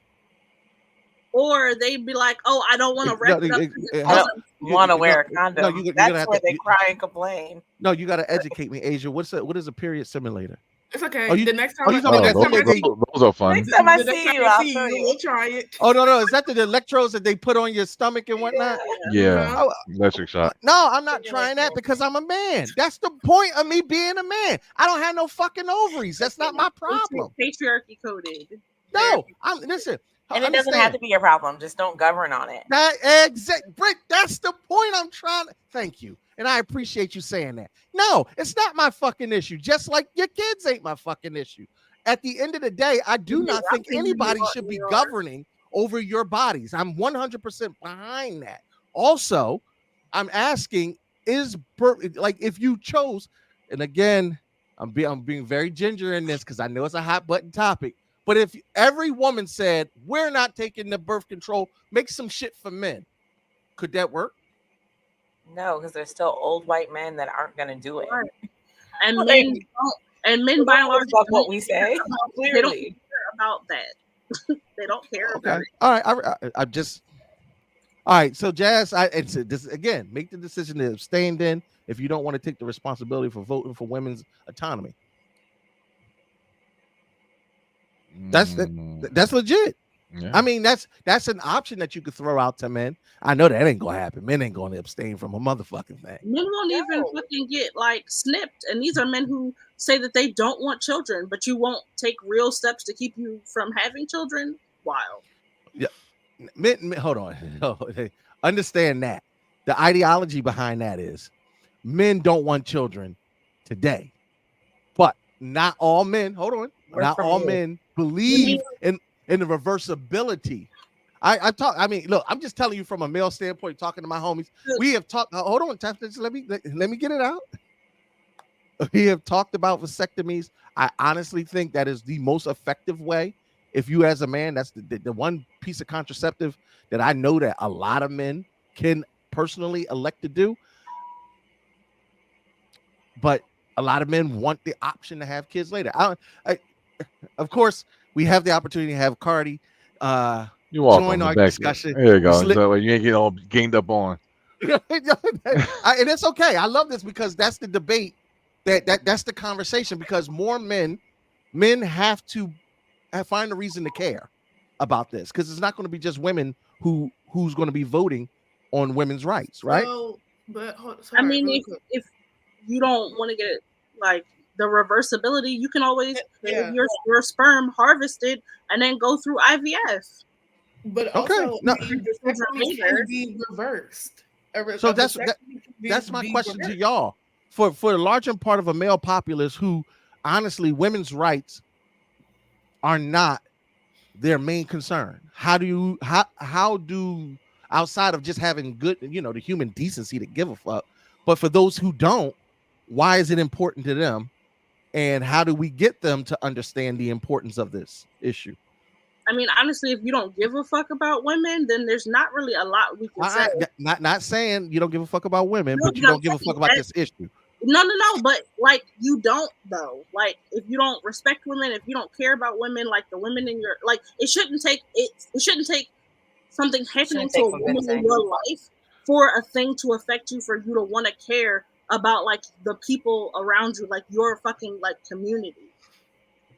or they'd be like, "Oh, I don't want to wrap it up. I don't want to wear a condom." That's where they cry and complain. No, you got to educate me, Asia. What is a period simulator? It's okay. The next time those are fun. Next time I see you, I'll show you. We'll try it. Oh no! Is that the electrodes that they put on your stomach and whatnot? Yeah, electric shock. No, I'm not trying that because I'm a man. That's the point of me being a man. I don't have no fucking ovaries. That's not my problem. Patriarchy coded. No, listen. And it doesn't have to be your problem. Just don't govern on it. Britt, that's the point I'm trying to. Thank you. And I appreciate you saying that. No, it's not my fucking issue. Just like your kids ain't my fucking issue. At the end of the day, I do not think anybody should be governing over your bodies. I'm 100% behind that. Also, I'm asking, if you chose, and again, I'm being very ginger in this because I know it's a hot button topic. But if every woman said, we're not taking the birth control, make some shit for men, could that work? No, because there's still old white men that aren't going to do it. Right. And men by and large, what we say. They don't care about that. They don't care about it. All right, all right. So Jazz, again, make the decision to abstain. Then, if you don't want to take the responsibility for voting for women's autonomy, that's legit. Yeah. I mean, that's an option that you could throw out to men. I know that ain't gonna happen. Men ain't gonna abstain from a motherfucking thing. Men won't even fucking get snipped, and these are men who say that they don't want children, but you won't take real steps to keep you from having children. Wild. Yeah, men, hold on. Understand that the ideology behind that is men don't want children today, but not all men. Hold on, not all men believe in the reversibility. Look, I'm just telling you from a male standpoint, talking to my homies. We have talked. Hold on, let me get it out. We have talked about vasectomies. I honestly think that is the most effective way. If you, as a man, that's the one piece of contraceptive that I know that a lot of men can personally elect to do. But a lot of men want the option to have kids later. Of course, we have the opportunity to have Cardi join our discussion. There you go. So you ain't getting all gained up on. And it's okay. I love this because that's the debate. That's the conversation, because more men have to find a reason to care about this, because it's not going to be just women who's going to be voting on women's rights, right? If you don't want to get the reversibility, you can always get your sperm harvested and then go through IVF. But also, vasectomy can be reversed. So that's my question to y'all. For the larger part of a male populace who, honestly, women's rights are not their main concern. How do outside of just having good, the human decency to give a fuck, but for those who don't, why is it important to them? And how do we get them to understand the importance of this issue? I mean, honestly, if you don't give a fuck about women, then there's not really a lot we can say. Not saying you don't give a fuck about women, but you don't give a fuck about this issue. No, but like you don't though. Like if you don't respect women, if you don't care about women, like the women in your like, it shouldn't take something happening to a woman in your life for a thing to affect you, for you to want to care about like the people around you, like your fucking like community.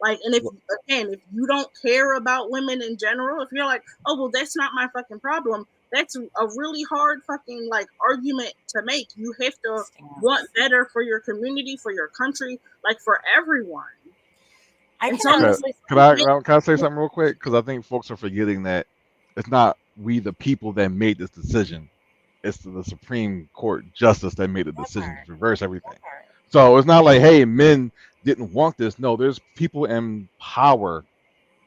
Like, and if you don't care about women in general, if you're like, oh well, that's not my fucking problem, that's a really hard fucking like argument to make. You have to want better for your community, for your country, like for everyone. Can I say something real quick? Because I think folks are forgetting that it's not we the people that made this decision. It's the Supreme Court justice that made the decision to reverse everything. So it's not like, hey, men didn't want this. No, there's people in power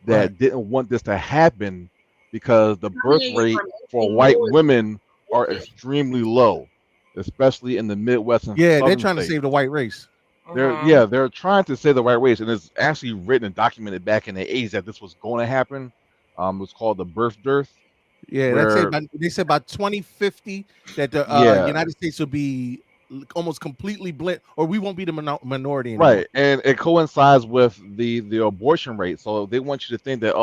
that didn't want this to happen because the birth rate for white women are extremely low, especially in the Midwest and they're Southern trying states. to save the white race. They're trying to save the white race, and it's actually written and documented back in the 80s that this was going to happen. It was called the birth dearth. Yeah, they said by 2050 that the United States will be almost completely blend, or we won't be the minority anymore. Right, and it coincides with the abortion rate. So they want you to think that,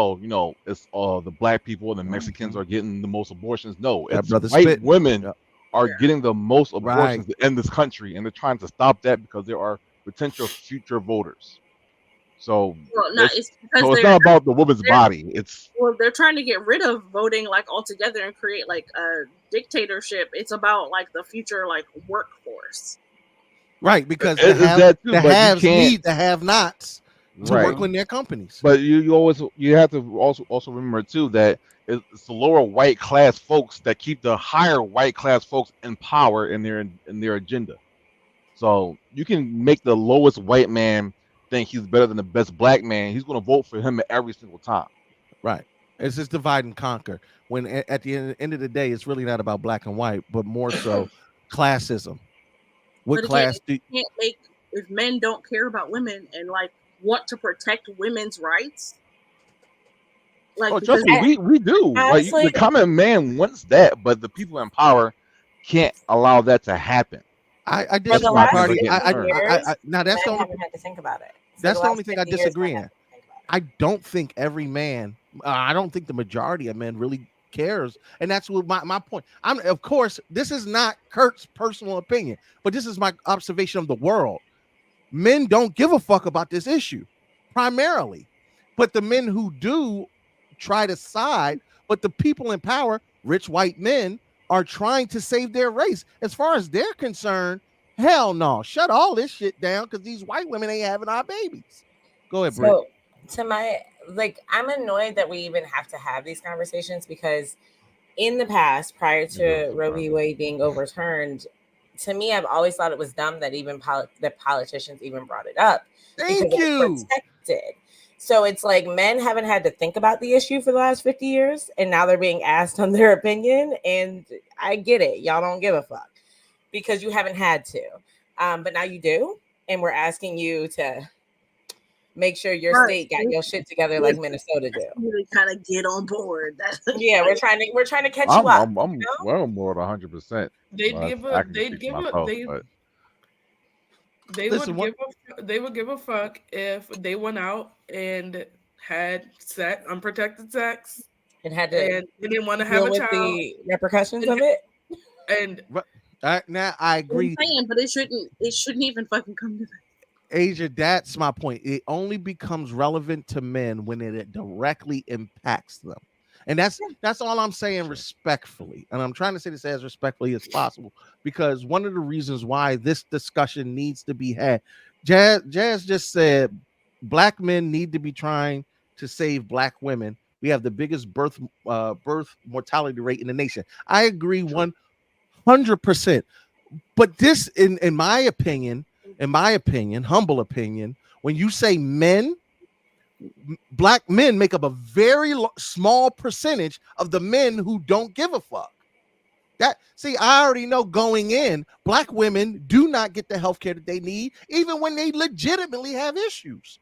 it's the black people and the Mexicans are getting the most abortions. No, it's white women are getting the most abortions in this country, and they're trying to stop that because there are potential future voters. So it's not about the woman's body. They're trying to get rid of voting like altogether and create like a dictatorship. It's about like the future like workforce. Right, because the haves need the have-nots to work in their companies. But you have to also remember too that it's the lower white class folks that keep the higher white class folks in power in their agenda. So you can make the lowest white man think he's better than the best black man. He's going to vote for him every single time. Right. It's just divide and conquer. When at the end of the day, it's really not about black and white, but more so classism. What class do you can't make if men don't care about women and like want to protect women's rights? Like, trust me, we do. Honestly, like the common man wants that, but the people in power can't allow that to happen. I disagree. Now that's the only had to think about it. That's the only thing I disagree in. I don't think every man. I don't think the majority of men really cares, and that's what my point. Of course, this is not Kurt's personal opinion, but this is my observation of the world. Men don't give a fuck about this issue, primarily, but the men who do try to side. But the people in power, rich white men, are trying to save their race. As far as they're concerned, hell no. Shut all this shit down because these white women ain't having our babies. Go ahead, Britt. So I'm annoyed that we even have to have these conversations because in the past, prior to Roe v. Wade being overturned, to me, I've always thought it was dumb that even that politicians even brought it up. Thank you. Protected. So it's like men haven't had to think about the issue for the last 50 years, and now they're being asked on their opinion. And I get it. Y'all don't give a fuck because you haven't had to. But now you do. And we're asking you to make sure your state got your shit together like Minnesota do. Really kind of get on board. Yeah, we're trying to catch you up. I'm well on board 100%. They would give a fuck if they went out and had unprotected sex and had to and they didn't want to have a child. The repercussions of it. And now I agree, but it shouldn't even fucking come to that. Asia, that's my point. It only becomes relevant to men when it directly impacts them. And that's all I'm saying respectfully. And I'm trying to say this as respectfully as possible because one of the reasons why this discussion needs to be had, Jazz just said black men need to be trying to save black women. We have the biggest birth mortality rate in the nation. I agree 100%. But this, in my opinion, humble opinion, when you say men, black men make up a very small percentage of the men who don't give a fuck. I already know going in, black women do not get the health care that they need, even when they legitimately have issues.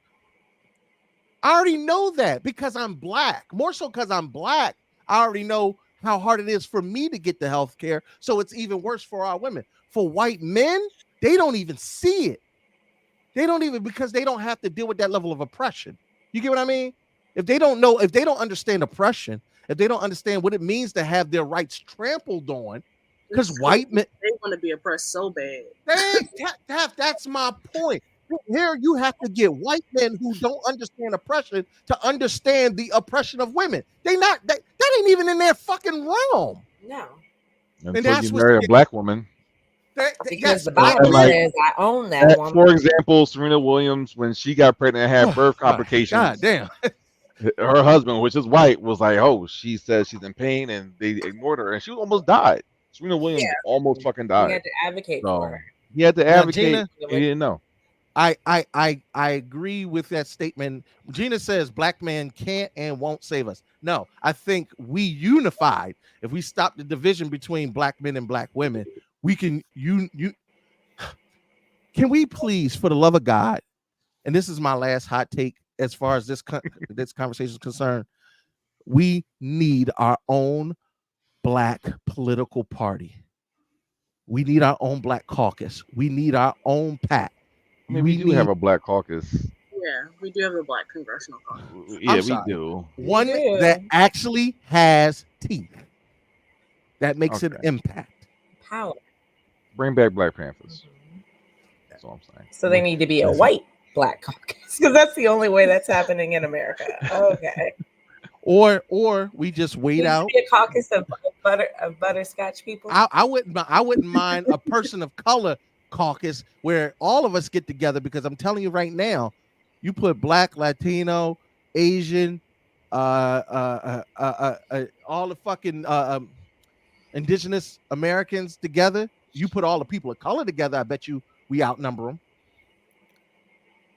I already know that because I'm black. More so because I'm black. I already know how hard it is for me to get the health care. So it's even worse for our women. For white men, they don't even see it. They don't even, because they don't have to deal with that level of oppression. You get what I mean? If they don't know, if they don't understand oppression, if they don't understand what it means to have their rights trampled on, because white men, they want to be oppressed so bad. That's my point. Here you have to get white men who don't understand oppression to understand the oppression of women. That ain't even in their fucking realm. No. Until you marry a black woman. Because the Bible says I own that woman. For example, Serena Williams, when she got pregnant and had birth complications. God damn. Her husband, which is white, was like, oh, she says she's in pain, and they ignored her, and she almost died. Serena Williams almost fucking died. He had to advocate for her. He had to advocate. Gina, he didn't know. I agree with that statement. Gina says black man can't and won't save us. No, I think we unified. If we stop the division between black men and black women, we can Can we please, for the love of God, and this is my last hot take as far as this conversation is concerned, we need our own black political party. We need our own black caucus. We need our own PAC. I mean, we do have a black caucus. Yeah, we do have a black congressional caucus. Yeah, we do. One that actually has teeth. That makes an impact. Power. Bring back Black Panthers. That's all I'm saying. So they need to be a white black caucus, because that's the only way that's happening in America. Okay. Or we just wait out. Be a caucus of butterscotch people. I wouldn't mind a person of color caucus where all of us get together, because I'm telling you right now, you put black, Latino, Asian, all the fucking indigenous Americans together, you put all the people of color together, I bet you we outnumber them.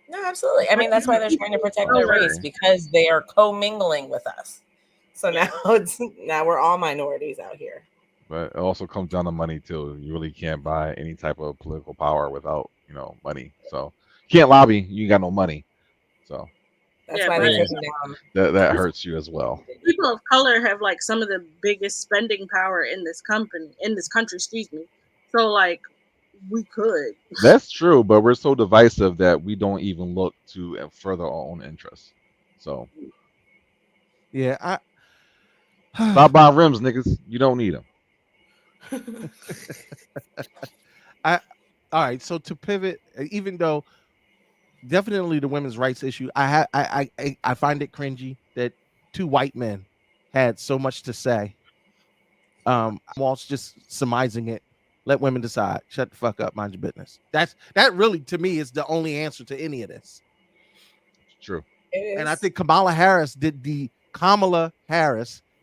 No, absolutely. I mean, that's why they're trying to protect their race, because they are commingling with us. So now we're all minorities out here. But it also comes down to money too. You really can't buy any type of political power without, money. So you can't lobby. You got no money. So that's why they're taking down. That hurts you as well. People of color have like some of the biggest spending power in this country. Excuse me. So like we could. That's true, but we're so divisive that we don't even look to further our own interests. So yeah, stop buying rims, niggas. You don't need them. All right, so to pivot, even though definitely the women's rights issue, I find it cringy that two white men had so much to say. Walt's just surmising it. Let women decide. Shut the fuck up. Mind your business. That really, to me, is the only answer to any of this. True. And I think Kamala Harris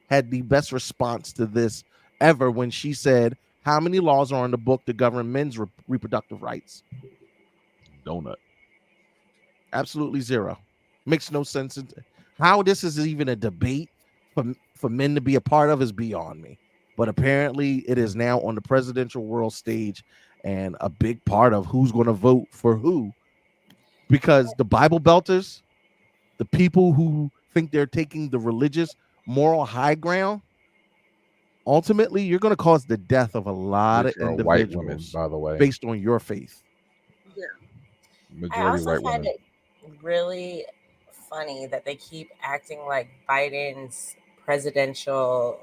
had the best response to this ever when she said, how many laws are on the book to govern men's reproductive rights? Donut. Absolutely zero. Makes no sense. How this is even a debate for men to be a part of is beyond me. But apparently it is now on the presidential world stage, and a big part of who's going to vote for who, because the Bible belters, the people who think they're taking the religious moral high ground, ultimately you're going to cause the death of a lot of individuals, white women, by the way, based on your faith. Yeah. Majority I also white find women. it really funny that they keep acting like Biden's presidential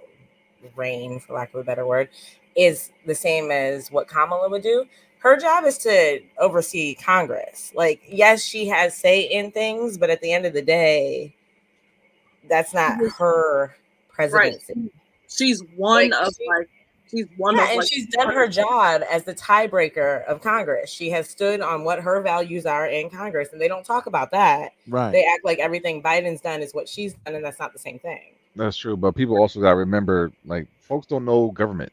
reign, for lack of a better word, is the same as what Kamala would do. Her job is to oversee Congress. Like, yes, she has say in things, but at the end of the day, that's not her presidency. Right. She's one of she's done her job as the tiebreaker of Congress. She has stood on what her values are in Congress, and they don't talk about that. Right. They act like everything Biden's done is what she's done, and that's not the same thing. That's true, but people also got to remember, like, folks don't know government,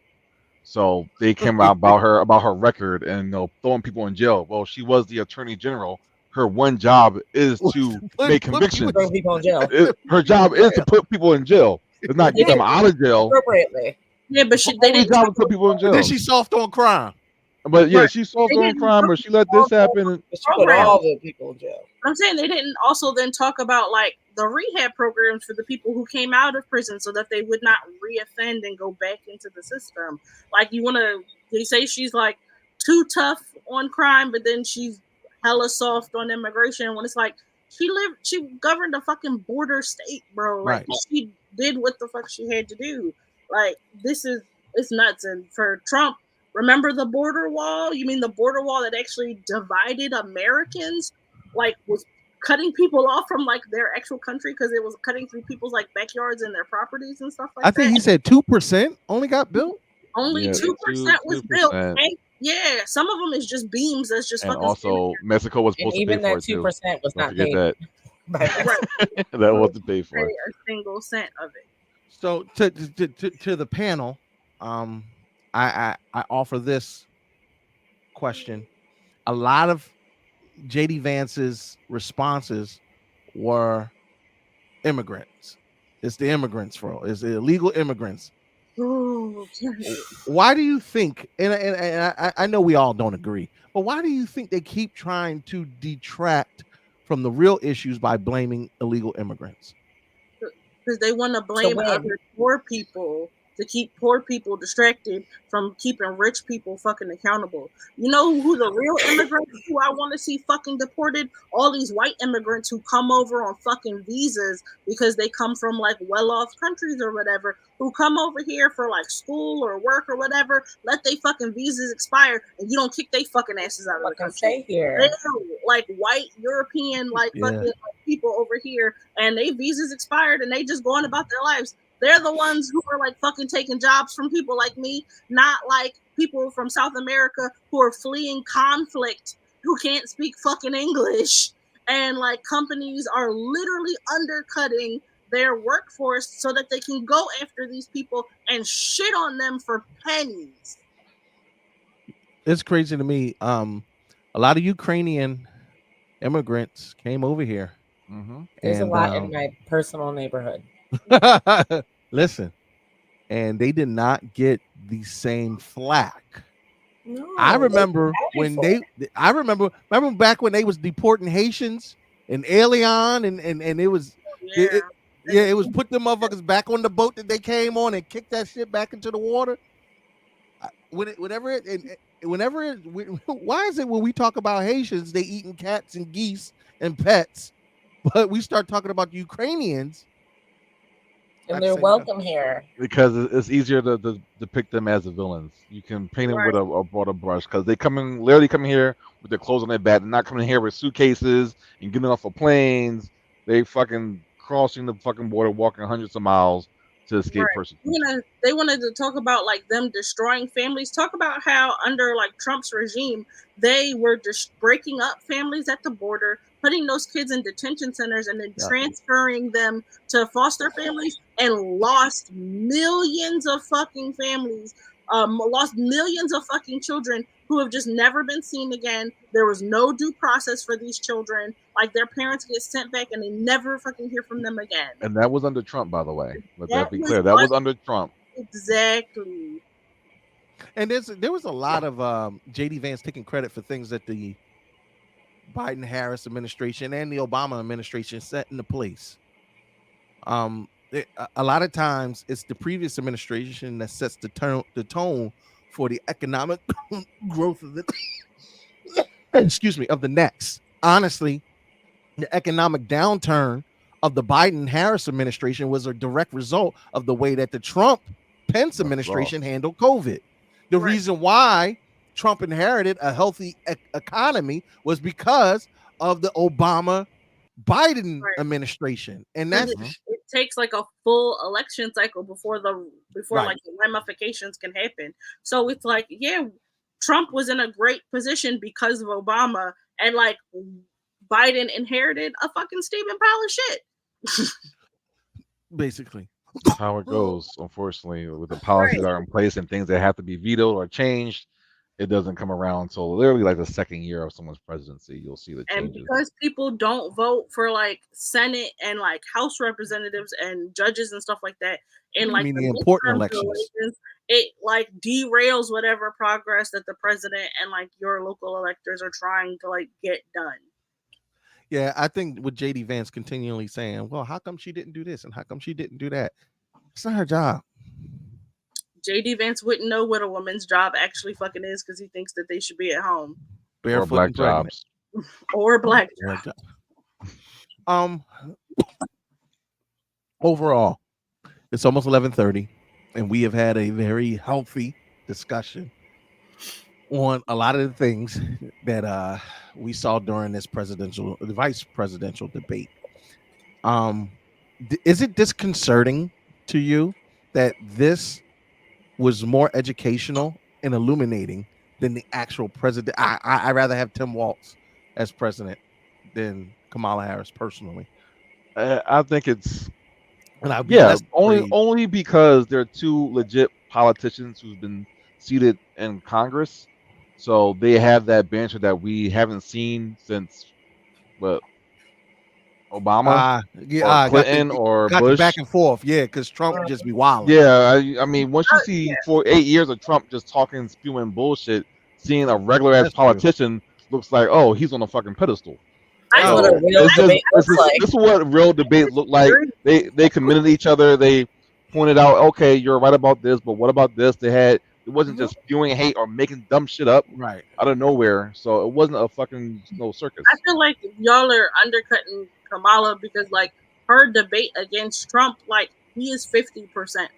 so they came out about her record and throwing people in jail. Well, she was the attorney general. Her one job is to make convictions. Throw people in jail. Her job is to put people in jail. It's not get them out of jail appropriately. Yeah, but they didn't put people in jail. Then she soft on crime. But yeah, she soft on crime, or she let this happen. She put all the people in jail. I'm saying they didn't also then talk about like the rehab programs for the people who came out of prison so that they would not reoffend and go back into the system. Like they say she's like too tough on crime, but then she's hella soft on immigration. When it's like she governed a fucking border state, bro. Like she did what the fuck she had to do. Like it's nuts. And for Trump, remember the border wall? You mean the border wall that actually divided Americans? Like was cutting people off from like their actual country because it was cutting through people's like backyards and their properties and stuff like that. I think he said 2% only got built. Only 2% was built. And yeah, some of them is just beams. That's just and fucking. Also, Mexico was supposed to pay for it too. Even that 2% was not paid. That. That wasn't paid for. A single cent of it. So to the panel, I offer this question. A lot of JD Vance's responses were immigrants. It's the immigrants' fault. It's the illegal immigrants. Ooh, why do you think, and I know we all don't agree, but why do you think they keep trying to detract from the real issues by blaming illegal immigrants? Because they want to blame other poor people to keep poor people distracted from keeping rich people fucking accountable. You know who the real immigrants who I want to see fucking deported? All these white immigrants who come over on fucking visas because they come from like well-off countries or whatever, who come over here for like school or work or whatever, let they fucking visas expire and you don't kick they fucking asses out of the country. Stay here. They're like white European fucking people over here and they visas expired and they just going about their lives. They're the ones who are like fucking taking jobs from people like me, not like people from South America who are fleeing conflict, who can't speak fucking English. And like companies are literally undercutting their workforce so that they can go after these people and shit on them for pennies. It's crazy to me. A lot of Ukrainian immigrants came over here. Mm-hmm. There's a lot in my personal neighborhood. Listen, and they did not get the same flack. No, I remember when I remember back when they was deporting Haitians and Alien and it was it was put them motherfuckers back on the boat that they came on and kicked that shit back into the water. Why is it when we talk about Haitians they eating cats and geese and pets, but we start talking about Ukrainians? And they're welcome here because it's easier to depict them as the villains. You can paint them with a broader brush because they literally come here with their clothes on their back. They're not coming here with suitcases and getting off of planes. They fucking crossing the fucking border, walking hundreds of miles to escape persecution. They wanted to talk about like them destroying families. Talk about how under like Trump's regime, they were just breaking up families at the border, putting those kids in detention centers and then transferring them to foster families and lost millions of fucking families, lost millions of fucking children who have just never been seen again. There was no due process for these children. Like their parents get sent back and they never fucking hear from them again. And that was under Trump, by the way. Let that be clear. That was under Trump. Exactly. And there was a lot of JD Vance taking credit for things that the Biden-Harris administration and the Obama administration set into place. A lot of times it's the previous administration that sets the tone for the economic growth of the of the next. Honestly, the economic downturn of the Biden-Harris administration was a direct result of the way that the Trump-Pence administration handled COVID. The reason why Trump inherited a healthy economy was because of the Obama-Biden administration, and that's it takes like a full election cycle before like the ramifications can happen. So it's like, Trump was in a great position because of Obama, and like Biden inherited a fucking steaming pile of shit. Basically. That's how it goes, unfortunately, with the policies that are in place and things that have to be vetoed or changed. It doesn't come around until literally like the second year of someone's presidency. You'll see the changes. And because people don't vote for like Senate and like House representatives and judges and stuff like that, and like the important elections, it like derails whatever progress that the president and like your local electors are trying to like get done. Yeah, I think with JD Vance continually saying, well, how come she didn't do this and how come she didn't do that? It's not her job. JD Vance wouldn't know what a woman's job actually fucking is because he thinks that they should be at home. Barefoot or black and pregnant. jobs. Or black jobs. Overall, it's almost 11:30, and we have had a very healthy discussion on a lot of the things that we saw during this vice presidential debate. Is it disconcerting to you that this was more educational and illuminating than the actual president? I'd rather have Tim Walz as president than Kamala Harris personally. I think it's yeah, only because they're two legit politicians who've been seated in Congress, so they have that banter that we haven't seen since Obama, or Clinton, or Bush. Back and forth, yeah, because Trump just be wild. Yeah, I mean, once you see for 8 years of Trump just talking, spewing bullshit, seeing a regular ass politician looks like, oh, he's on a fucking pedestal. This is what real debate looked like. They committed each other. They pointed out, okay, you're right about this, but what about this? It wasn't just spewing hate or making dumb shit up right out of nowhere. So it wasn't a fucking circus. I feel like y'all are undercutting Kamala because like her debate against Trump, like he is 50%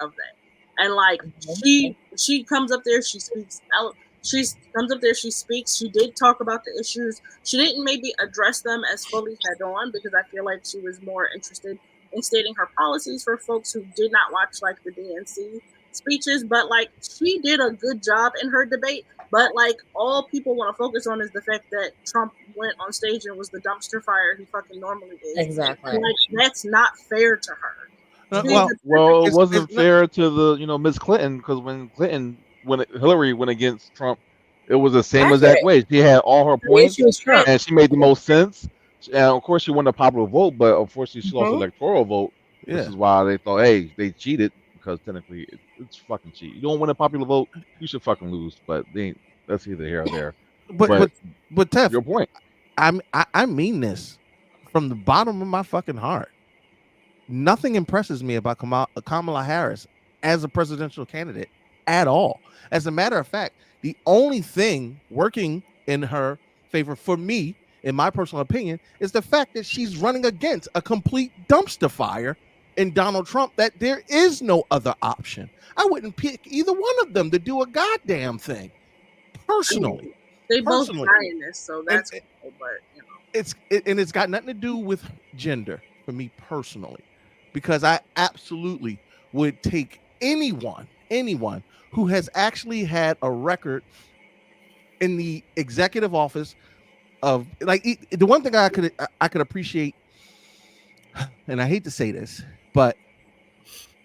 of that, and like she comes up there, she speaks out. She comes up there, she speaks. She did talk about the issues. She didn't maybe address them as fully head on because I feel like she was more interested in stating her policies for folks who did not watch like the DNC speeches. But like she did a good job in her debate. But like all people want to focus on is the fact that Trump went on stage and was the dumpster fire he fucking normally is. Exactly. And, like that's not fair to her. Well, it wasn't fair to the Ms. Clinton because when Hillary went against Trump, it was the same exact way. She had all her points, and she made the most sense. And of course, she won the popular vote, but unfortunately, she lost the electoral vote. Yeah. This is why they thought, hey, they cheated because technically it's fucking cheat. You don't win a popular vote, you should fucking lose. But that's either here or there. But Tef, your point. I mean this from the bottom of my fucking heart. Nothing impresses me about Kamala Harris as a presidential candidate at all. As a matter of fact, the only thing working in her favor for me, in my personal opinion, is the fact that she's running against a complete dumpster fire in Donald Trump, that there is no other option. I wouldn't pick either one of them to do a goddamn thing. Personally. They both try in this, so that's cool, but it's got nothing to do with gender for me personally. Because I absolutely would take anyone who has actually had a record in the executive office of like the one thing I could appreciate, and I hate to say this, but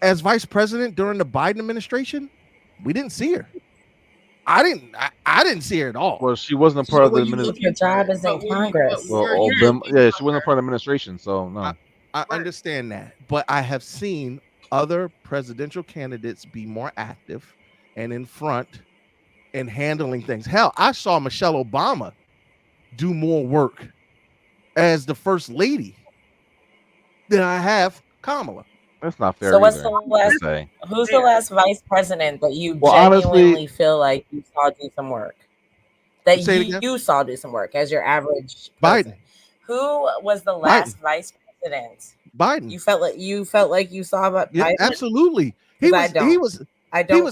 as vice president during the Biden administration, we didn't see her. I didn't see her at all. Well, she wasn't a part of the administration. Your job is in Congress. Well, she wasn't a part of the administration, so no. I understand that, but I have seen other presidential candidates be more active and in front and handling things. Hell, I saw Michelle Obama do more work as the first lady than I have Kamala. That's not fair. So who's the last vice president that you genuinely feel like you saw do some work? That you saw do some work as your average person? Biden. Who was the last vice president? Biden. You felt like you saw Biden? Yeah, absolutely. He was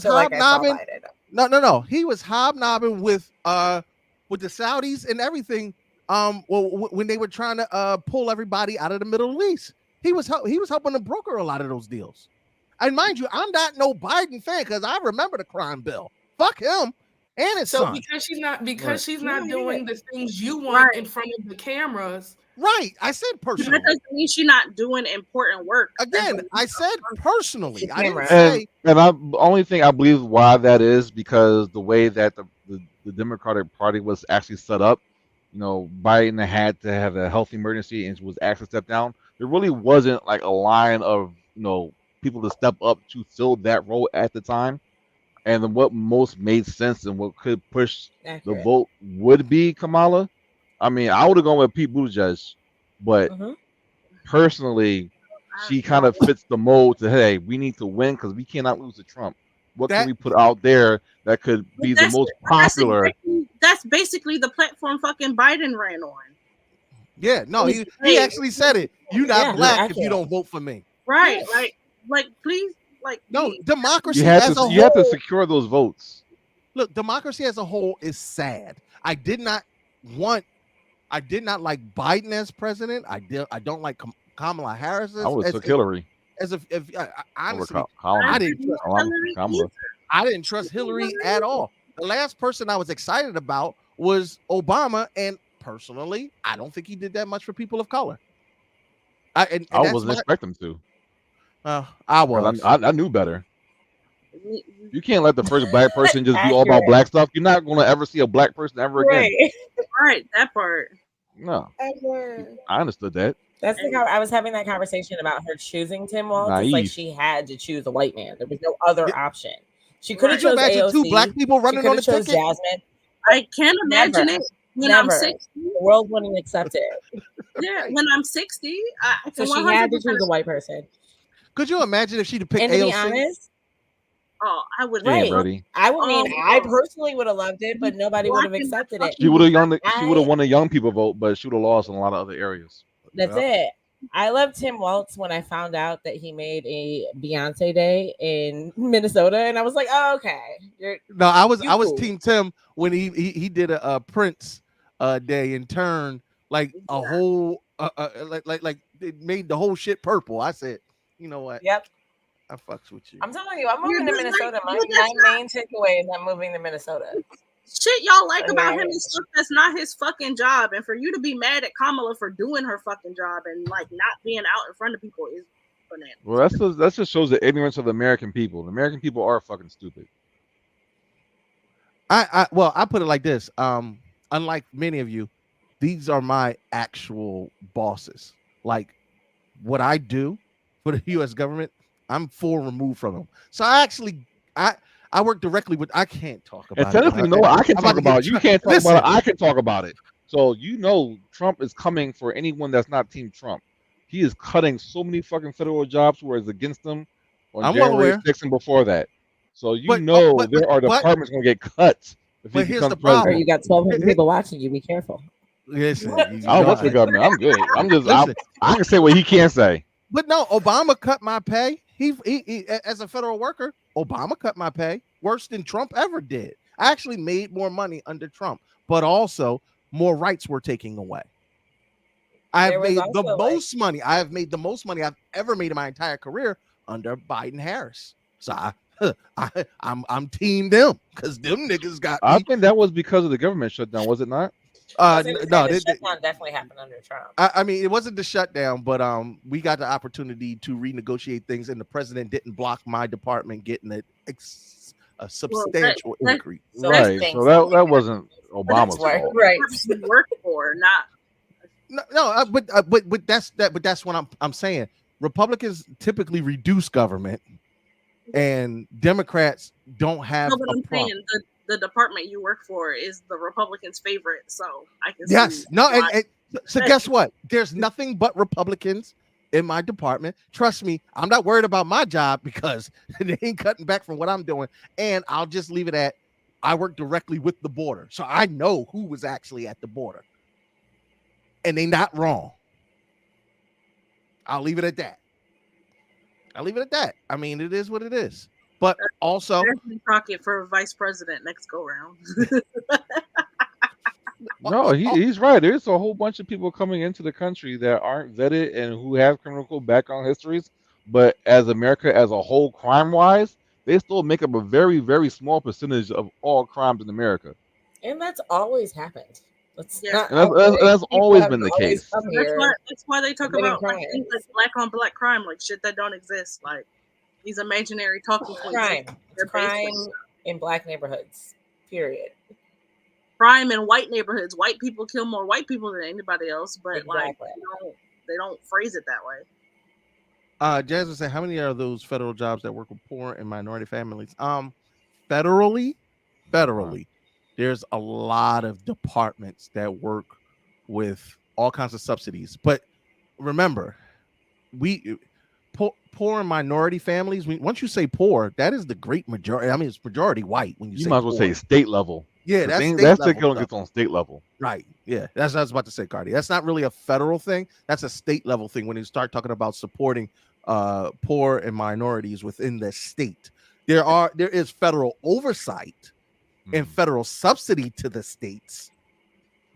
hobnobbing. No. He was hobnobbing with the Saudis and everything. When they were trying to pull everybody out of the Middle East, he was helping to broker a lot of those deals. And mind you, I'm not no Biden fan because I remember the crime bill. Fuck him and his son. Because she's not doing the things you want in front of the cameras. Right. I said personally. That doesn't mean she's not doing important work. Again, I said personally. I didn't say. And the only thing I believe why that is because the way that the Democratic Party was actually set up, Biden had to have a health emergency and was asked to step down. There really wasn't like a line of people to step up to fill that role at the time. and what most made sense and what could push Accurate. the vote would be Kamala. I mean, I would have gone with Pete Buttigieg, but personally, she kind of fits the mold to, hey, we need to win because we cannot lose to Trump. What can we put out there that could be the most popular? That's basically the platform fucking Biden ran on. Yeah, no, he actually said it. You're not black if you don't vote for me. Right, like please, like no democracy. You have to secure those votes. Look, democracy as a whole is sad. I did not like Biden as president. I don't like Kamala Harris. I would took Hillary. Honestly, I didn't trust Hillary at all. The last person I was excited about was Obama, and personally, I don't think he did that much for people of color. I wasn't expecting him to. I was. I knew better. You can't let the first black person just do all about black stuff. You're not going to ever see a black person ever again. Right, that part. No, I understood that. That's like how I was having that conversation about her choosing Tim Walz. It's like she had to choose a white man. There was no other option. She could have chosen AOC. Two black people running on the ticket. Jasmine. I can't imagine it when I'm 60. The world wouldn't accept it. Yeah, when I'm 60, I so she had to choose a white person. Could you imagine if she'd have picked and AOC? To be honest, I would. Right. I would mean, I personally would have loved it, but nobody would have accepted it. She would have won the young people vote, but she would have lost in a lot of other areas. That's it. I loved Tim Walz when I found out that he made a Beyonce Day in Minnesota, and I was like, "Oh, okay." I was Team Tim when he did a Prince day in turn, like a whole like it made the whole shit purple. I said, you know what? Yep. I fucks with you. I'm telling you, I'm moving to Minnesota. My main takeaway is I'm moving to Minnesota. Shit y'all like about him and stuff that's not his fucking job, and for you to be mad at Kamala for doing her fucking job and like not being out in front of people is bananas. Well, that just shows the ignorance of the American people. The American people are fucking stupid. I put it like this. Unlike many of you, these are my actual bosses. Like what I do for the U.S. government, I'm full removed from them. So I work directly with. I can't talk about. And technically, no, I can talk about it. You can't talk about it. I can talk about it. So Trump is coming for anyone that's not Team Trump. He is cutting so many fucking federal jobs who is against them on January 6th and before that. So there are departments going to get cut. But here's the problem: you got 1,200 people watching you. Be careful. Listen, I watch the government. I'm good. I can say what he can't say. But no, Obama cut my pay. He as a federal worker, Obama cut my pay worse than Trump ever did. I actually made more money under Trump, but also more rights were taken away. I have made the most money. I have made the most money I've ever made in my entire career under Biden Harris. So I'm team them because them niggas got me. I think that was because of the government shutdown, was it not? No, the shutdown definitely happened under Trump. I mean, it wasn't the shutdown, but we got the opportunity to renegotiate things, and the president didn't block my department getting a substantial increase. Right. So that wasn't Obama's fault. Right. Work for not. But that's what I'm saying. Republicans typically reduce government, and Democrats don't have. No, but I'm saying the department you work for is the Republicans' favorite, so I can. Yes. No. So guess what? There's nothing but Republicans in my department. Trust me, I'm not worried about my job because they ain't cutting back from what I'm doing. And I'll just leave it at I work directly with the border, so I know who was actually at the border, and they not wrong. I'll leave it at that. I mean, it is what it is. But also, Crockett for vice president next go round. No, he's right. There's a whole bunch of people coming into the country that aren't vetted and who have criminal background histories. But as America as a whole, crime-wise, they still make up a very, very small percentage of all crimes in America. And that's always happened. That's always been the case. That's why they talk about things like black on black crime, like shit that don't exist, like these imaginary talking points. Crime in black neighborhoods. Period. Crime in white neighborhoods. White people kill more white people than anybody else, but they don't phrase it that way. Jasmine said, how many are those federal jobs that work with poor and minority families? federally, there's a lot of departments that work with all kinds of subsidies. But remember, poor and minority families, once you say poor, that is the great majority. I mean, it's majority white when you say might as well poor. say state level. Yeah, that's gets on state level. Right. Yeah, that's what I was about to say, Cardi. That's not really a federal thing. That's a state level thing when you start talking about supporting poor and minorities within the state. There is federal oversight and federal subsidy to the states,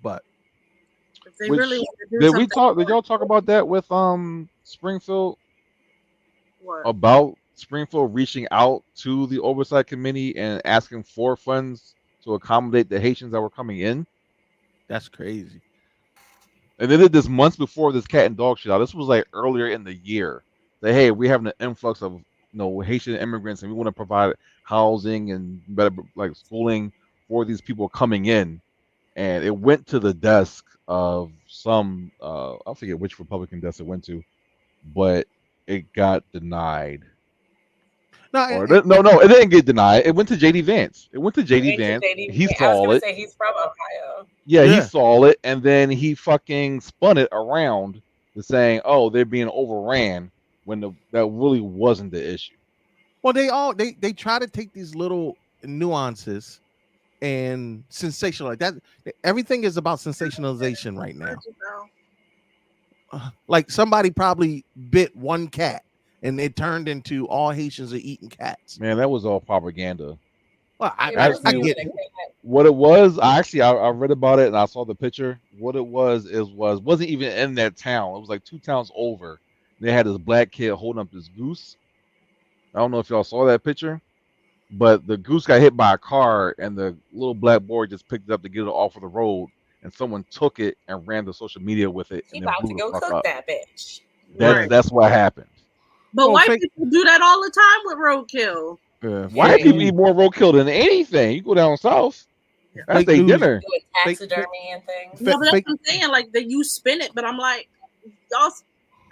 but they really did y'all talk about that with Springfield? What? About Springfield reaching out to the oversight committee and asking for funds to accommodate the Haitians that were coming in? That's crazy. And they did this months before this cat and dog shit out. This was like earlier in the year. That hey, we're having an influx of Haitian immigrants, and we want to provide housing and better like schooling for these people coming in. And it went to the desk of some I forget which Republican desk it went to, but it got denied. No, it didn't get denied. It went to JD Vance. Vance. He saw it. He's from Ohio. Yeah, he saw it, and then he fucking spun it around to saying, "Oh, they're being overran," when that really wasn't the issue. Well, they try to take these little nuances and sensationalize that. Everything is about sensationalization right now. Like somebody probably bit one cat and it turned into all Haitians are eating cats. Man, that was all propaganda. Well, I get it. What it was, I read about it and I saw the picture. What it wasn't even in that town. It was like 2 towns over. They had this black kid holding up this goose. I don't know if y'all saw that picture, but the goose got hit by a car and the little black boy just picked it up to get it off of the road, and someone took it and ran to social media with it. He and about to go cook that bitch. That's what happened. But white people do that all the time with roadkill. White people eat more roadkill than anything. You go down south, that's their dinner. Taxidermy and things. No, but that's what I'm saying. Like that, you spin it, but I'm like, y'all.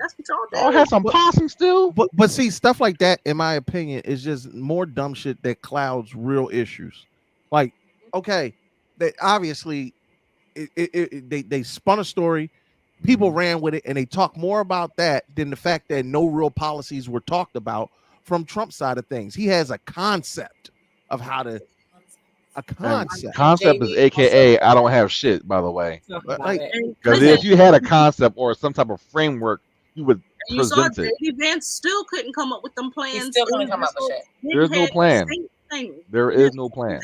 That's what y'all do. Y'all have some possum still. But see, stuff like that, in my opinion, is just more dumb shit that clouds real issues. Like, okay, they obviously they spun a story. People ran with it, and they talk more about that than the fact that no real policies were talked about from Trump's side of things. He has a concept of how to. A concept. Concept is AKA I don't have shit, by the way. Because if you had a concept or some type of framework, you would present it. JD Vance still couldn't come up with them plans. He still couldn't come up with shit. There's no plan. There is no plan.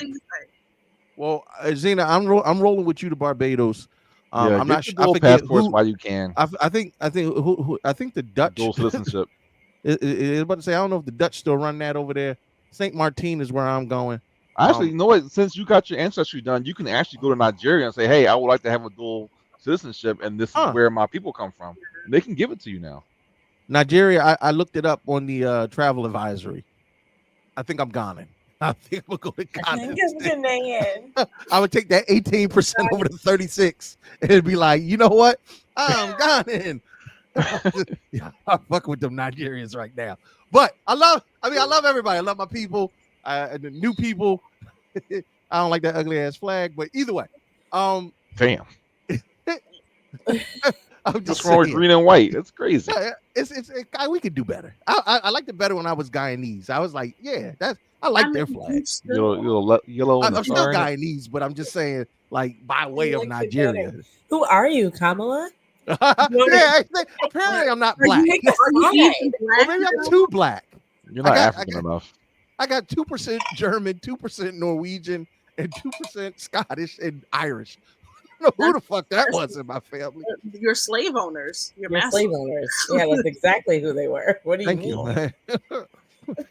Well, Zena, I'm rolling with you to Barbados. I'm not sure. I forget passports while you can. I think the Dutch dual citizenship. is about to say I don't know if the Dutch still run that over there. St. Martin is where I'm going. Actually, you know what? Since you got your ancestry done, you can actually go to Nigeria and say, "Hey, I would like to have a dual citizenship, and this is where my people come from." And they can give it to you now. Nigeria, I looked it up on the travel advisory. I think I'm Ghanaian. I think I'm going to Ghana. I would take that 18% over the 36 and be like, you know what? I'm Ghanaian. Yeah, I'm fucking with them Nigerians right now. But I love everybody. I love my people. And the new people. I don't like that ugly ass flag, but either way. Damn. I'm just wrong with green and white. It's crazy. We could do better. I liked it better when I was Guyanese. I was like, yeah, I like their flag. Yellow. I'm still Guyanese, but I'm just saying, like, by way of Nigeria. Who are you, Kamala? Yeah, apparently I'm not black. Or maybe I'm too black. You're not African enough. I got 2% German, 2% Norwegian, and 2% Scottish and Irish. I don't know who the fuck that was in my family. Your slave owners. Your slave owners. Yeah, that's exactly who they were. What do you mean? Thank you, man.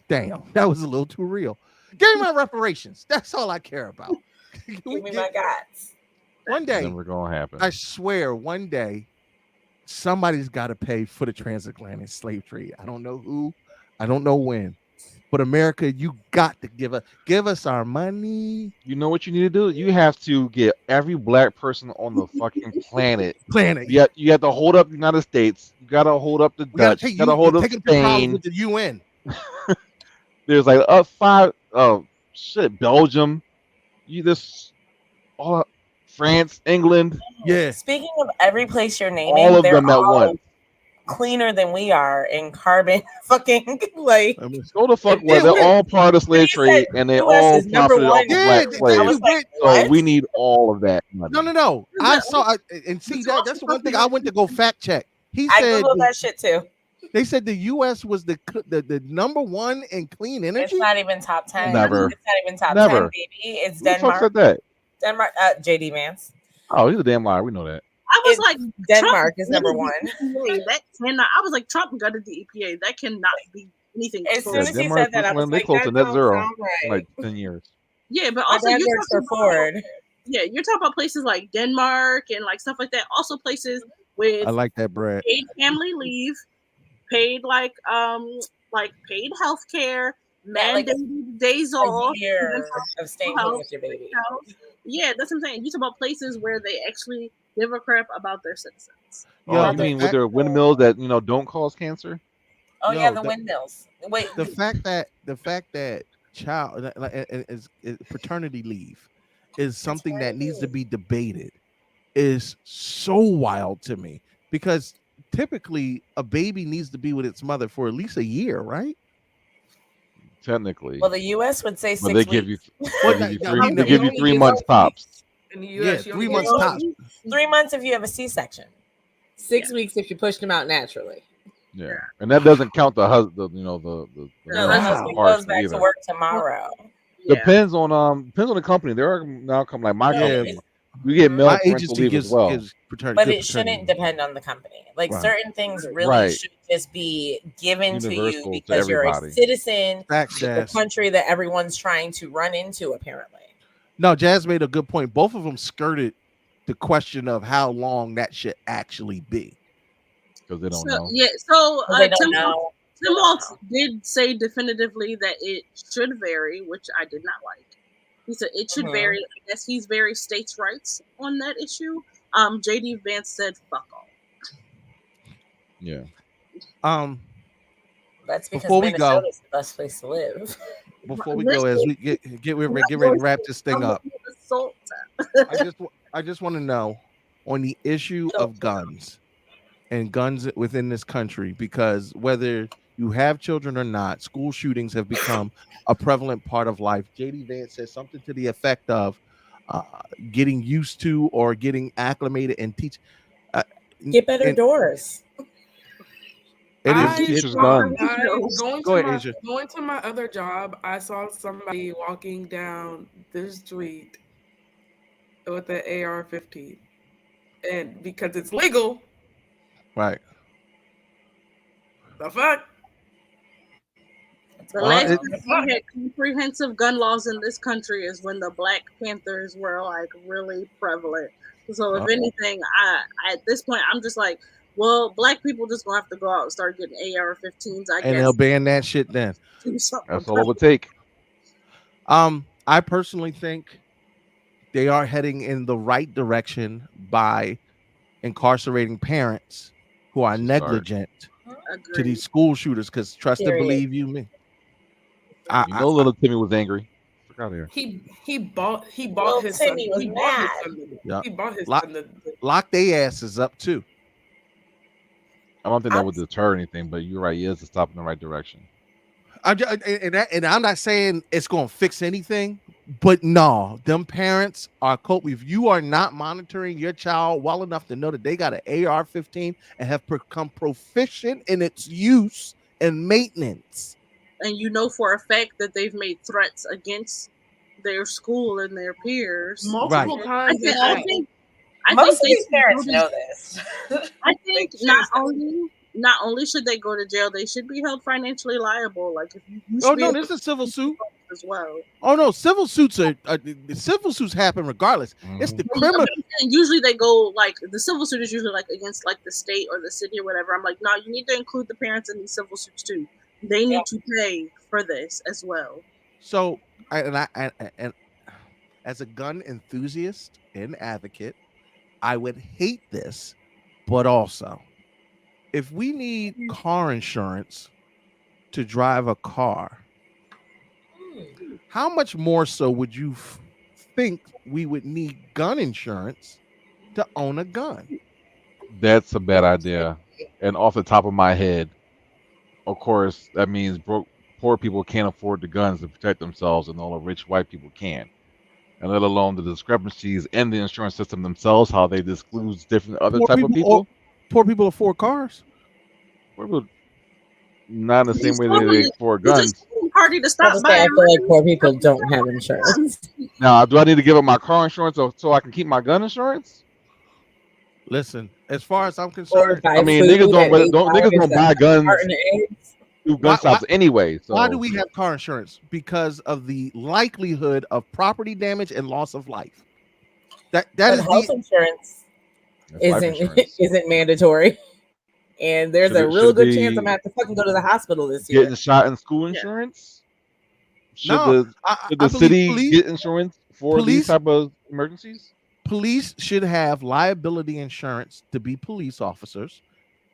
Damn, that was a little too real. Give me my reparations. That's all I care about. Give me my guts. One day, never gonna happen. I swear, one day, somebody's got to pay for the transatlantic slave trade. I don't know who. I don't know when. But America, you got to give us our money. You know what you need to do? You have to get every black person on the fucking planet. You have to hold up the United States. You got to hold up the Dutch. You got to hold up Spain. With the UN. There's like shit, Belgium, all France, England. Yeah. Speaking of every place you're naming, all of they're them at all once. cleaner than we are in carbon. Fucking like. I mean, go the fuck where they're all part of slave trade and they all profited off of black slaves. So we need all of that money. No. I saw and see that's the one thing I went to go fact check. I googled that shit too. They said the U.S. was the number one in clean energy. It's not even top 10. Never. It's not even top 10, baby. It's Who the fuck Denmark. said that? Denmark. JD Vance. Oh, he's a damn liar. We know that. I was like, Denmark is number one. That cannot. I was like, Trump gutted the EPA. That cannot be anything. As soon as he said that, I was they like, close that to net don't zero sound right. in like 10 years. Yeah, but My also dad you're works for talking Ford. Yeah, you're talking about places like Denmark and like stuff like that. Also places with I like that, Brad. paid family leave, paid paid health care, mandated days off, year of staying home with your baby. Yeah, that's what I'm saying. You talk about places where they actually give a crap about their citizens. Oh, you mean with their windmills that don't cause cancer? Oh yeah, the windmills. Wait, the fact that child is paternity leave is something that needs to be debated is so wild to me, because typically a baby needs to be with its mother for at least a year, right? Technically. Well, the U.S. would say 6 they weeks. give you, they give you 3 months tops. In the US, 3 months tops. 3 months if you have a C-section. 6 weeks if you pushed them out naturally. Yeah, and that doesn't count the husband. The No, the husband goes back to work tomorrow. Depends on the company. There are now come like my company. We get male parental leave as well. But it shouldn't depend on the company. Like certain things really should just be given to you because you're a citizen of the country that everyone's trying to run into, apparently. No, Jazz made a good point. Both of them skirted the question of how long that should actually be. Because they don't know. Yeah, so Tim Walz did say definitively that it should vary, which I did not like. He said it should vary. I guess he's very states' rights on that issue. JD Vance said fuck all. Yeah. That's because before we go, Minnesota's the best place to live. Before we go, as we get ready to wrap this thing up, I just want to know on the issue of guns and guns within this country, because whether you have children or not, school shootings have become a prevalent part of life. JD Vance says something to the effect of getting used to or getting acclimated and teach. Get better doors. It is done. Going to my other job, I saw somebody walking down this street with an AR-15, and because it's legal, right? The fuck. The last time we had comprehensive gun laws in this country is when the Black Panthers were like really prevalent. So if anything, I at this point I'm just like, well, black people just gonna have to go out and start getting AR-15s. I guess, and they'll ban that shit then. That's all it would take. I personally think they are heading in the right direction by incarcerating parents who are negligent to these school shooters. Because trust and believe you me, little Timmy was angry. Out here. He bought his son. He bought his son. Lock their asses up too. I don't think that would deter anything, but you're right. He is a step in the right direction. And I'm not saying it's going to fix anything, but no, them parents are if you are not monitoring your child well enough to know that they got an AR-15 and have become proficient in its use and maintenance, and you know for a fact that they've made threats against their school and their peers multiple times. I think most of these parents know this. I think not only should they go to jail, they should be held financially liable. Like if you there's a civil suit as well. Oh no, civil suits happen regardless. It's the criminal. And usually they go like the civil suit is usually like against like the state or the city or whatever. I'm like, no, you need to include the parents in these civil suits too. They need to pay for this as well. So, and as a gun enthusiast and advocate, I would hate this, but also, if we need car insurance to drive a car, How much more so would you think we would need gun insurance to own a gun? That's a bad idea. And off the top of my head, of course, that means poor people can't afford the guns to protect themselves, and all the rich white people can. And let alone the discrepancies in the insurance system themselves, how they exclude different other type of people. Poor people afford cars. Poor people, not in the same way they afford guns. Party to stop by. I feel like poor people don't have insurance. Now, do I need to give up my car insurance so I can keep my gun insurance? Listen, as far as I'm concerned, I mean, niggas don't buy guns. Do gun shops anyway. So why do we have car insurance? Because of the likelihood of property damage and loss of life. That is health insurance isn't mandatory, and there's a real good chance I'm gonna have to fucking go to the hospital this year. Getting shot in school insurance. Should the city get insurance for these type of emergencies? Police should have liability insurance to be police officers,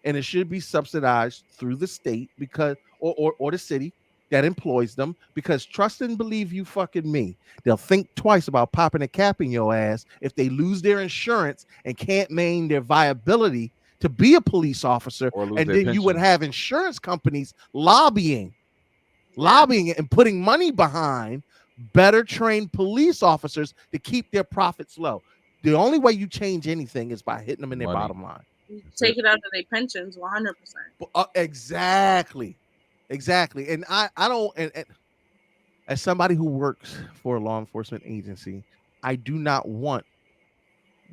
and it should be subsidized through the state because or the city that employs them, because trust and believe you fucking me, they'll think twice about popping a cap in your ass if they lose their insurance and can't maintain their viability to be a police officer, and then pension. You would have insurance companies lobbying and putting money behind better trained police officers to keep their profits low. The only way you change anything is by hitting them in their bottom line. Take it out of their pensions 100%. Exactly. And I don't, and as somebody who works for a law enforcement agency, I do not want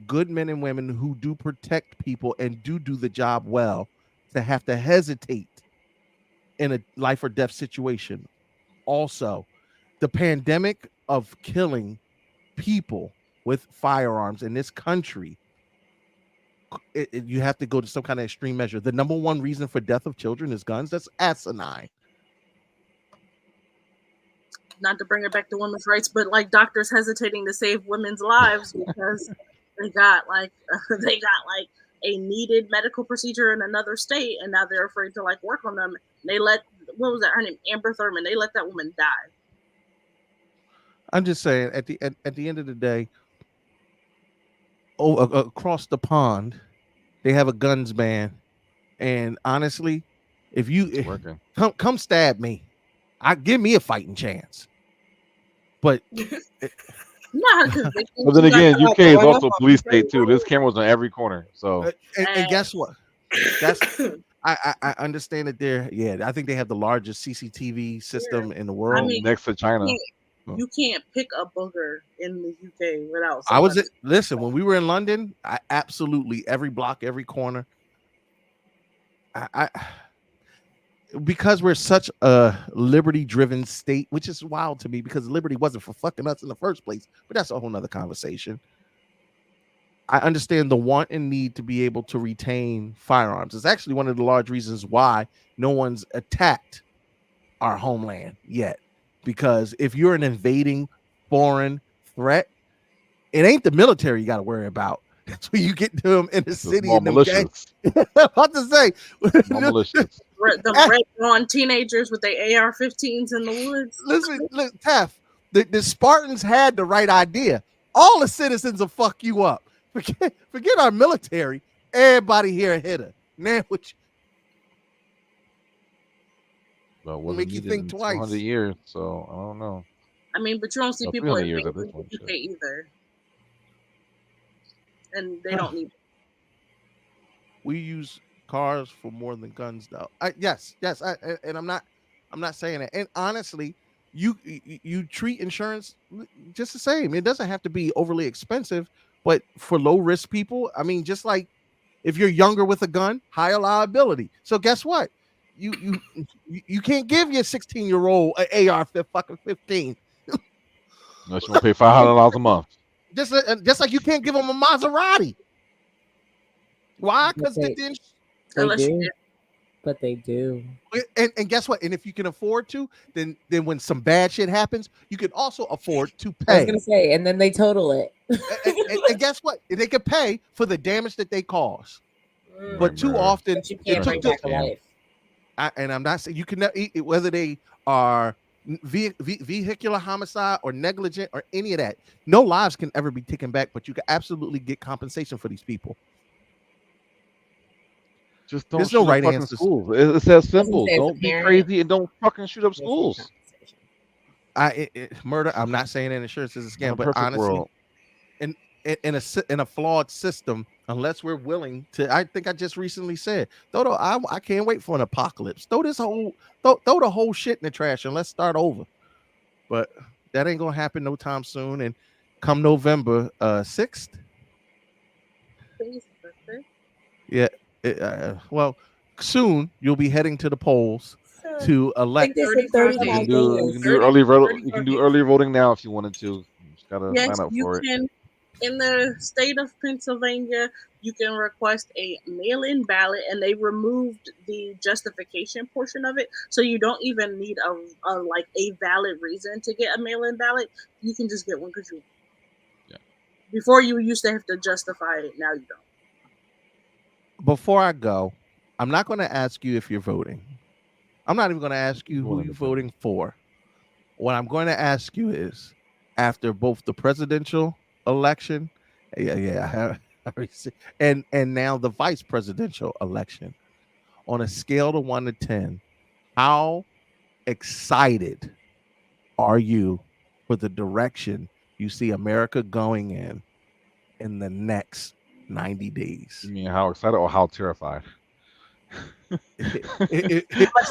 good men and women who do protect people and do the job well to have to hesitate in a life or death situation. Also, the pandemic of killing people with firearms in this country, you have to go to some kind of extreme measure. The number one reason for death of children is guns. That's asinine. Not to bring it back to women's rights, but like doctors hesitating to save women's lives because they got like a needed medical procedure in another state, and now they're afraid to like work on them. They let, what was that, her name, Amber Thurman, they let that woman die. I'm just saying, at the end of the day, across the pond, they have a guns ban, and honestly, if you come stab me, give me a fighting chance. But but then again, UK is also a police state too. There's cameras on every corner. So and guess what? That's I understand that I think they have the largest CCTV system in the world, next to China. You can't pick a booger in the UK without somebody. Listen, when we were in London, absolutely every block, every corner. Because we're such a liberty-driven state, which is wild to me because liberty wasn't for fucking us in the first place, but that's a whole nother conversation. I understand the want and need to be able to retain firearms. It's actually one of the large reasons why no one's attacked our homeland yet. Because if you're an invading foreign threat, it ain't the military you got to worry about. That's when you get to them in the city. And militias. What to say? Militias. The red-on teenagers with their AR-15s in the woods. Listen, Tef, the Spartans had the right idea. All the citizens will fuck you up. Forget our military. Everybody here a hitter. Man, Well, make you think twice. 200 years, so I don't know. I mean, but you don't see people in the UK shit. either, and they don't need it. We use cars for more than guns, though. Yes, and I'm not saying that. And honestly, you treat insurance just the same. It doesn't have to be overly expensive, but for low risk people, I mean, just like if you're younger with a gun, higher liability. So guess what? You can't give your 16-year-old an AR-15. Unless you want to pay $500 a month. Just like you can't give them a Maserati. Why? Because they do. But they do. And guess what? And if you can afford to, then when some bad shit happens, you can also afford to pay. I was gonna say, and then they total it. and guess what? They could pay for the damage that they cause. But too often, you can't bring back to life. And I'm not saying you can, whether they are vehicular homicide or negligent or any of that. No lives can ever be taken back, but you can absolutely get compensation for these people. Just don't There's shoot no up right fucking answer. schools. It's that simple. say as a Don't be parent, crazy and don't fucking shoot up schools. Murder. I'm not saying that insurance is a scam, but honestly, world. in a flawed system, unless we're willing to, I think I just recently said, I can't wait for an apocalypse. Throw the whole shit in the trash and let's start over. But that ain't gonna happen no time soon. And come November 6th, yeah, well, soon you'll be heading to the polls to elect. You can do early voting. You can do early voting now if you wanted to. You just gotta sign up for it. Can. In the state of Pennsylvania, you can request a mail-in ballot, and they removed the justification portion of it, so you don't even need a valid reason to get a mail-in ballot. You can just get one because you. Yeah. Before you used to have to justify it. Now you don't. Before I go, I'm not going to ask you if you're voting. I'm not even going to ask you who you're voting for. What I'm going to ask you is, after both the presidential election, and now the vice presidential election, on a scale of 1 to 10, how excited are you for the direction you see America going in the next 90 days? You mean how excited or how terrified? If it's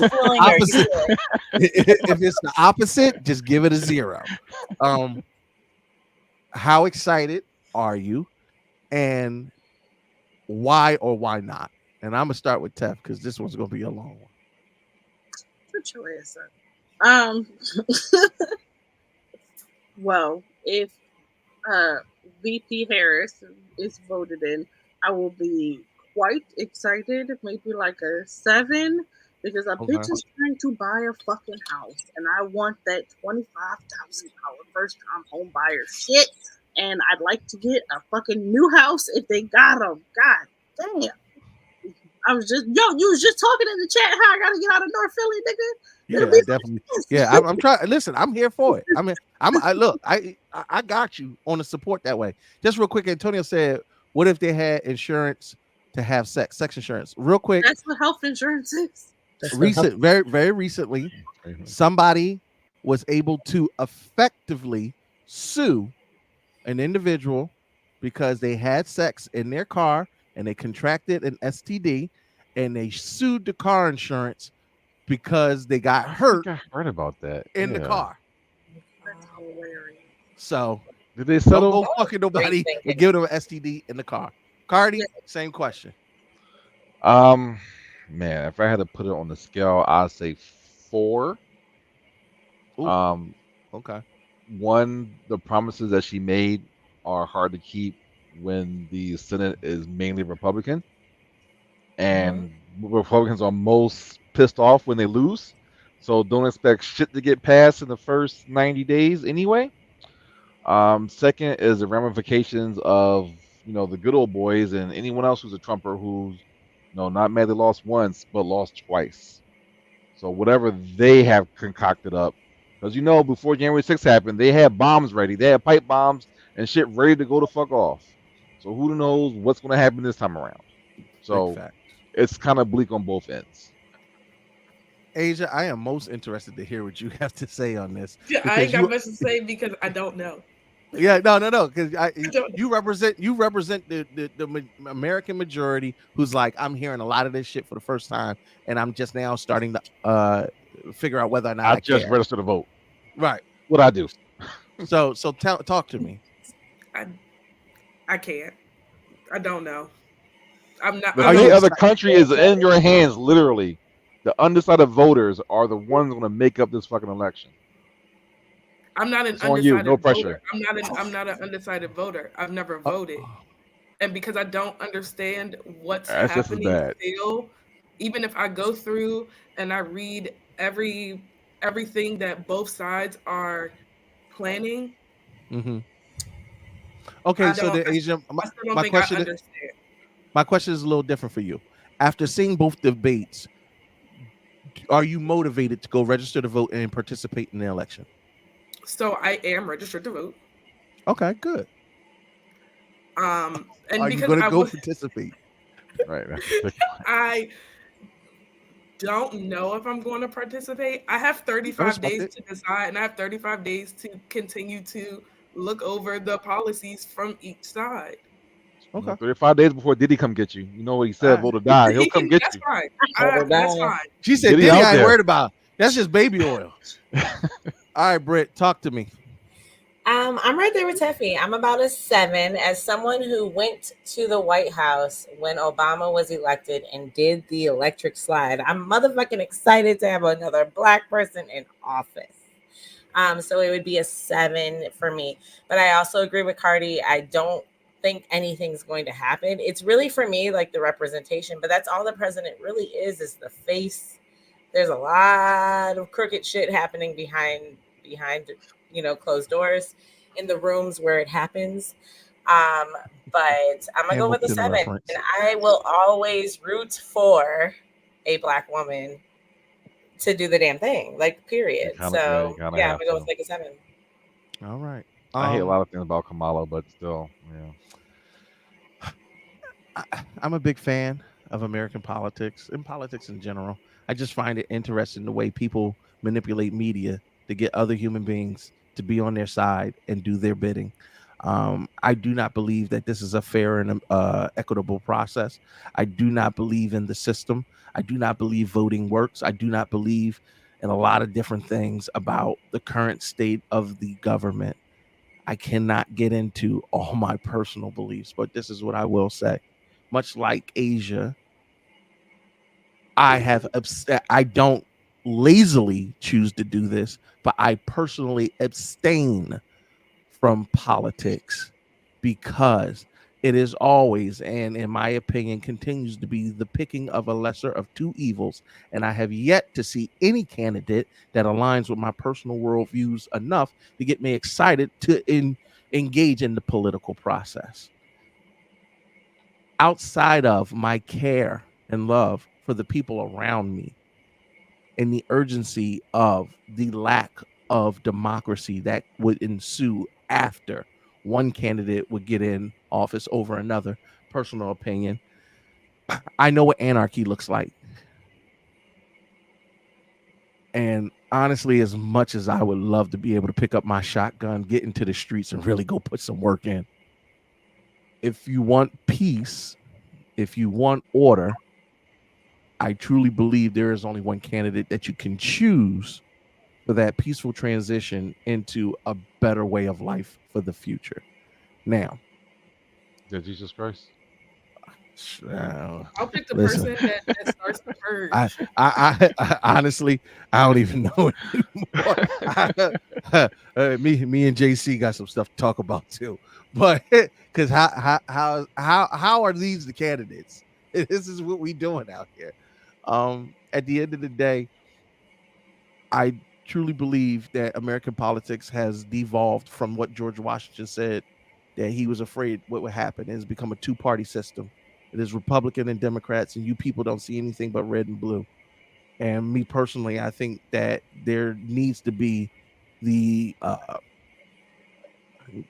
the opposite, just give it a 0. How excited are you, and why or why not? And I'm gonna start with Tef because this one's gonna be a long one. Put your ass up. Well, if VP Harris is voted in, I will be quite excited. Maybe like a 7, because a bitch is trying to buy a fucking house, and I want that $25,000 first time home buyer shit. And I'd like to get a fucking new house if they got them. God damn. You was just talking in the chat how I gotta get out of North Philly, nigga. Yeah, definitely. Yeah, I'm trying. Listen, I'm here for it. I mean, I got you on the support that way. Just real quick, Antonio said, "What if they had insurance to have sex insurance?" Real quick. That's what health insurance is. Very recently, somebody was able to effectively sue an individual because they had sex in their car and they contracted an STD, and they sued the car insurance because they got hurt. I heard about that in the car. That's hilarious. So did they settle? Don't go fucking nobody and give them an STD in the car. Cardi, same question. Man, if I had to put it on the scale, I'd say 4. Ooh. Okay. 1, the promises that she made are hard to keep when the Senate is mainly Republican, and Republicans are most pissed off when they lose. So don't expect shit to get passed in the first 90 days anyway. Second is the ramifications of the good old boys and anyone else who's a Trumper who's not mad they lost once but lost twice. So whatever they have concocted up. Because before January 6th happened, they had bombs ready. They had pipe bombs and shit ready to go the fuck off. So who knows what's going to happen this time around. So it's kind of bleak on both ends. Asia, I am most interested to hear what you have to say on this. Yeah, I ain't got much to say because I don't know. Yeah, no, because you represent the American majority who's like, I'm hearing a lot of this shit for the first time, and I'm just now starting to figure out whether or not I just care. registered to vote. Right. What I do. So talk to me. I can't. I don't know. I'm not. The other country is in your hands, literally. The undecided voters are the ones going to make up this fucking election. I'm not an undecided voter. I'm not an undecided voter. I've never voted, and because I don't understand what's happening still, even if I go through and I read everything that both sides are planning. Mm-hmm. Okay, so the Asian, my question is a little different for you. After seeing both debates, are you motivated to go register to vote and participate in the election? So I am registered to vote. Okay, good. And are because you going to I go was, participate? Right. I don't know if I'm going to participate. I have 35 days to decide, and I have 35 days to continue to look over the policies from each side. Okay. 35 days before Diddy come get you. You know what he said, vote or die. He'll come get you. Fine. That's fine. She said, Diddy I ain't worried about. That's just baby oil. All right, Britt, talk to me. I'm right there with Teffy. I'm about a 7. As someone who went to the White House when Obama was elected and did the electric slide, I'm motherfucking excited to have another Black person in office. So it would be a 7 for me. But I also agree with Cardi. I don't think anything's going to happen. It's really, for me, like the representation, but that's all the president really is the face. There's a lot of crooked shit happening behind closed doors in the rooms where it happens. But I'm gonna go with the 7, reference. And I will always root for a Black woman to do the damn thing, like, period. So I'm gonna go with like a 7. All right. I hate a lot of things about Kamala, but still, I'm a big fan of American politics and politics in general. I just find it interesting the way people manipulate media to get other human beings to be on their side and do their bidding. I do not believe that this is a fair and equitable process. I do not believe in the system. I do not believe voting works. I do not believe in a lot of different things about the current state of the government. I cannot get into all my personal beliefs, but this is what I will say. Much like Asia, I don't lazily choose to do this, but I personally abstain from politics because it is always, and in my opinion, continues to be the picking of a lesser of two evils. And I have yet to see any candidate that aligns with my personal worldviews enough to get me excited to engage in the political process. Outside of my care and love for the people around me and the urgency of the lack of democracy that would ensue after one candidate would get in office over another, personal opinion, I know what anarchy looks like. And honestly, as much as I would love to be able to pick up my shotgun, get into the streets and really go put some work in, if you want peace, if you want order, I truly believe there is only one candidate that you can choose for that peaceful transition into a better way of life for the future. Now, Jesus Christ. I'll pick the person that starts the purge. I honestly, I don't even know anymore. Me and JC got some stuff to talk about too. But because how are these the candidates? This is what we doing out here. At the end of the day, I truly believe that American politics has devolved from what George Washington said, that he was afraid what would happen. It has become a two-party system. It is Republican and Democrats, and you people don't see anything but red and blue. And me personally, I think that there needs to be the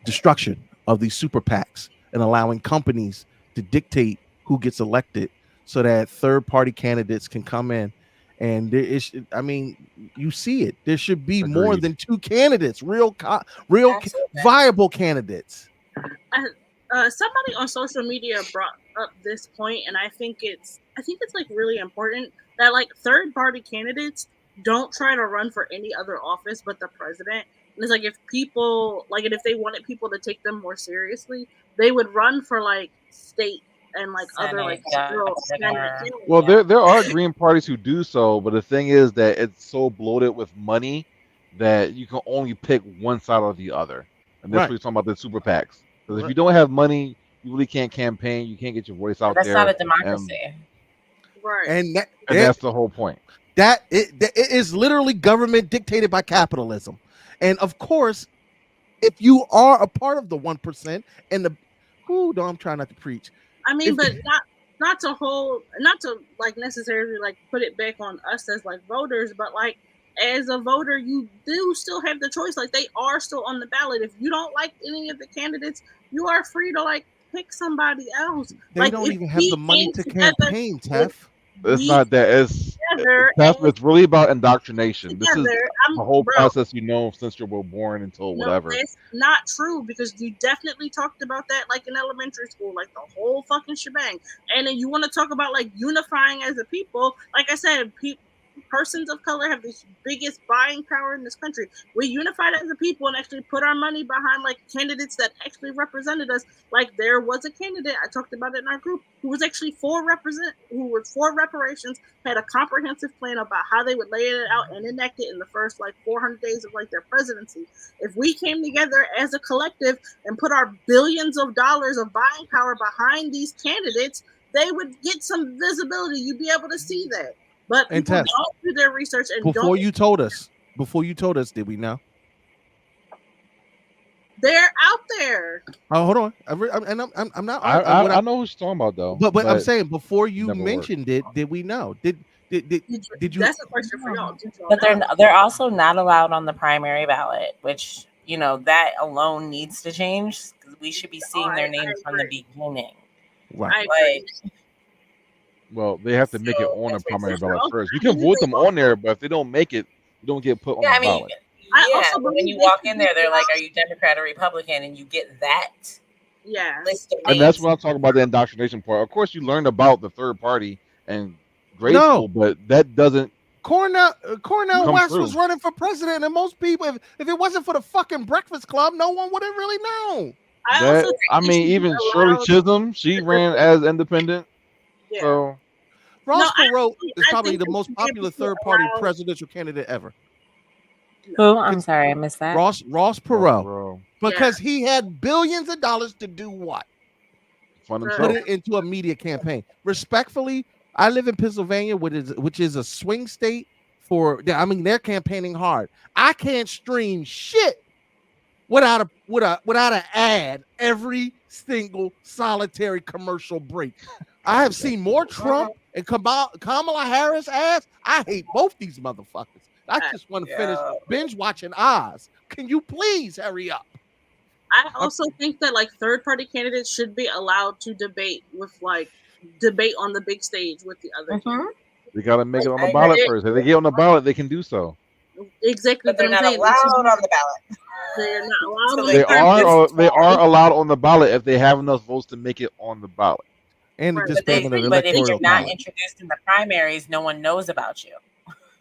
destruction of these super PACs and allowing companies to dictate who gets elected so that third-party candidates can come in. And there is, I mean, you see it. There should be more than two candidates, real viable candidates. Somebody on social media brought up this point, and I think it's like really important that like third-party candidates don't try to run for any other office but the president. And it's like if people like, and if they wanted people to take them more seriously, they would run for like state and like Senate, other like well, there are green parties who do so, but the thing is that it's so bloated with money that you can only pick one side or the other. And that's what you're talking about, the super PACs. Because if you don't have money, you really can't campaign. You can't get your voice out there. That's not a democracy, right? And that's the whole point. That it is literally government dictated by capitalism. And of course, if you are a part of the 1% and I'm trying not to preach. I mean, but not to like necessarily like put it back on us as like voters, but like as a voter, you do still have the choice. Like they are still on the ballot. If you don't like any of the candidates, you are free to like pick somebody else. They like don't even have the money to campaign, Tef. It's not that. It's really about indoctrination. This is the whole process, since you were born until whatever. No, that's not true, because you definitely talked about that like in elementary school, like the whole fucking shebang. And then you want to talk about like unifying as a people. Like I said, persons of color have the biggest buying power in this country. We unified as a people and actually put our money behind like candidates that actually represented us. Like there was a candidate, I talked about it in our group, who was actually for reparations, had a comprehensive plan about how they would lay it out and enact it in the first like 400 days of like their presidency. If we came together as a collective and put our billions of dollars of buying power behind these candidates, they would get some visibility. You'd be able to see that. But people don't do their research and before you told us, did we know? They're out there. Oh, hold on. I'm not. I know what you're talking about though. But I'm saying before you mentioned it, did we know? Did you? That's a question for y'all. But they're also not allowed on the primary ballot, which that alone needs to change. We should be seeing their names from the beginning. Right. Well, they have to make it on the primary ballot first. You can vote them on there, but if they don't make it, you don't get put on the ballot. Also, when you walk in there, they're like, "Are you Democrat or Republican?" And you get that list of names. And that's what I'm talking about, the indoctrination part. Of course, you learned about the third party and grade school, but that doesn't. Cornel West was running for president, and most people, if it wasn't for the fucking Breakfast Club, no one would have really known. Even Shirley Chisholm, she ran as independent. Yeah. So Ross Perot is probably the most popular third-party presidential candidate ever. Who? I'm sorry, I missed that. Ross Perot, because he had billions of dollars to do what? Fund himself. Put it into a media campaign. Respectfully, I live in Pennsylvania, which is a swing state they're campaigning hard. I can't stream shit without an ad every single solitary commercial break. I have seen more Trump and Kamala Harris ads. I hate both these motherfuckers. I just want to finish binge watching Oz. Can you please hurry up? I also think that like third party candidates should be allowed to debate on the big stage with the other candidates. They got to make it on the ballot first. If they get on the ballot, they can do so. Exactly. But they're not allowed on the ballot. They're not allowed. They are allowed on the ballot if they have enough votes to make it on the ballot. And but if you're not introduced in the primaries, no one knows about you.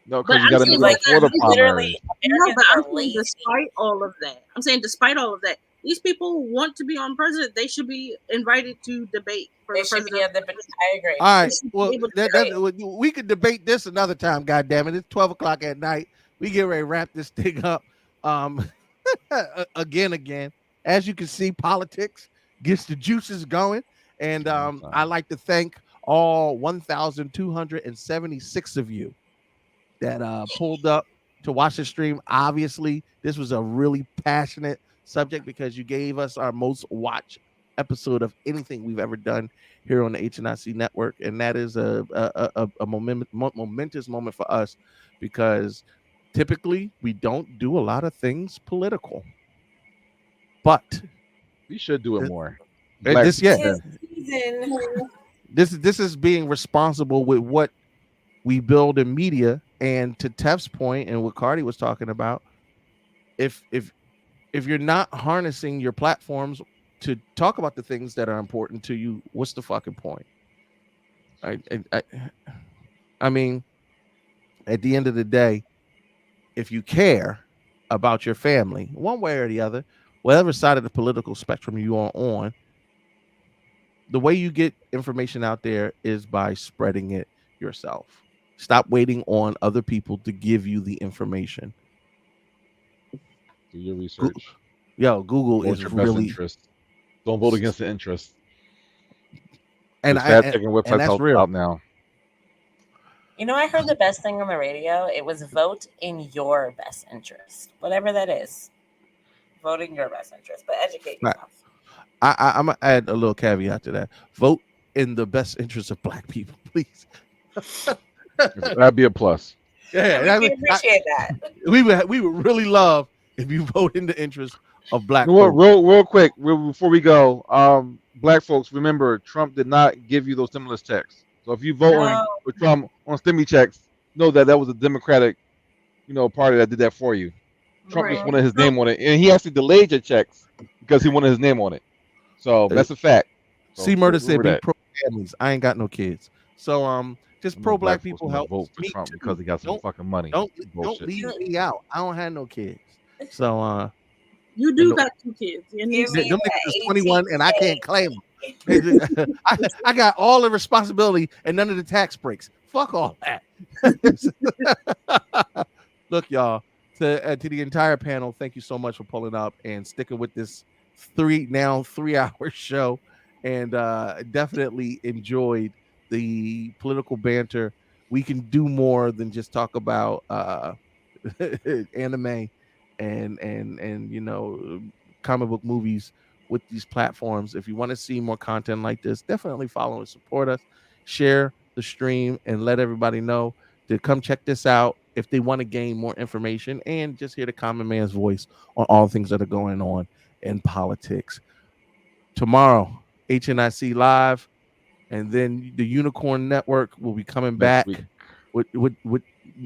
No, because you got to make it before the primaries. Despite all of that, these people want to be on president. They should be invited to debate for the president. I agree. All right. Well, we could debate this another time. God damn it! It's 12 o'clock at night. We get ready to wrap this thing up. Again. As you can see, politics gets the juices going. And I'd like to thank all 1,276 of you that pulled up to watch the stream. Obviously, this was a really passionate subject because you gave us our most watched episode of anything we've ever done here on the HNIC Network. And that is a momentous moment for us because typically we don't do a lot of things political. But we should do it more. This is being responsible with what we build in media. And to Tef's point and what Cardi was talking about, if you're not harnessing your platforms to talk about the things that are important to you, what's the fucking point? I mean, at the end of the day, if you care about your family, one way or the other, whatever side of the political spectrum you are on, the way you get information out there is by spreading it yourself. Stop waiting on other people to give you the information. Do your research. Google is really. Don't vote against the interest. And that's real out now. I heard the best thing on the radio. It was vote in your best interest, whatever that is. Vote in your best interest, but educate yourself. I'm gonna add a little caveat to that. Vote in the best interest of Black people, please. That'd be a plus. Yeah, we appreciate that. We would really love if you vote in the interest of Black folks. folks. Real quick, before we go, Black folks, remember Trump did not give you those stimulus checks. So if you voting for Trump on stimmy checks, know that was a Democratic, party that did that for you. Trump just wanted his name on it, and he actually delayed your checks because he wanted his name on it. So that's a fact. So C Murder said, "Be pro families. I ain't got no kids." So just pro Black people help vote for Trump because he got some fucking money. Don't leave me out. I don't have no kids. So you do got 2 kids. Them niggas is 21 and I can't claim them. I got all the responsibility and none of the tax breaks. Fuck all that. Look, y'all, to the entire panel, thank you so much for pulling up and sticking with this 3-hour show, and definitely enjoyed the political banter. We can do more than just talk about anime and comic book movies with these platforms. If you want to see more content like this, definitely follow and support us. Share the stream and let everybody know to come check this out if they want to gain more information and just hear the common man's voice on all things that are going on in politics. Tomorrow, HNIC Live, and then the Unicorn Network will be coming back with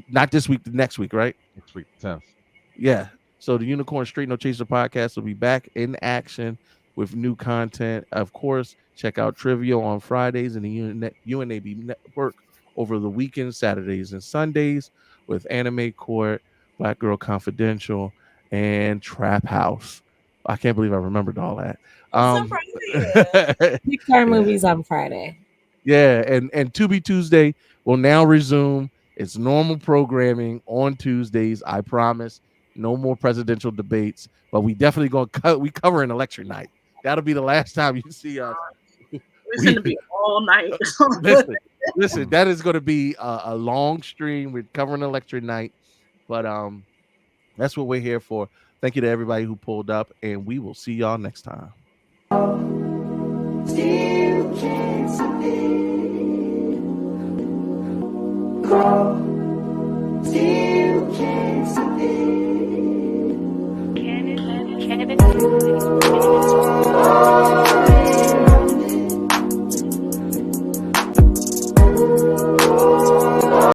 not this week, the next week, right? Next week, 10th. Yeah. So the Unicorn Street No Chaser podcast will be back in action with new content. Of course, check out Trivia on Fridays and the UNAB Network over the weekend, Saturdays and Sundays, with Anime Court, Black Girl Confidential, and Trap House. I can't believe I remembered all that. Pixar movies on Friday. Yeah, and To Be Tuesday will now resume its normal programming on Tuesdays. I promise. No more presidential debates, but we definitely we cover an election night. That'll be the last time you see us. It's going to be all night. listen, that is going to be a long stream. We're covering election night, but that's what we're here for. Thank you to everybody who pulled up, and we will see y'all next time. Still can't Still can't Cannabis